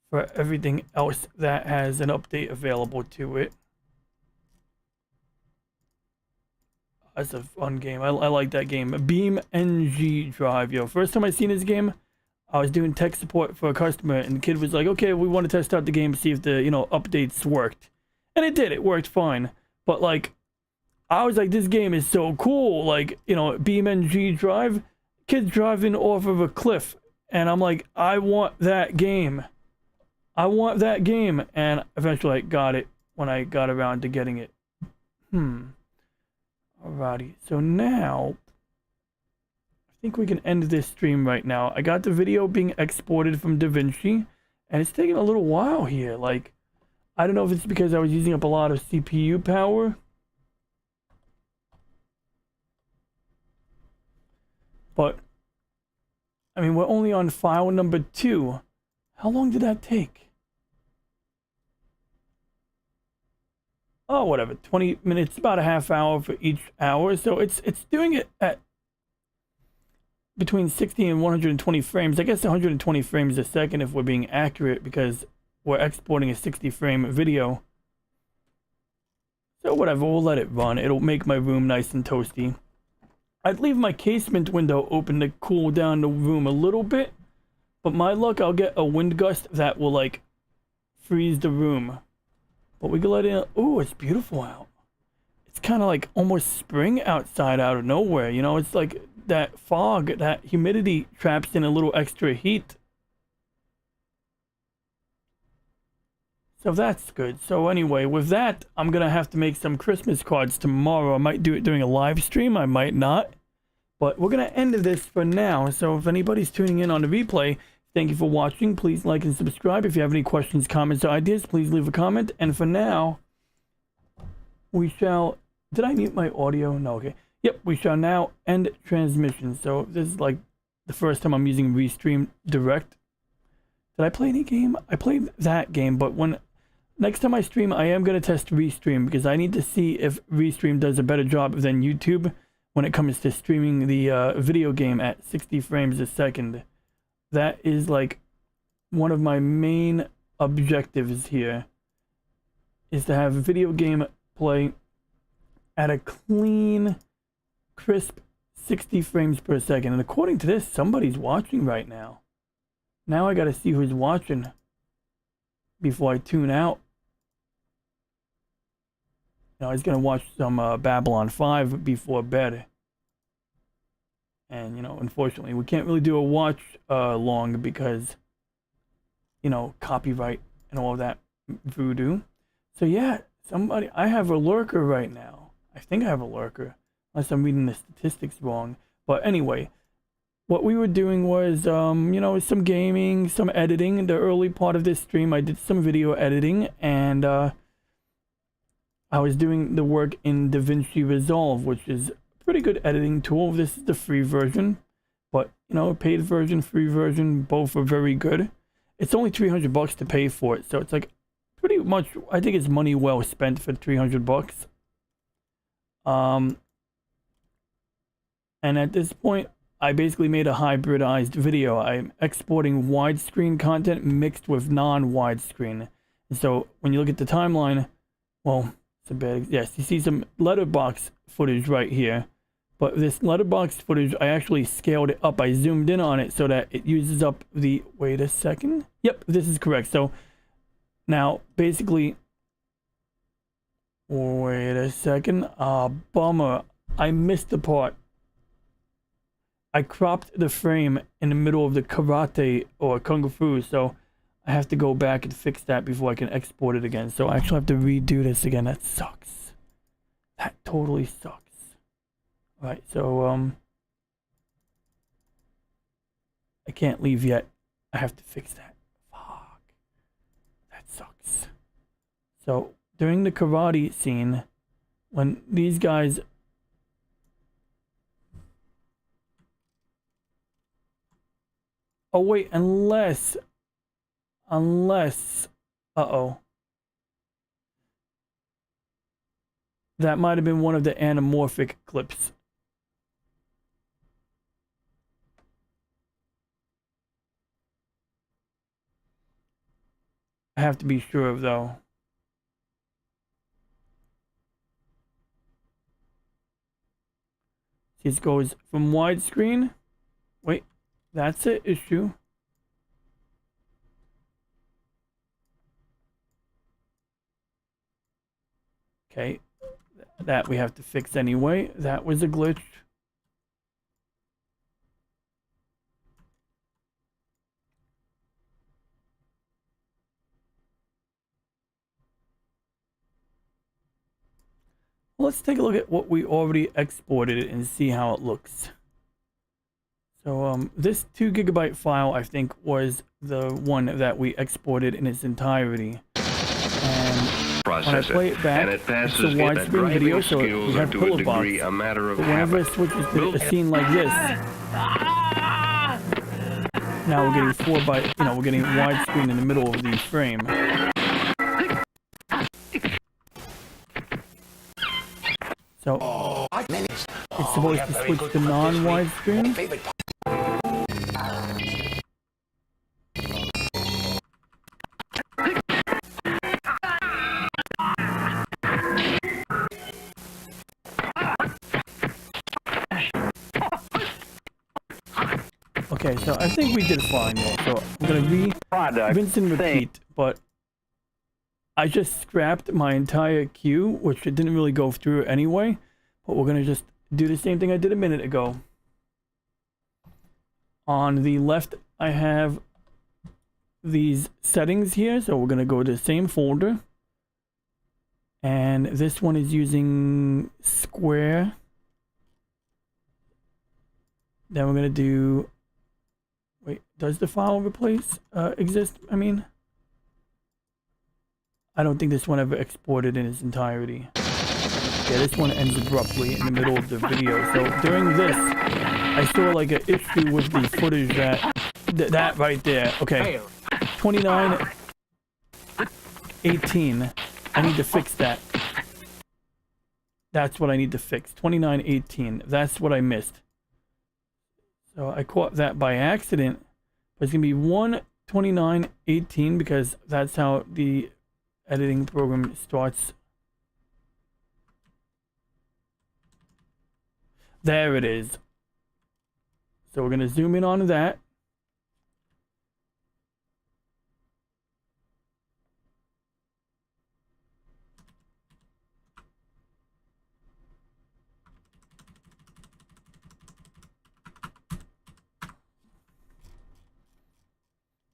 for everything else that has an update available to it. That's a fun game. I like that game. BeamNG Drive, yo. First time I seen this game, I was doing tech support for a customer, and the kid was like, okay, we want to test out the game, see if the, you know, updates worked. And it did. It worked fine. But, like, I was like, this game is so cool. Like, you know, BeamNG Drive, kids driving off of a cliff. And I'm like, I want that game. I want that game. And eventually I got it when I got around to getting it. Alrighty. So now, I think we can end this stream right now. I got the video being exported from DaVinci. And it's taking a little while here. Like, I don't know if it's because I was using up a lot of CPU power. But, I mean, we're only on file number 2. How long did that take? oh, whatever, 20 minutes, about a half hour for each hour. So it's doing it at between 60 and 120 frames. I guess 120 frames a second if we're being accurate, because we're exporting a 60 frame video. So whatever, we'll let it run. It'll make my room nice and toasty. I'd leave my casement window open to cool down the room a little bit, but my luck, I'll get a wind gust that will like freeze the room. But we can let it. Oh, it's beautiful out. It's kind of like almost spring outside out of nowhere. You know, it's like that fog, that humidity traps in a little extra heat. So that's good. So anyway, with that, I'm going to have to make some Christmas cards tomorrow. I might do it during a live stream. I might not. But we're going to end this for now. So if anybody's tuning in on the replay, thank you for watching. Please like and subscribe. If you have any questions, comments, or ideas, please leave a comment. And for now, we shall... Did I mute my audio? No, okay. Yep, we shall now end transmission. So this is like the first time I'm using Restream Direct. Did I play any game? I played that game, but when... Next time I stream, I am going to test Restream, because I need to see if Restream does a better job than YouTube when it comes to streaming the video game at 60 frames a second. That is like one of my main objectives here, is to have video game play at a clean, crisp 60 frames per second. And according to this, somebody's watching right now. Now I got to see who's watching before I tune out. I was going to watch some Babylon 5 before bed. And, you know, unfortunately, we can't really do a watch long because, you know, copyright and all that voodoo. So, yeah, somebody... I have a lurker right now. I think I have a lurker, unless I'm reading the statistics wrong. But anyway, what we were doing was, you know, some gaming, some editing. In the early part of this stream, I did some video editing, and I was doing the work in DaVinci Resolve, which is a pretty good editing tool. This is the free version, but, you know, paid version, free version, both are very good. It's only $300 to pay for it, so it's like pretty much, I think it's money well spent for $300. And at this point, I basically made a hybridized video. I'm exporting widescreen content mixed with non-widescreen. And so when you look at the timeline, well, it's a bad, yes, you see some letterbox footage right here. But this letterbox footage, I actually scaled it up. I zoomed in on it so that it uses up the, wait a second. Yep, this is correct. So now basically, wait a second. Bummer. I missed the part. I cropped the frame in the middle of the karate or kung fu, so I have to go back and fix that before I can export it again. So I actually have to redo this again. That sucks. That totally sucks. Alright, so I can't leave yet. I have to fix that. Fuck. That sucks. So during the karate scene, when these guys... Oh wait, unless, uh-oh. That might have been one of the anamorphic clips. I have to be sure of, though. This goes from widescreen. Wait. That's an issue. Okay, that we have to fix anyway. That was a glitch. Let's take a look at what we already exported and see how it looks. So this 2 GB file, I think, was the one that we exported in its entirety. And when I play it back, it's a widescreen video, so we have pillow box. But whenever it switches to a scene like this, now we're getting we're getting widescreen in the middle of the frame. supposed to switch to non-widescreen. Okay, so I think we did fine there. So I'm gonna rinse and repeat, but I just scrapped my entire queue, which it didn't really go through anyway. But we're gonna just do the same thing I did a minute ago. On the left, I have these settings here, so we're gonna go to the same folder. And this one is using Square. Then we're gonna do. Wait, does the file replace exist? I mean, I don't think this one ever exported in its entirety. Yeah, this one ends abruptly in the middle of the video. So during this, I saw like an issue with the footage that right there. Okay, 29:18. I need to fix that. That's what I need to fix. 29:18. That's what I missed. So I caught that by accident, but it's gonna be 1:29:18 because that's how the editing program starts. There it is. So we're gonna zoom in on that.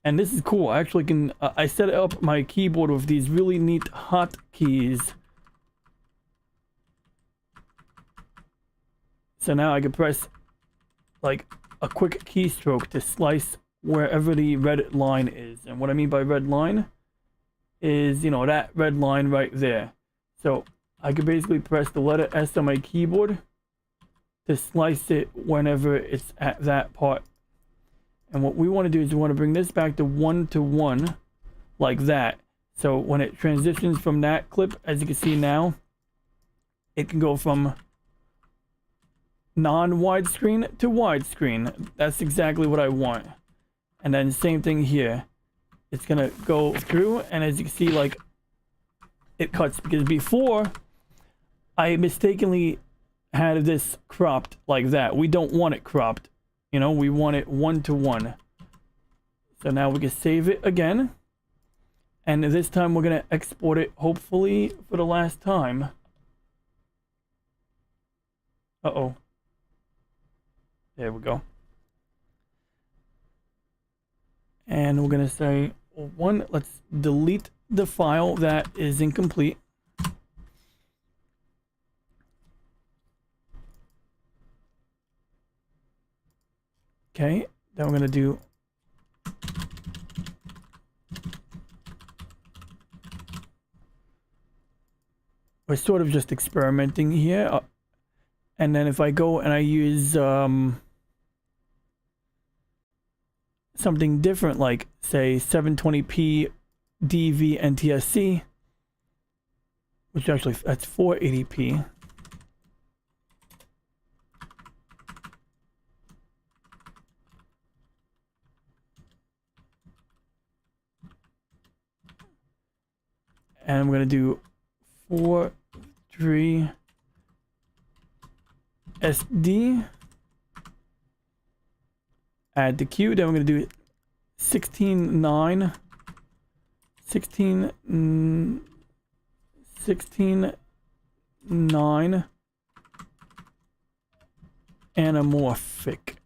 And this is cool. I actually can, I set up my keyboard with these really neat hotkeys. So now I can press like a quick keystroke to slice wherever the red line is. And what I mean by red line is, you know, that red line right there. So I could basically press the letter S on my keyboard to slice it whenever it's at that part. And what we want to do is we want to bring this back to 1:1 like that. So when it transitions from that clip, as you can see now, it can go from non-widescreen to widescreen. That's exactly what I want. And then same thing here. It's going to go through, and as you can see, like, it cuts. Because before, I mistakenly had this cropped like that. We don't want it cropped. You know, we want it 1:1. So now we can save it again. And this time we're going to export it, hopefully, for the last time. Uh-oh. There we go. And we're going to say, well, let's delete the file that is incomplete. Okay, then we're going to do we're sort of just experimenting here. And then if I go and I use something different, like say 720p DV NTSC, which actually that's 480p. And I'm going to do 4.3 SD. Add the queue. Then we're going to do 16.9. 16.9 anamorphic.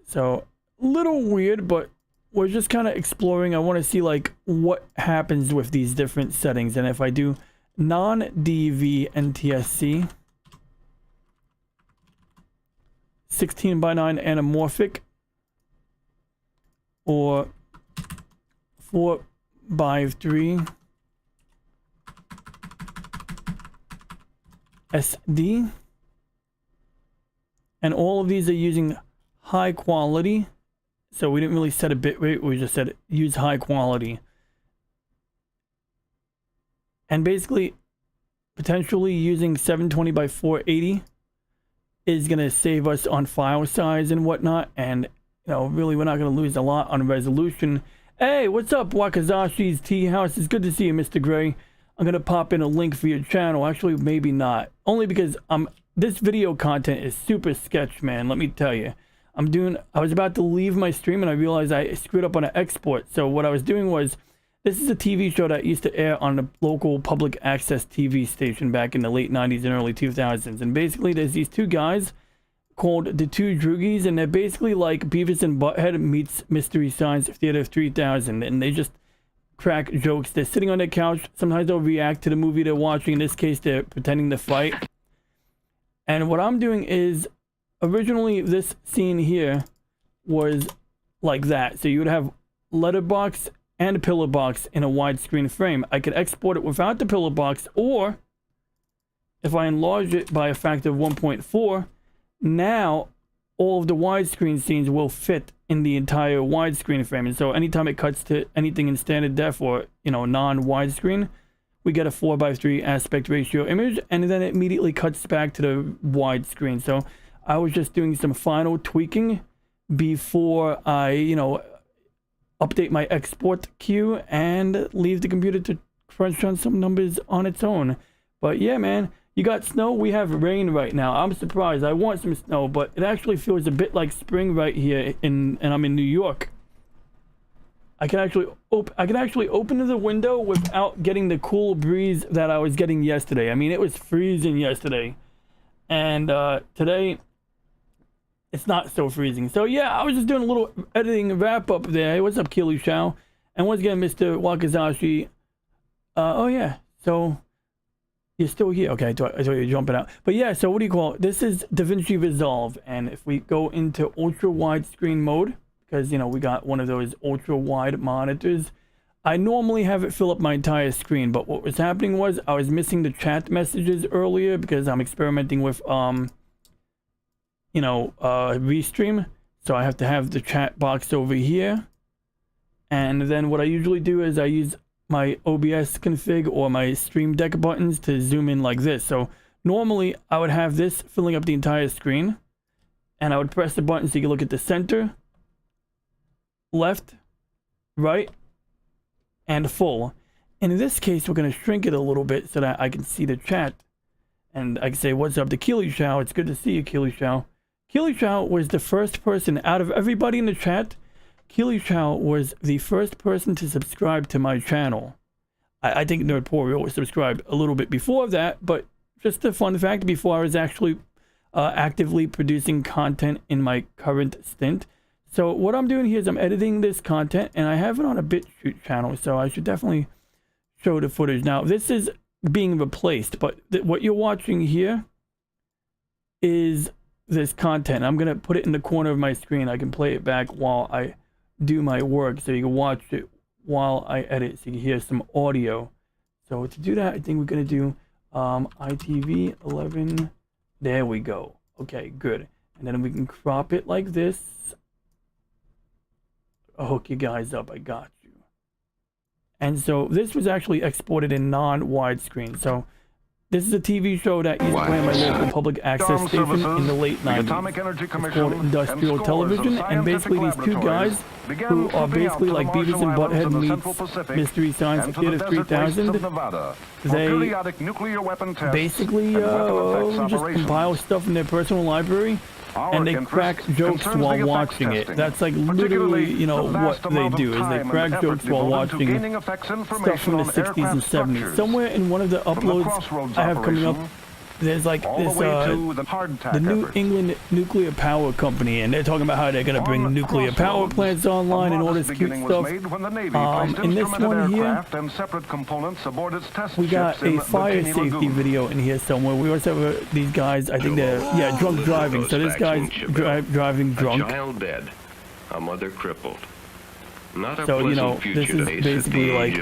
So, a little weird, but we're just kind of exploring. I want to see like what happens with these different settings. And if I do non-DV NTSC 16:9 anamorphic or 4.3 SD, and all of these are using high quality. So we didn't really set a bit rate, we just said use high quality. And basically, potentially using 720 by 480 is going to save us on file size and whatnot. And, you know, really, we're not going to lose a lot on resolution. Hey, what's up, Wakazashi's Tea House? It's good to see you, Mr. Gray. I'm going to pop in a link for your channel. Actually, maybe not. Only because this video content is super sketch, man. Let me tell you. I was about to leave my stream and I realized I screwed up on an export. So what I was doing was, this is a TV show that used to air on a local public access TV station back in the late 90s and early 2000s. And basically, there's these two guys called the Two Droogies, and they're basically like Beavis and Butthead meets Mystery Science Theater 3000. And they just crack jokes. They're sitting on their couch. Sometimes they'll react to the movie they're watching. In this case, they're pretending to fight. And what I'm doing is, originally, this scene here was like that. So you would have letterbox and pillar box in a widescreen frame. I could export it without the pillar box, or if I enlarge it by a factor of 1.4, now all of the widescreen scenes will fit in the entire widescreen frame. And so anytime it cuts to anything in standard def or, you know, non-widescreen, we get a 4:3 aspect ratio image, and then it immediately cuts back to the widescreen. So I was just doing some final tweaking before I, you know, update my export queue and leave the computer to crunch on some numbers on its own. But yeah, man, you got snow. We have rain right now. I'm surprised. I want some snow, but it actually feels a bit like spring right here and I'm in New York. I can actually open the window without getting the cool breeze that I was getting yesterday. I mean, it was freezing yesterday, and today it's not so freezing. So yeah, I was just doing a little editing wrap up there. Hey, what's up, Keely Shao? And once again, Mr. Wakazashi. Oh yeah, so you're still here. Okay, I thought you were jumping out. But yeah, so what do you call it? This is DaVinci Resolve, and if we go into ultra widescreen mode, because you know we got one of those ultra wide monitors, I normally have it fill up my entire screen. But what was happening was I was missing the chat messages earlier because I'm experimenting with Restream, so I have to have the chat box over here. And then what I usually do is I use my OBS config or my Stream Deck buttons to zoom in like this. So normally I would have this filling up the entire screen, and I would press the button so you can look at the center, left, right, and full. And in this case, we're going to shrink it a little bit so that I can see the chat. And I can say, what's up to Keely Shao? It's good to see you, Keely Shao. Keely Shao was the first person out of everybody in the chat. Keely Shao was the first person to subscribe to my channel. I think Nerdporio was subscribed a little bit before that, but just a fun fact, before I was actually actively producing content in my current stint. So what I'm doing here is I'm editing this content, and I have it on a BitChute channel, so I should definitely show the footage. Now, this is being replaced, but what you're watching here is this content. I'm gonna put it in the corner of my screen. I can play it back while I do my work, so you can watch it while I edit, so you can hear some audio. So to do that, I think we're gonna do ITV 11. There we go. Okay, good. And then we can crop it like this. I'll hook you guys up. I got you. And so this was actually exported in non-widescreen. So this is a TV show that used to play on my local public access station in the late 90s. It's called Industrial Television, and basically these two guys who are basically like Beavis and Butthead meets Mystery Science Theater 3000, they basically just compile stuff in their personal library, and they crack jokes while watching it. That's like literally, you know, what they do is they crack jokes while watching stuff from the 60s and 70s. Somewhere in one of the uploads I have coming up, there's like this, the New England Nuclear Power Company, and they're talking about how they're going to bring nuclear power plants online and all this cute stuff. In this one here, we got a fire safety video in here somewhere. We also have these guys, I think they're, yeah, drunk driving. So this guy's driving drunk. A child dead, a mother crippled. Not a so, you know, this is basically like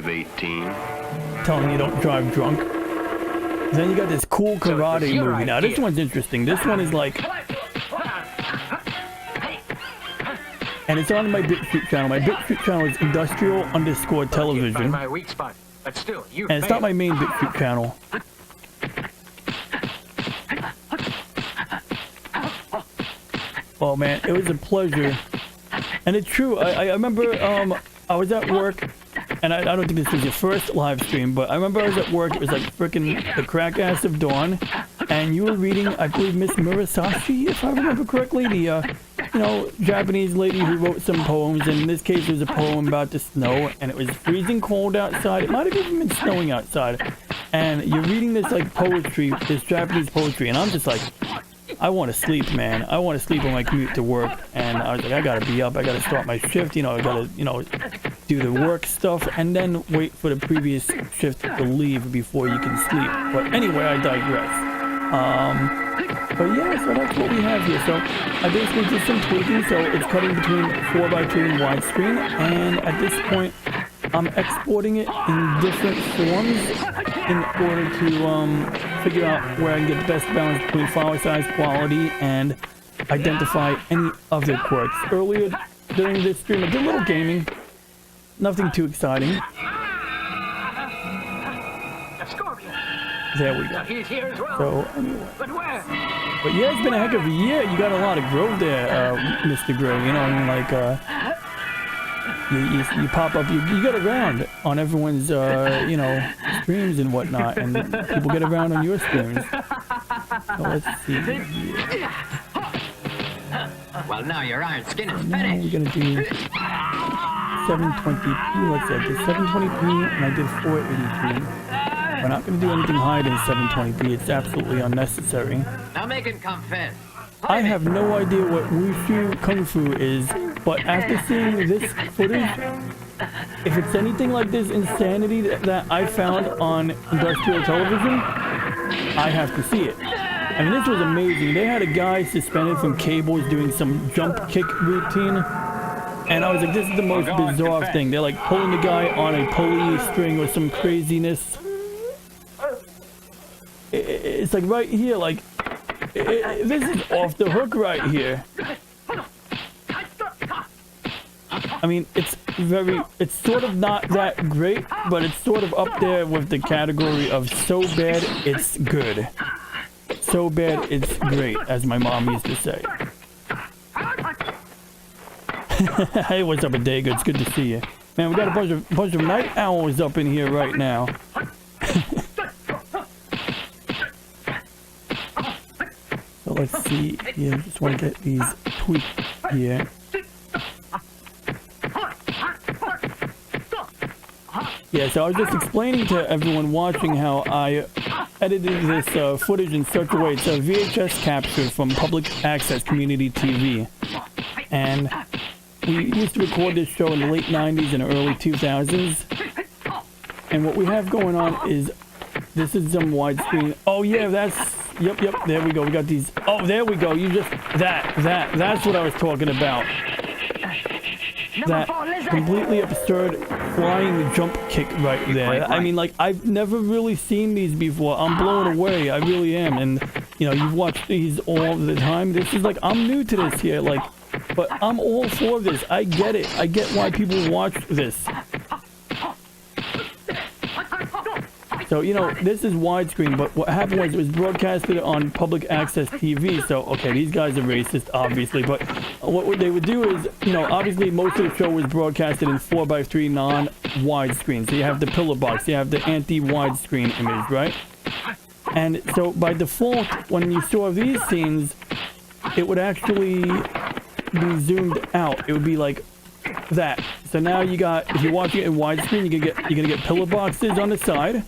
telling you don't drive drunk. Then you got this cool karate movie. Now this one's interesting. This one is like, and it's on my BitChute channel. My BitChute channel is industrial_television. And it's not my main BitChute channel. Oh man, it was a pleasure. And it's true, I remember I was at work, and I don't think this was your first live stream, but I remember I was at work, it was like frickin' the crack ass of dawn, and you were reading, I believe, Miss Murasashi, if I remember correctly, the, you know, Japanese lady who wrote some poems, and in this case it was a poem about the snow, and it was freezing cold outside, it might have even been snowing outside, and you're reading this, like, poetry, this Japanese poetry, and I'm just like, I want to sleep, man. I want to sleep on my commute to work, and I was like, I gotta be up, I gotta start my shift, you know, I gotta, you know, do the work stuff, and then wait for the previous shift to leave before you can sleep. But anyway, I digress. But yeah, so that's what we have here. So I basically did some tweaking, so it's cutting between 4:3 and widescreen, and at this point, I'm exporting it in different forms in order to figure out where I can get the best balance between file size, quality, and identify any other quirks. Earlier during this stream, I did a little gaming. Nothing too exciting. There we go. He's here as well. So, anyway. But where? But yeah, it's been a heck of a year. You got a lot of growth there, Mr. Gray. You know, I mean, like, you pop up, you get around on everyone's, you know, streams and whatnot, and people get around on your streams. So let's see here. Well, now your iron skin is Now finished. we're gonna do 720p. Let's see, I did 720p and I did 480p. We're not gonna do anything higher than 720p. It's absolutely unnecessary. Now make him confess. I have no idea what Wushu Kung Fu is, but after seeing this footage, if it's anything like this insanity that I found on industrial television, I have to see it. I mean, this was amazing. They had a guy suspended from cables doing some jump kick routine, and I was like, this is the most bizarre thing. They're like pulling the guy on a pulley string or some craziness. It's like right here, like, this is off the hook right here. I mean, it's sort of not that great, but it's sort of up there with the category of so bad it's good. So bad it's great, as my mom used to say. Hey, what's up, Adega? It's good to see you. Man, we got a bunch of night owls up in here right now. So let's see here. Just want to get these tweaked here. Yeah, so I was just explaining to everyone watching how I edited this footage in such a way. It's a VHS capture from Public Access Community TV. And we used to record this show in the late 90s and early 2000s. And what we have going on is, this is some widescreen. Oh yeah, that's, yep, there we go. We got these, oh, there we go. You just, that's what I was talking about. That completely absurd flying jump kick right there. I mean, like, I've never really seen these before. I'm blown away. I really am. And, you know, you've watched these all the time. This is like, I'm new to this here. Like, but I'm all for this. I get it. I get why people watch this. So, you know, this is widescreen, but what happened was it was broadcasted on public access TV. So, okay, these guys are racist, obviously, but what they would do is, you know, obviously most of the show was broadcasted in 4:3 non-widescreen. So you have the pillar box, you have the anti-widescreen image, right? And so by default, when you saw these scenes, it would actually be zoomed out. It would be like that. So now you got, if you're watching it in widescreen, you're gonna get pillar boxes on the side.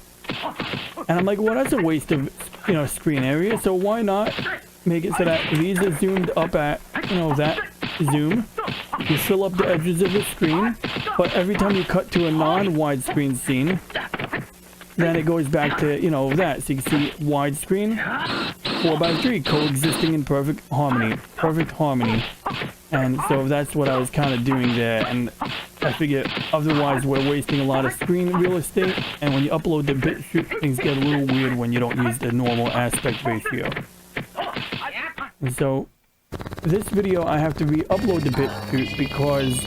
And I'm like, well, that's a waste of, you know, screen area. So why not make it so that these are zoomed up at, you know, that zoom. You fill up the edges of the screen, but every time you cut to a non-widescreen scene, then it goes back to, you know, that. So you can see widescreen, 4:3, coexisting in perfect harmony. Perfect harmony. And so that's what I was kind of doing there. And I figure otherwise we're wasting a lot of screen real estate. And when you upload the bit shoot, things get a little weird when you don't use the normal aspect ratio. And so this video I have to re-upload the bit shoot because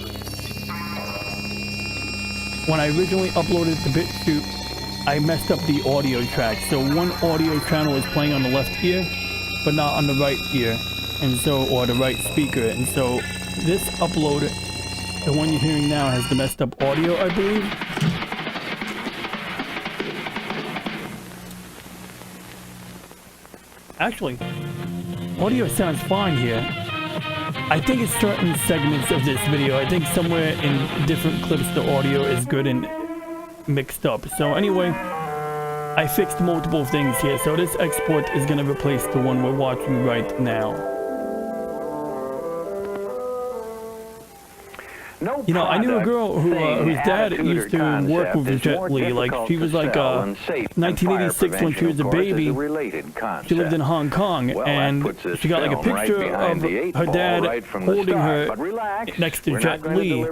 when I originally uploaded the bit shoot, I messed up the audio track. So one audio channel is playing on the left ear, but not on the right ear. and so, or the right speaker. And so this upload, the one you're hearing now, has the messed up audio, I believe. Actually, audio sounds fine here. I think it's certain segments of this video. I think somewhere in different clips the audio is good and mixed up. So anyway, I fixed multiple things here. So this export is going to replace the one we're watching right now. You know, I knew a girl who whose dad used to work with Jet Li. Like, she was like 1986 when she was a baby. She lived in Hong Kong, and she got like a picture of her dad holding her next to Jet Li.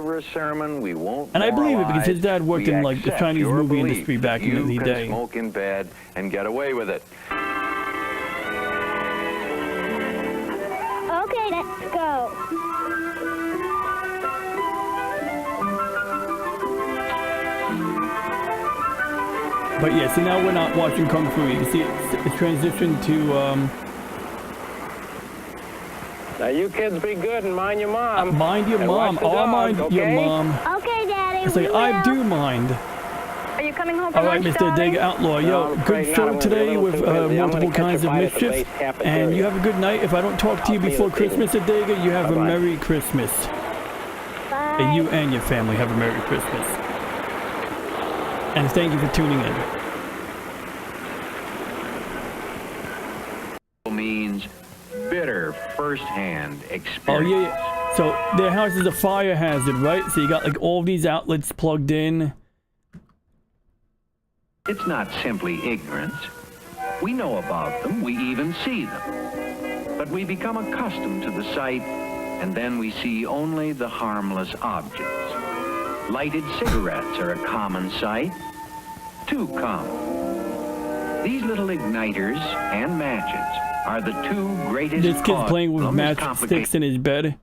And I believe it because his dad worked in like the Chinese movie industry back in the day. Smoke in bed and get away with it. Okay, let's go. But yeah, see, now we're not watching Kung Fu. You can see it's transitioned to, Now you kids be good and mind your mom. Mind your mom. I'll mind your mom. Okay, Daddy. It's like, I do mind. Are you coming home from All right, lunch, Mr. Dega Outlaw. Yo, good show today with multiple kinds of mischief. And you have a good night. If I don't talk to you before Christmas, Dega, you have a Merry Christmas. Bye. And you and your family have a Merry Christmas. And thank you for tuning in. Means bitter first-hand experience. Oh yeah. So their house is a fire hazard, right? So you got like all these outlets plugged in. It's not simply ignorance. We know about them, we even see them. But we become accustomed to the sight, and then we see only the harmless objects. Lighted cigarettes are a common sight. Too common. These little igniters and matches are the two greatest. This kid's playing with matchsticks in his bed.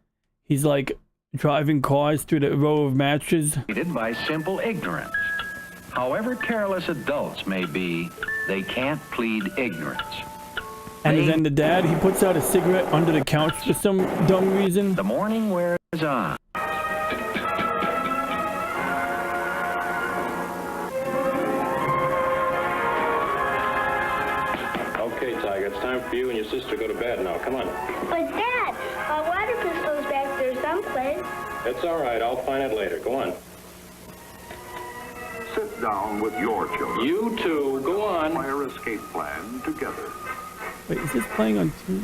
He's like driving cars through the row of matches. By simple ignorance. However careless adults may be, they can't plead ignorance. And then the dad, he puts out a cigarette under the couch for some dumb reason. The morning wears on. Okay, Tiger, it's time for you and your sister to go to bed now. Come on. But Dad, my water pistol's back there someplace. It's all right. I'll find it later. Go on. Sit down with your children. You two, go on. Fire escape plan together. Wait, is this playing on two?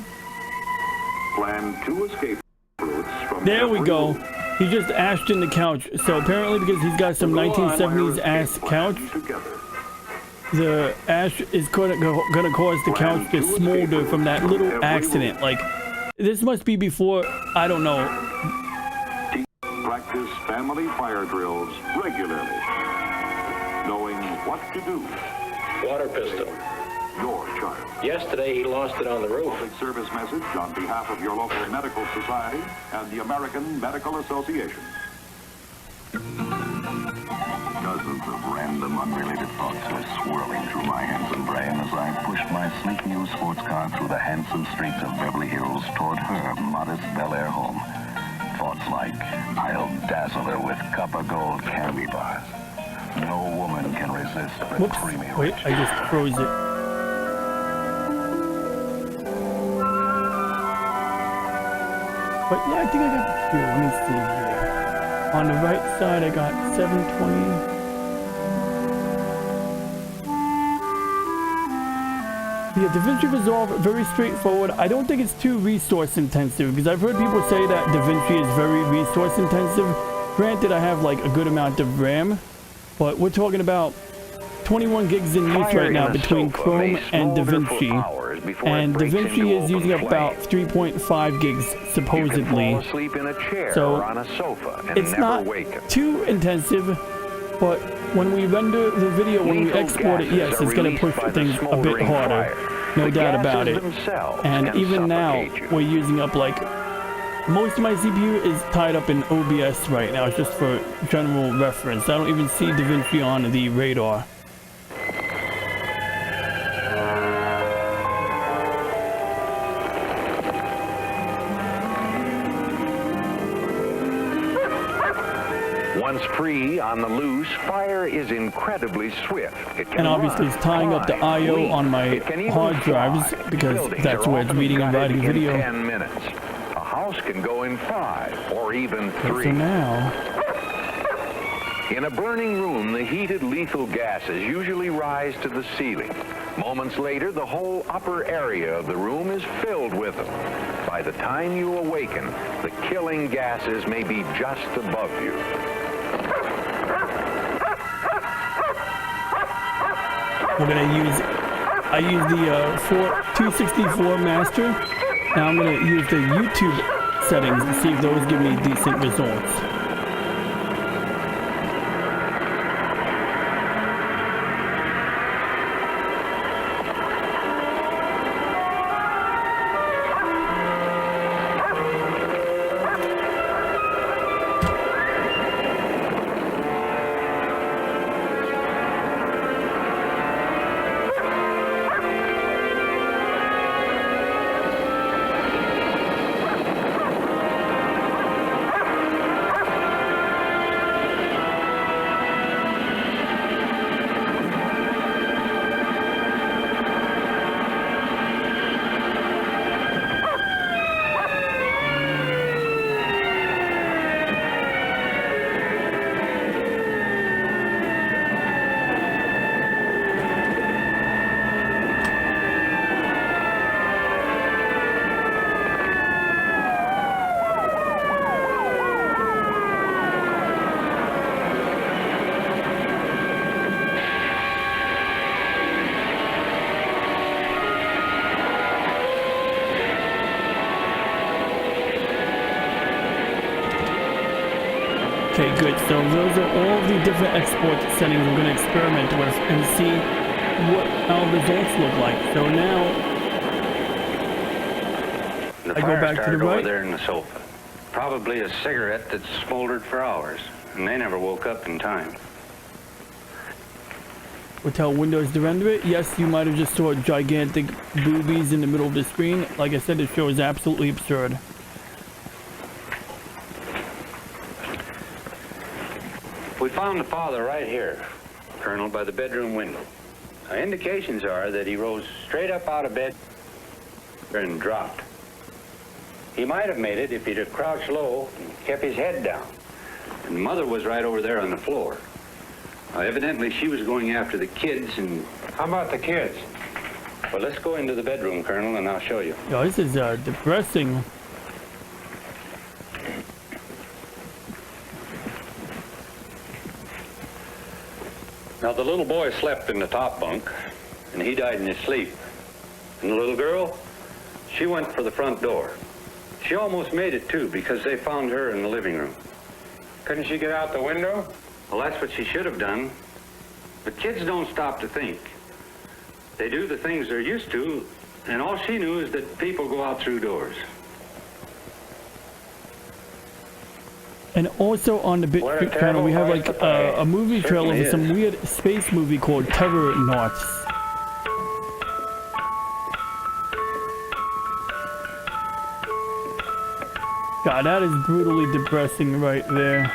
Plan 2 escape routes from There we go. He just ashed in the couch. So apparently because he's got some 1970s ass couch, the ash is gonna cause the couch to smolder from that little accident. Like, this must be before, I don't know. Practice family fire drills regularly. Knowing what to do. Water pistol. Your child. Yesterday he lost it on the roof. Public service message on behalf of your local medical society and the American Medical Association. Dozens of random, unrelated thoughts are swirling through my handsome brain as I push my sleek new sports car through the handsome streets of Beverly Hills toward her modest Bel Air home. Thoughts like, I'll dazzle her with copper gold candy bars. No woman can resist the Whoops. creamy Wait, I just froze it. But yeah, I think I got the two. Let me see here. On the right side, I got 720. Yeah, DaVinci Resolve, very straightforward. I don't think it's too resource intensive because I've heard people say that DaVinci is very resource intensive. Granted, I have like a good amount of RAM, but we're talking about 21 gigs in use right now between Chrome and DaVinci. And DaVinci is using up about 3.5 gigs supposedly. So it's not too intensive, but when we render the video, when we export it, yes, it's going to push things a bit harder. No doubt about it. And even now, we're using up like, most of my CPU is tied up in OBS right now, just for general reference. I don't even see DaVinci on the radar. Once free on the loose, fire is incredibly swift. It can And obviously run, it's tying up the climb, I/O leap. on my It can even hard drives fly. because Buildings that's are where it's often reading and gutted writing in video. 10 minutes. A house can go in 5 or even 3. So now, In a burning room, the heated lethal gases usually rise to the ceiling. Moments later, the whole upper area of the room is filled with them. By the time you awaken, the killing gases may be just above you. we're gonna use, I use the 264 master. Now I'm gonna use the YouTube settings to see if those give me decent results. Okay, good. So those are all the different export settings we're going to experiment with and see what our results look like. So now The I go fire back to the started over right. there in the sofa. Probably a cigarette that smoldered for hours, and they never woke up in time. We'll tell Windows to render it. Yes, you might have just saw gigantic boobies in the middle of the screen. Like I said, the show is absolutely absurd. We found the father right here, Colonel, by the bedroom window. Now, indications are that he rose straight up out of bed and dropped. He might have made it if he'd have crouched low and kept his head down. And Mother was right over there on the floor. Evidently, she was going after the kids, and... How about the kids? Well, let's go into the bedroom, Colonel, and I'll show you. Yo, this is depressing. Now, the little boy slept in the top bunk, and he died in his sleep. And the little girl, she went for the front door. She almost made it, too, because they found her in the living room. Couldn't she get out the window? Well, that's what she should have done. But kids don't stop to think. They do the things they're used to, and all she knew is that people go out through doors. And also on the Bit channel, we have like a movie trailer for some weird space movie called Terror Knots. God, that is brutally depressing right there.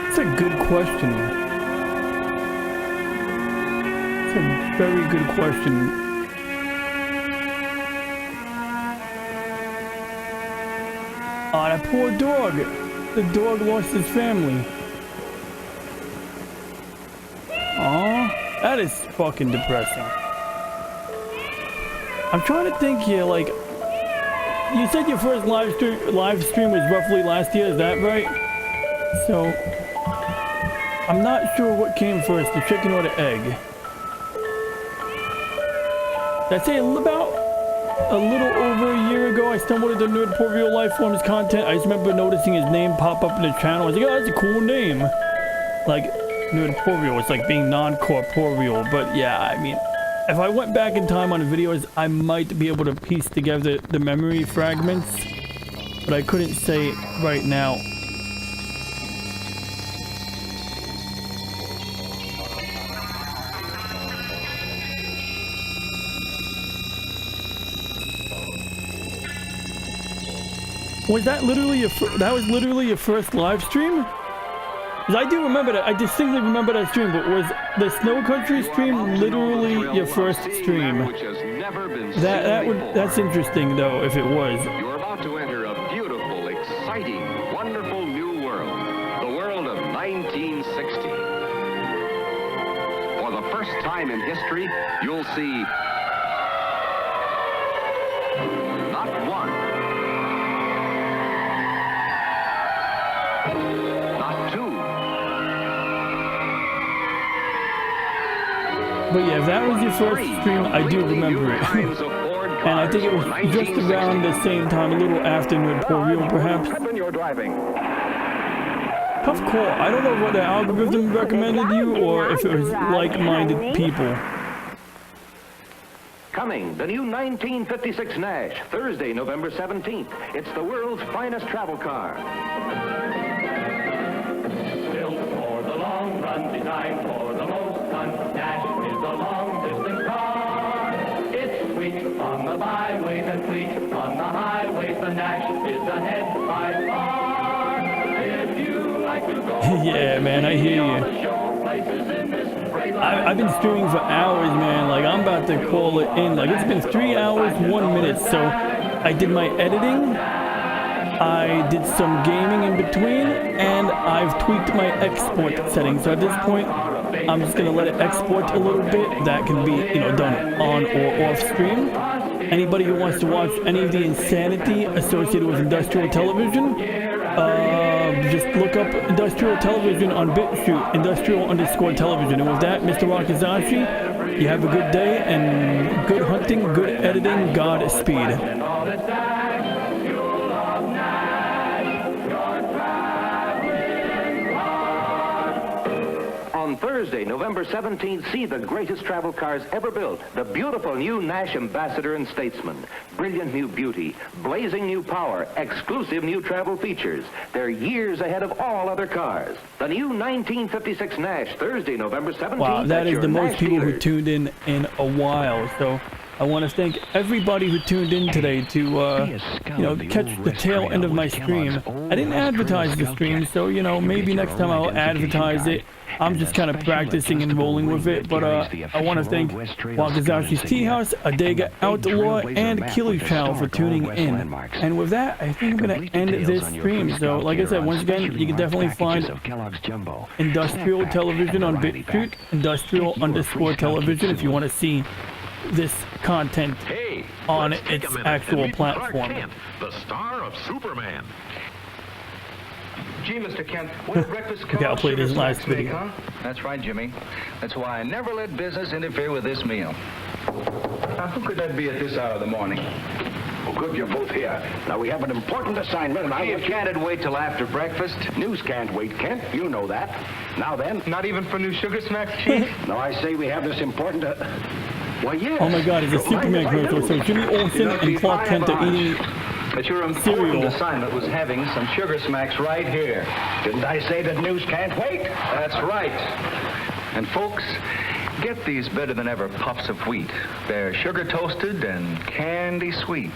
That's a good question. That's a very good question. Ah, that poor dog. The dog lost his family. Aw, that is fucking depressing. I'm trying to think here, like, you said your first live stream was roughly last year, is that right? So, I'm not sure what came first, the chicken or the egg. I'd say about a little over a year ago, I stumbled into Nerd Poor Real Life Forms content. I just remember noticing his name pop up in the channel. I was like, oh, that's a cool name. Like, Nerd Poor Real, it's like being non-corporeal. But yeah, I mean, If I went back in time on the videos, I might be able to piece together the memory fragments, but I couldn't say right now. Was that literally your first live stream? Because I do remember that. I distinctly remember that stream. But was the Snow Country stream literally your first stream? That's interesting though. If it was. You're about to enter a beautiful, exciting, wonderful new world. The world of 1960. For the first time in history, you'll see not one, not two. But yeah, if that was your first stream, I do remember it. And I think it was just around the same time, a little after Nerdporio, perhaps. Tough call. I don't know what the algorithm recommended you, or if it was like-minded people. Coming, the new 1956 Nash, Thursday, November 17th. It's the world's finest travel car. Built for the long run, designed for the most fun. Nash is a long-distance car. It's sweet on the byways and fleet on the highways. The Nash is ahead by far. If you like to go, Yeah, man, I hear you. I've been streaming for hours, man. Like, I'm about to call it in. Like, it's been 3 hours, 1 minute. So, I did my editing. I did some gaming in between. And I've tweaked my export settings. So, at this point, I'm just going to let it export a little bit. That can be, you know, done on or off stream. Anybody who wants to watch any of the insanity associated with industrial television, just look up industrial television on BitChute, industrial_television. And with that, Mr. Wakazashi, you have a good day and good hunting, good editing, Godspeed. On Thursday, November 17th, see the greatest travel cars ever built. The beautiful new Nash Ambassador and Statesman. Brilliant new beauty, blazing new power, exclusive new travel features. They're years ahead of all other cars. The new 1956 Nash, Thursday, November 17th. Wow, that is the most Nash people who dealers. tuned in a while. So I want to thank everybody who tuned in today to, you know, catch the tail end of my stream. I didn't advertise the stream, so, you know, maybe next time I'll advertise it. I'm just kind of practicing and rolling with it, but I want to thank Wakazashi's Tea House, Adega Outlaw, and Killy Chow for tuning in. And with that, I think I'm going to end this stream. So, like I said, once again, you can definitely find Industrial Television on BitChute, Industrial_television, if you want to see this content on its actual platform. The star of Superman. Gee, Mr. Kent, what breakfast Okay, I'll play this last video. huh? That's right, Jimmy. That's why I never let business interfere with this meal. Now, who could that be at this hour of the morning? Well, good you're both here. Now, we have an important assignment, and Hey, can't it wait till after breakfast? News can't wait, Kent. You know that. Now then. Not even for new sugar smacks, Chief? No, I say we have this important... Well, yes. Oh my god, it's a Superman commercial. So Jimmy Olsen and Clark Kent are eating But your important assignment was having some sugar smacks right here. Didn't I say that news can't wait? That's right. And folks, get these better than ever puffs of wheat. They're sugar toasted and candy sweet.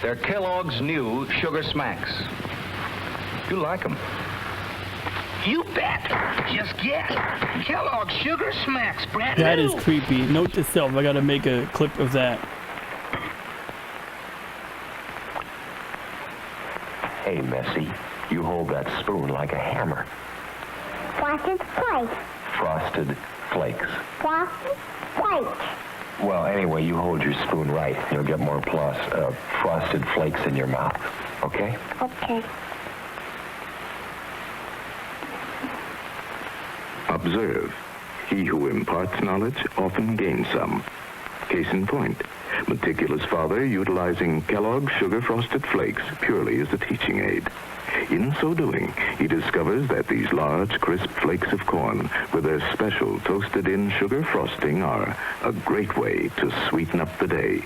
They're Kellogg's new Sugar Smacks. You like them. You bet. Just guess. Kellogg's Sugar Smacks, brand That new. is creepy. Note to self, I gotta make a clip of that. Hey, Messi, you hold that spoon like a hammer. Frosted Flakes. Frosted Flakes. Frosted Flakes. Well, anyway, you hold your spoon right. You'll get more Frosted Flakes in your mouth. Okay? Okay. Observe. He who imparts knowledge often gains some. Case in point, meticulous father utilizing Kellogg's Sugar Frosted Flakes purely as a teaching aid. In so doing, he discovers that these large, crisp flakes of corn with their special toasted-in sugar frosting are a great way to sweeten up the day.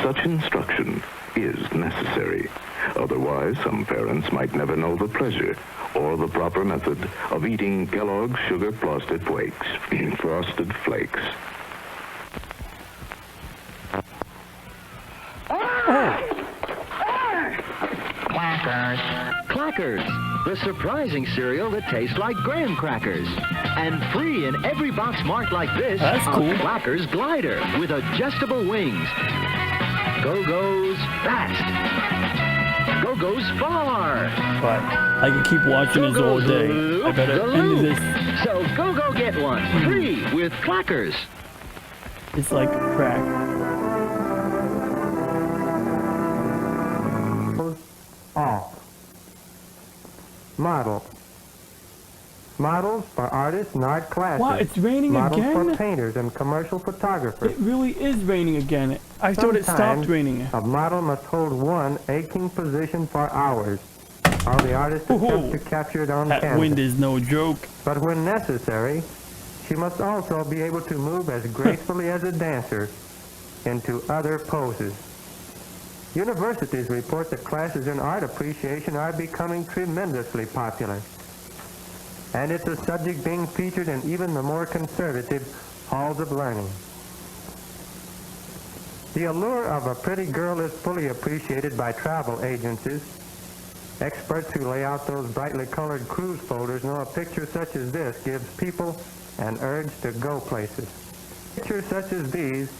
Such instruction is necessary. Otherwise, some parents might never know the pleasure or the proper method of eating Kellogg's Sugar Frosted Flakes. Frosted Flakes. Clackers, the surprising cereal that tastes like graham crackers. And free in every box marked like this, That's cool. a Clackers glider with adjustable wings. Go-Go's fast. Go-Go's far. But I can keep watching this all day. I better end this. So go get one, free with Clackers. It's like crack. Off. Model. Models for artists and art classes. Wow, it's raining Models again? for painters and commercial photographers. It really is raining again. I thought it stopped Sometimes raining. A model must hold one aching position for hours, while the artist attempts to capture it on That canvas. wind is no joke. But when necessary, she must also be able to move as gracefully as a dancer into other poses. Universities report that classes in art appreciation are becoming tremendously popular. And it's a subject being featured in even the more conservative halls of learning. The allure of a pretty girl is fully appreciated by travel agencies. Experts who lay out those brightly colored cruise folders know a picture such as this gives people an urge to go places. Pictures such as these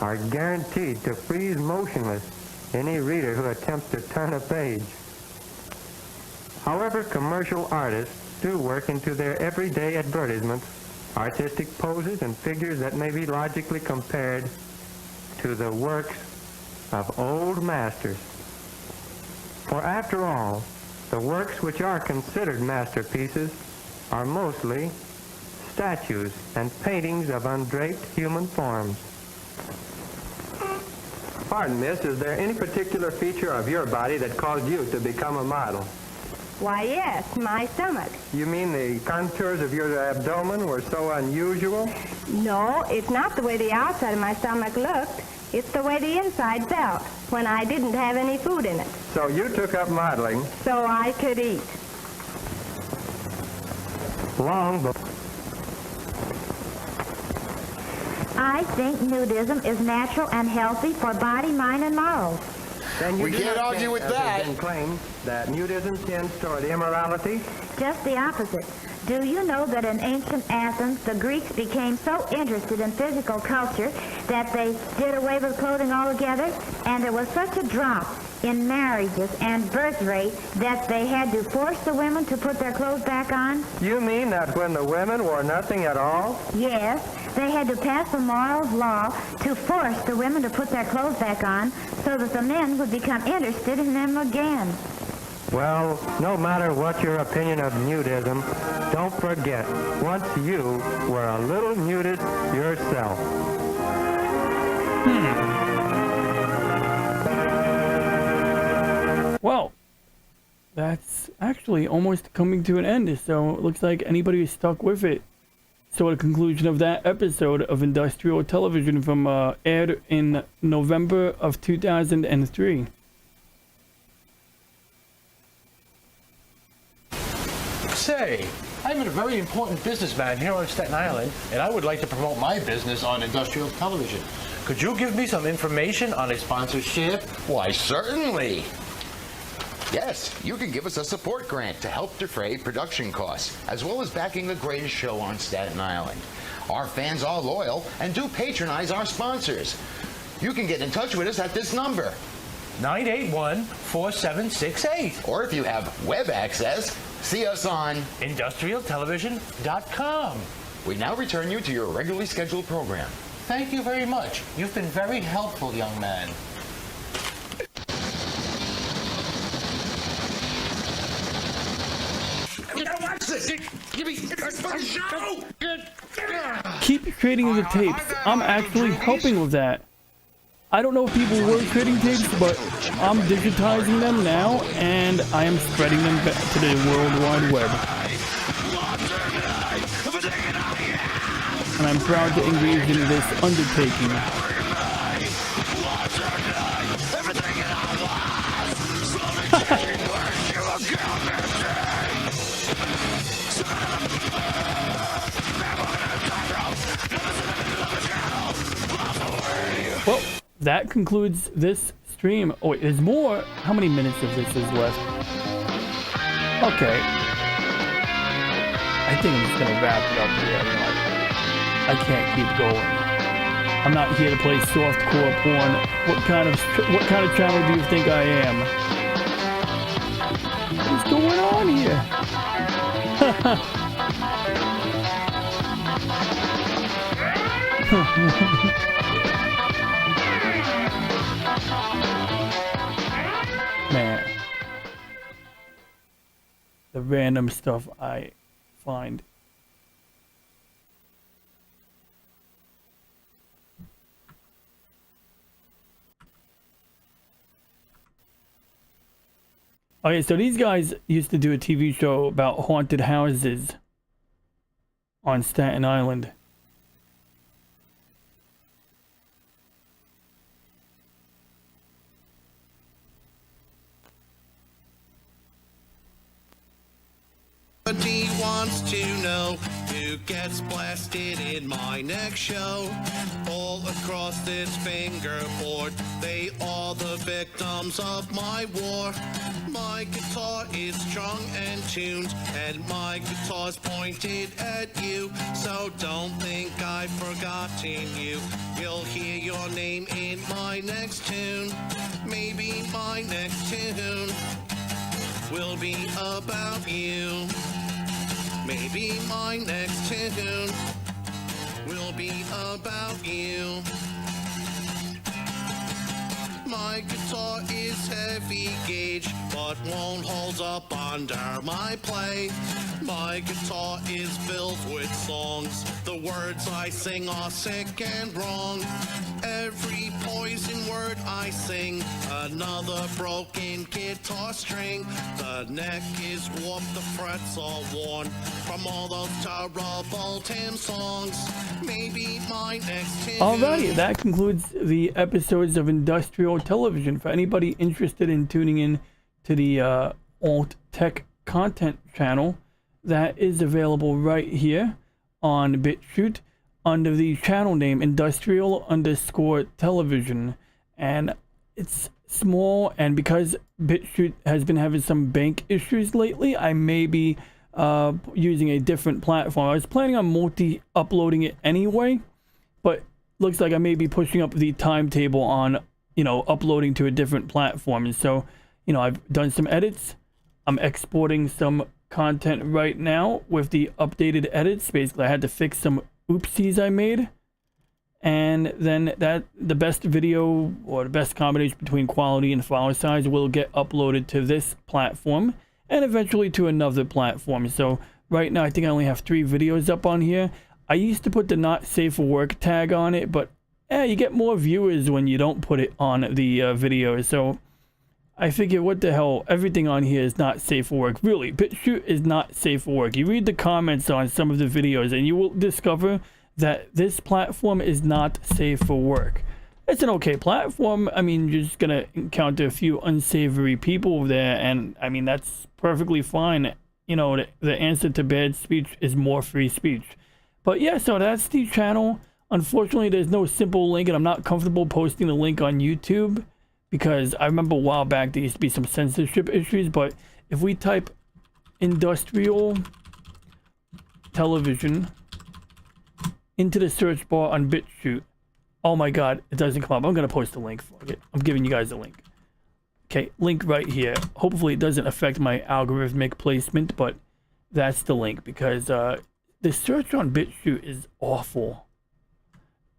are guaranteed to freeze motionless any reader who attempts to turn a page. However, commercial artists do work into their everyday advertisements, artistic poses and figures that may be logically compared to the works of old masters. For after all, the works which are considered masterpieces are mostly statues and paintings of undraped human forms. Pardon, miss, is there any particular feature of your body that caused you to become a model? Why, yes, my stomach. You mean the contours of your abdomen were so unusual? No, it's not the way the outside of my stomach looked. It's the way the inside felt when I didn't have any food in it. So you took up modeling So I could eat. long before. I think nudism is natural and healthy for body, mind, and morals. Then you We do can't not argue think, with as that. has been claimed, that nudism tends toward immorality? Just the opposite. Do you know that in ancient Athens, the Greeks became so interested in physical culture that they did away with clothing altogether? And there was such a drop in marriages and birth rate that they had to force the women to put their clothes back on? You mean that when the women wore nothing at all? Yes, they had to pass a moral law to force the women to put their clothes back on so that the men would become interested in them again. Well, no matter what your opinion of nudism, don't forget, once you were a little nudist yourself. Well, that's actually almost coming to an end, so it looks like anybody who's stuck with it. So the conclusion of that episode of Industrial Television from aired in November of 2003. Say, I'm a very important businessman here on Staten Island, and I would like to promote my business on industrial television. Could you give me some information on a sponsorship? Why, certainly. Yes, you can give us a support grant to help defray production costs, as well as backing the greatest show on Staten Island. Our fans are loyal and do patronize our sponsors. You can get in touch with us at this number. 981-4768. Or if you have web access, see us on industrialtelevision.com. We now return you to your regularly scheduled program. Thank you very much. You've been very helpful, young man. Watch this! Give me a show! Keep creating the tapes. I'm actually helping with that. I don't know if people were trading tapes, but I'm digitizing them now, and I am spreading them back to the World Wide Web. And I'm proud to engage in this undertaking. Well, that concludes this stream. Oh, wait, there's more. How many minutes of this is left? Okay. I think I'm just gonna wrap it up here. I can't keep going. I'm not here to play softcore porn. What kind of channel do you think I am? What's going on here? Man, the random stuff I find. Okay, so these guys used to do a TV show about haunted houses on Staten Island. He wants to know who gets blasted in my next show. All across this fingerboard, they are the victims of my war. My guitar is strung and tuned, and my guitar's pointed at you. So don't think I've forgotten you. You'll hear your name in my next tune. Maybe my next tune will be about you. Maybe my next tune will be about you. My guitar is heavy gauge, but won't hold up under my play. My guitar is filled with songs. The words I sing are sick and wrong. Every poison word I sing, another broken guitar string. The neck is warped, the frets are worn from all those terrible Tim songs. Maybe my next tune. Alrighty, that concludes the episodes of Industrial Television. For anybody interested in tuning in to the Alt Tech Content channel, that is available right here on BitChute under the channel name Industrial_Television. And it's small, and because BitChute has been having some bank issues lately, I may be using a different platform. I was planning on multi-uploading it anyway, but looks like I may be pushing up the timetable on, uploading to a different platform. And so, I've done some edits. I'm exporting some content right now with the updated edits. Basically, I had to fix some oopsies I made. And then the best video, or the best combination between quality and file size, will get uploaded to this platform and eventually to another platform. So right now I think I only have 3 videos up on here. I used to put the not safe for work tag on it, but you get more viewers when you don't put it on the video. So I figured, what the hell, everything on here is not safe for work. Really, BitChute is not safe for work. You read the comments on some of the videos and you will discover that this platform is not safe for work. It's an okay platform. I mean, you're just gonna encounter a few unsavory people there, and I mean, that's perfectly fine. The answer to bad speech is more free speech. But yeah, so that's the channel. Unfortunately, there's no simple link, and I'm not comfortable posting the link on YouTube because I remember a while back there used to be some censorship issues. But if we type Industrial Television into the search bar on BitChute, oh my god, it doesn't come up. I'm gonna post a link for it. I'm giving you guys a link. Okay, link right here. Hopefully it doesn't affect my algorithmic placement, but that's the link, because the search on BitChute is awful.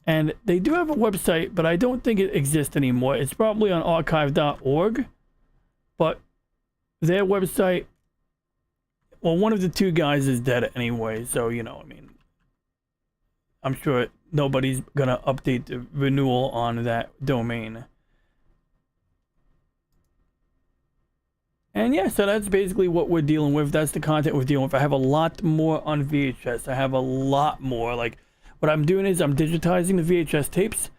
And they do have a website, but I don't think it exists anymore. It's probably on archive.org, but their website, well, one of the 2 guys is dead anyway, so, I mean, I'm sure nobody's gonna update the renewal on that domain. And yeah, so that's basically what we're dealing with. That's the content we're dealing with. I have a lot more on VHS. I have a lot more. Like, what I'm doing is I'm digitizing the VHS tapes.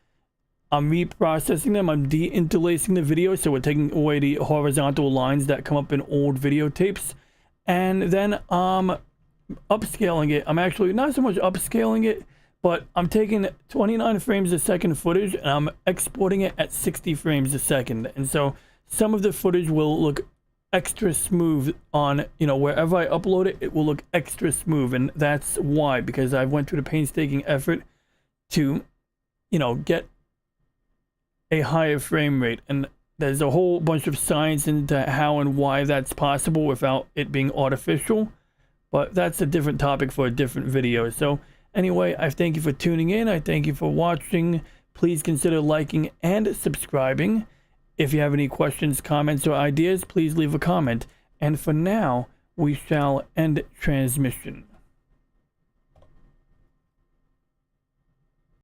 I'm reprocessing them. I'm de-interlacing the video. So we're taking away the horizontal lines that come up in old videotapes. And then I'm upscaling it. I'm actually not so much upscaling it, but I'm taking 29 frames a second footage and I'm exporting it at 60 frames a second. And so some of the footage will look extra smooth on, you know, wherever I upload it, it will look extra smooth. And that's why, because I went through the painstaking effort to, you know, get a higher frame rate. And there's a whole bunch of science into how and why that's possible without it being artificial. But that's a different topic for a different video. So anyway, I thank you for tuning in. I thank you for watching. Please consider liking and subscribing. If you have any questions, comments, or ideas, please leave a comment. And for now, we shall end transmission.